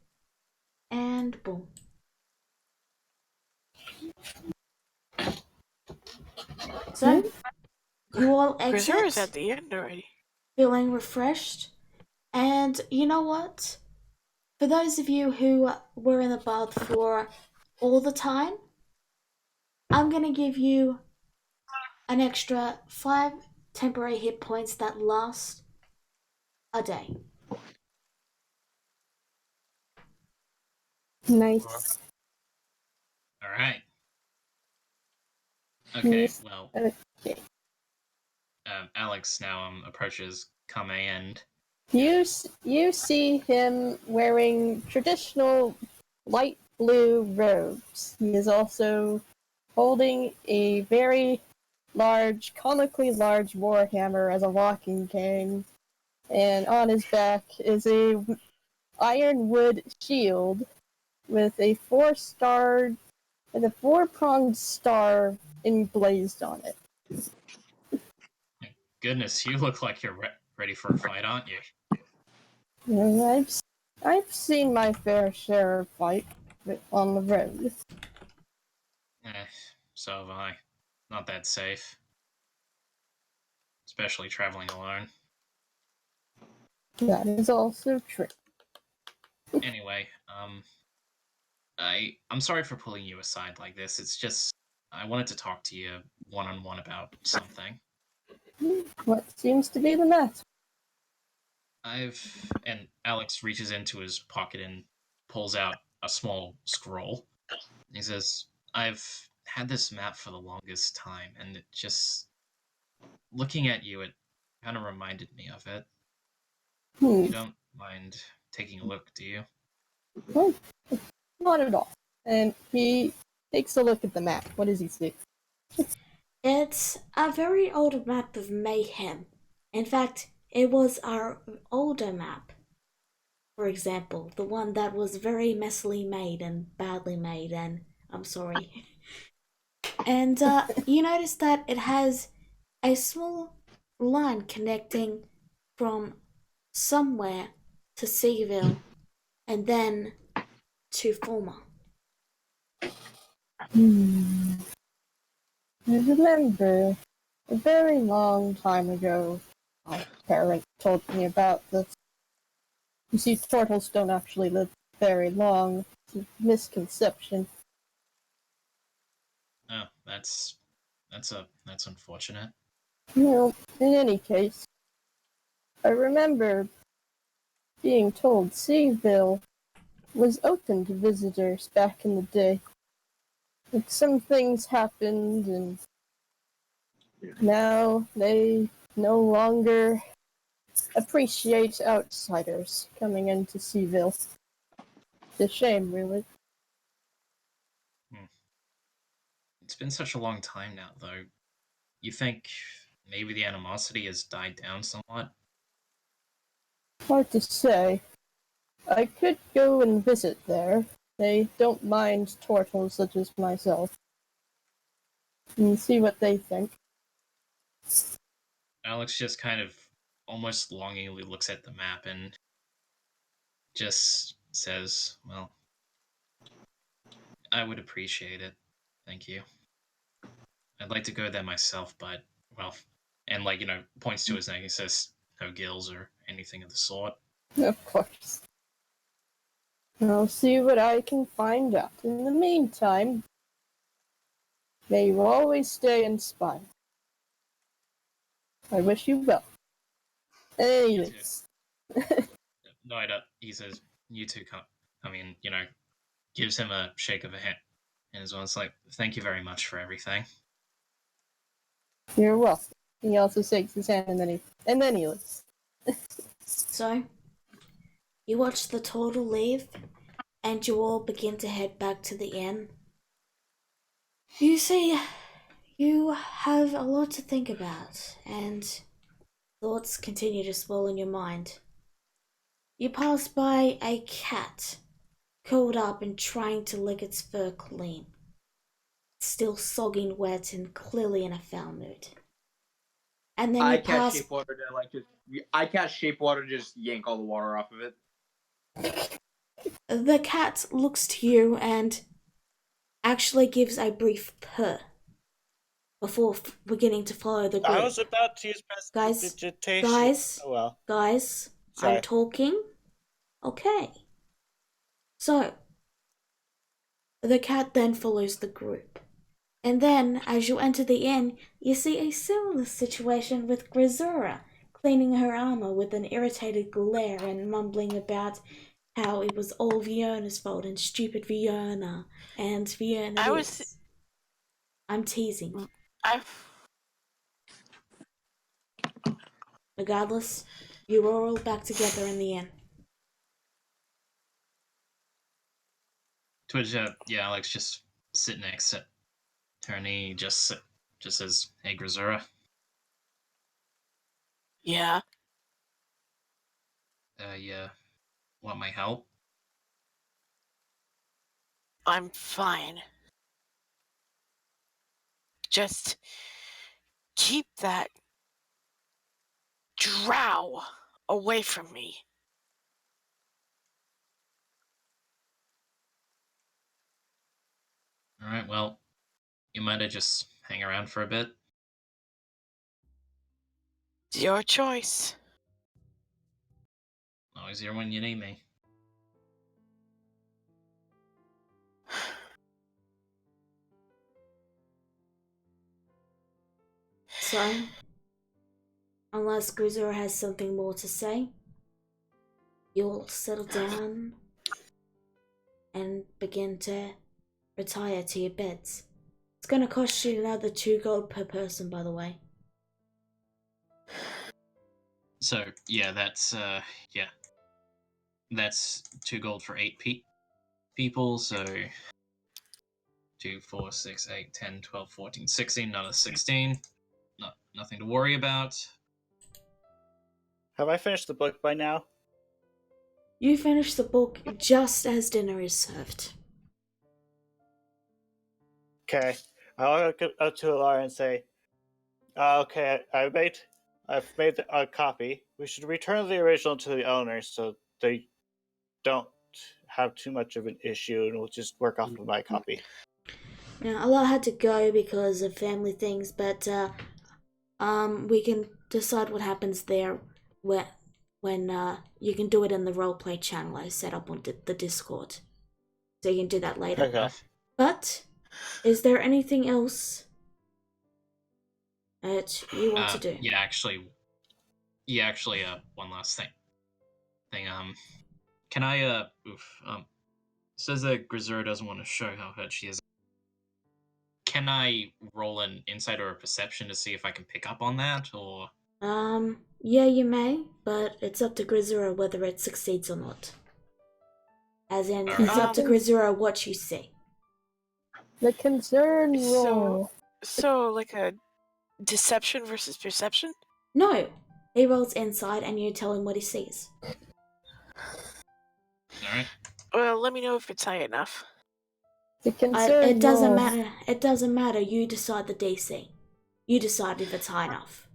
and boom. So, you all Grisura's exit at the end already. feeling refreshed, and you know what? For those of you who were in the bath for all the time, I'm gonna give you an extra 5 temporary hit points that last a day. Nice. All right. Okay. Yes. Well, Okay. Alex now approaches Kame and You see him wearing traditional light blue robes. He is also holding a very large, comically large warhammer as a walking cane, and on his back is a ironwood shield with a four-pronged star emblazed on it. goodness, you look like you're ready for a fight, aren't you? And I've seen my fair share of fight on the road. So have I. Not that safe. Especially traveling alone. That is also true. Anyway, I'm sorry for pulling you aside like this. It's just I wanted to talk to you one-on-one about something. What seems to be the matter? And Alex reaches into his pocket and pulls out a small scroll. He says, "I've had this map for the longest time, and it just looking at you, it kind of reminded me of it. You don't mind taking a look, do you?" Well, not at all. And he takes a look at the map. What does he see? It's a very old map of Mayhem. In fact, it was our older map. For example, the one that was very messily made and badly made, and I'm sorry. And you notice that it has a small line connecting from somewhere to Seaville and then to Former. I remember a very long time ago, my parents told me about this. You see, turtles don't actually live very long. It's a misconception. Oh, that's That's unfortunate. Well, in any case, I remember being told Seaville was open to visitors back in the day. But some things happened, and now they no longer appreciate outsiders coming into Seaville. It's a shame, really. It's been such a long time now, though. You think maybe the animosity has died down somewhat? Hard to say. I could go and visit there. They don't mind turtles such as myself. And see what they think. Alex just kind of almost longingly looks at the map and just says, well, I would appreciate it. Thank you. I'd like to go there myself, but, well, and, like, points to his neck. He says, no gills or anything of the sort. Of course. I'll see what I can find out. In the meantime, may you always stay inspired. I wish you well. Anyways. No, I don't. He says, you two come. I mean, gives him a shake of a hand. And his one's like, thank you very much for everything. You're welcome. He also shakes his hand and then he leaves. So, you watch the turtle leave, and you all begin to head back to the inn. You see, you have a lot to think about, and thoughts continue to swirl in your mind. You pass by a cat, curled up and trying to lick its fur clean. It's still sogging wet and clearly in a foul mood. And then I you cast pass... shape water to just yank all the water off of it. The cat looks to you and actually gives a brief purr before beginning to follow the group. I was about to use prestidigitation. Oh well. Guys, Sorry. I'm talking. Okay. So, the cat then follows the group. And then, as you enter the inn, you see a similar situation with Grisura, cleaning her armor with an irritated glare and mumbling about how it was all Viona's fault and stupid Viona, and Viona this. I'm teasing. Regardless, you are all back together in the inn. Twitch, Alex just sit next to her and he just says, hey, Grisura. Yeah. Want my help? I'm fine. Just keep that drow away from me. Alright, well, you might have just hang around for a bit. It's your choice. Always here when you need me. So, unless Grisura has something more to say, you'll settle down and begin to retire to your beds. It's gonna cost you another 2 gold per person, by the way. So, that's 2 gold for 8 people, so 2, 4, 6, 8, 10, 12, 14, 16, another 16. Nothing to worry about. Have I finished the book by now? You finish the book just as dinner is served. Okay. I'll go up to Alara and say, okay, I've made a copy. We should return the original to the owners so they don't have too much of an issue, and we'll just work off of my copy. Now, Allah had to go because of family things, but we can decide what happens there when you can do it in the roleplay channel I set up on the Discord. So you can do that later. Okay. But, is there anything else that you want to do. Yeah, actually, one last thing. Can I, says that Grisura doesn't want to show how hurt she is. Can I roll an insight or a perception to see if I can pick up on that, or? Yeah, you may, but it's up to Grisura whether it succeeds or not. As in, it's up to Grisura what you see. The concern roll. So like a deception versus perception? No, he rolls inside and you tell him what he sees. Alright. Well, let me know if it's high enough. The concern It doesn't roll. matter. It doesn't matter. You decide the DC. You decide if it's high enough.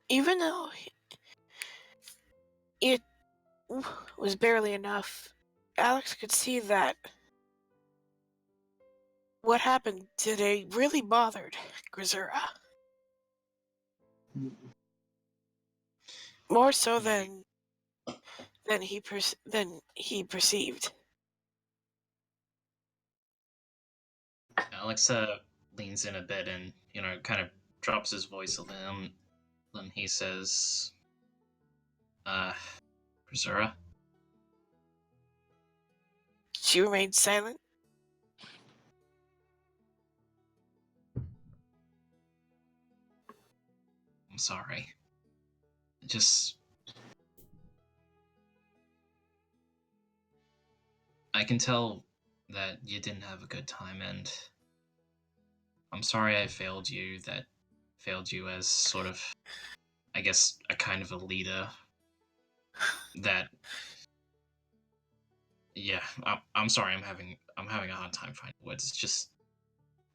Even though it was barely enough, Alex could see that what happened today really bothered Grisura. More so than he perceived. Alex leans in a bit and, kind of drops his voice a little. Then he says, Grisura? She remained silent. I'm sorry. I can tell that you didn't have a good time, and I'm sorry I failed you as sort of, I guess, a kind of a leader. That, yeah, I'm sorry, I'm having a hard time finding words. It's just,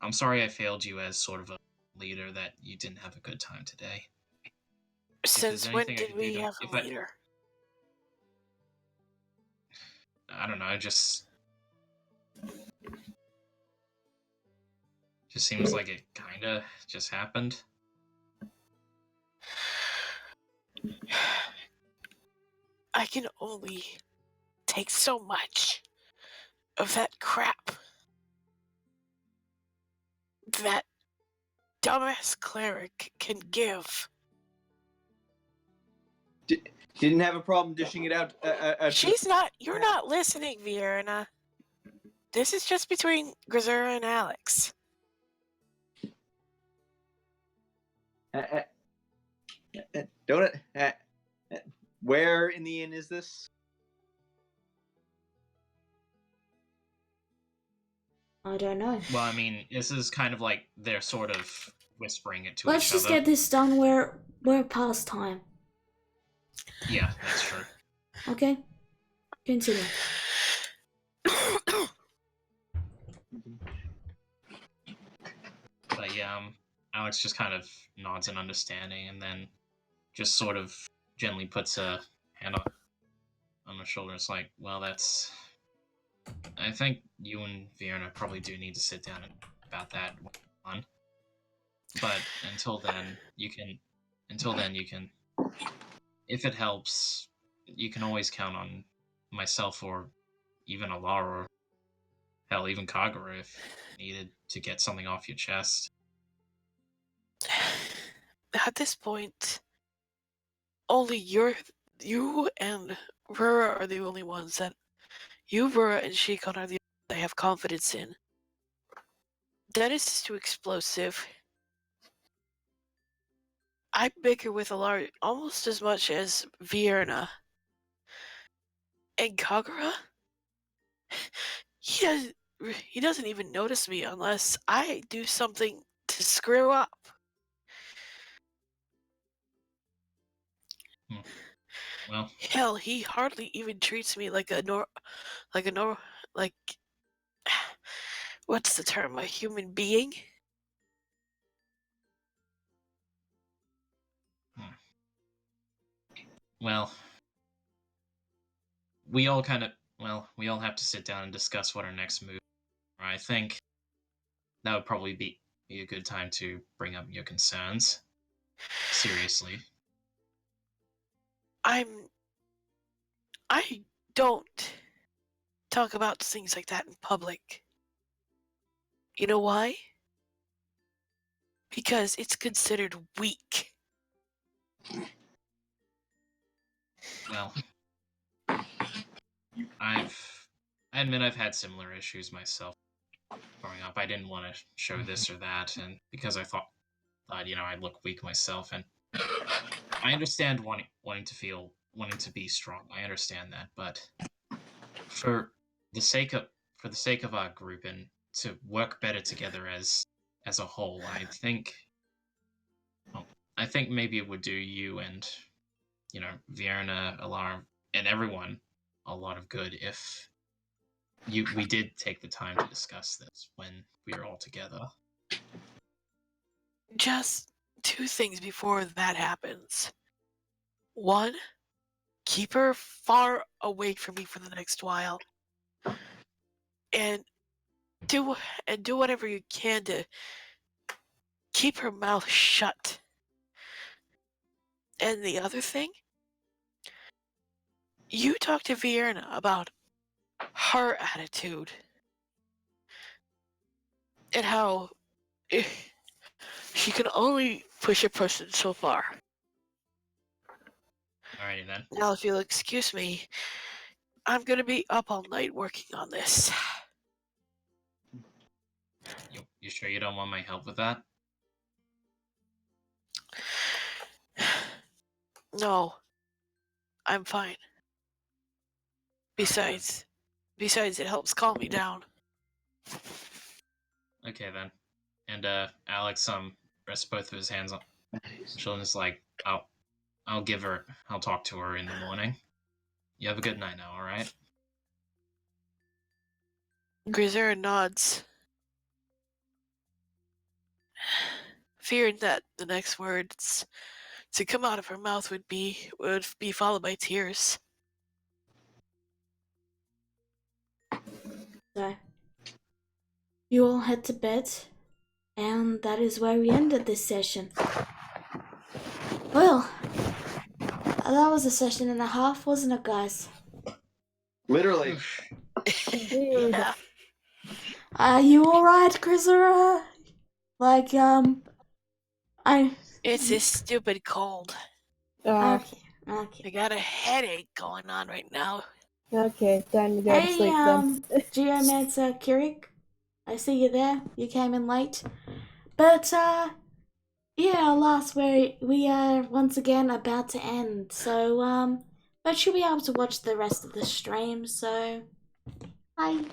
I'm sorry I failed you as sort of a leader, that you didn't have a good time today. Since when did we have a leader? I don't know, just seems like it kinda just happened. I can only take so much of that crap that dumbass cleric can give. Didn't have a problem dishing it out. You're not listening, Vierna. This is just between Grisura and Alex. Don't it? Where in the inn is this? I don't know. Well, I mean, this is kind of like they're sort of whispering it to Let's each just other. get this done. We're past time. Yeah, that's true. Okay? Continue. But yeah, Alex just kind of nods in understanding, and then just sort of gently puts a hand on her shoulder. It's like, well, I think you and Vierna probably do need to sit down about that one. But until then, you can, if it helps, you can always count on myself or even Alara, or hell, even Kagura if needed to get something off your chest. At this point, only you and Rura are the only ones that Rura and Shikon are the ones I have confidence in. Dennis is too explosive. I bicker with Alara almost as much as Vierna. And Kagura? He doesn't even notice me unless I do something to screw up. Well, hell, he hardly even treats me like what's the term? A human being? Well, we all have to sit down and discuss what our next move are. I think that would probably be a good time to bring up your concerns. Seriously. I don't talk about things like that in public. You know why? Because it's considered weak. Well, I admit I've had similar issues myself growing up. I didn't want to show this or that, and because I thought I'd look weak myself, and I understand wanting to be strong. I understand that, but for the sake of our group and to work better together as a whole, I think maybe it would do you and Vierna, Alarm, and everyone a lot of good if we did take the time to discuss this when we were all together. Just 2 things before that happens. 1, keep her far away from me for the next while. And do whatever you can to keep her mouth shut. And the other thing, you talk to Vierna about her attitude and how she can only push a person so far. Alrighty then. Now, if you'll excuse me, I'm gonna be up all night working on this. You sure you don't want my help with that? No, I'm fine. Besides, it helps calm me down. Okay then. And Alex rests both of his hands on shoulders like, I'll talk to her in the morning. You have a good night now, alright? Grisera nods, fearing that the next words to come out of her mouth would be followed by tears. So, you all head to bed, and that is where we ended this session. Well, that was a session and a half, wasn't it, guys? Literally. Yeah. Are you alright, Grisera? Like, It's this stupid cold. Okay. I got a headache going on right now. Okay, time to go to sleep then. Geomancer Kirik, I see you there. You came in late. But, yeah, alas, we are once again about to end. So, but you'll be able to watch the rest of the stream, so, hi.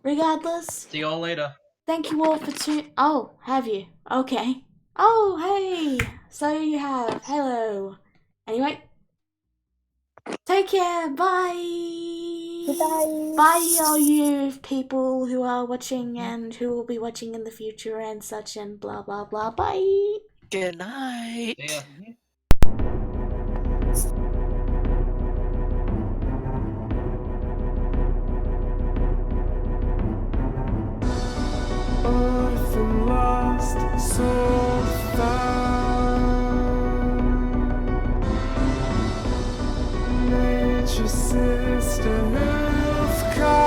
Regardless. See you all later. Thank you all for Oh, have you? Okay. Oh, hey! So you have. Hello. Anyway. Take care. Bye. Goodbye. Bye, all you people who are watching and who will be watching in the future and such and blah blah blah. Bye. Good night. See ya. Orphan lost, soul found. Nature's sister of God.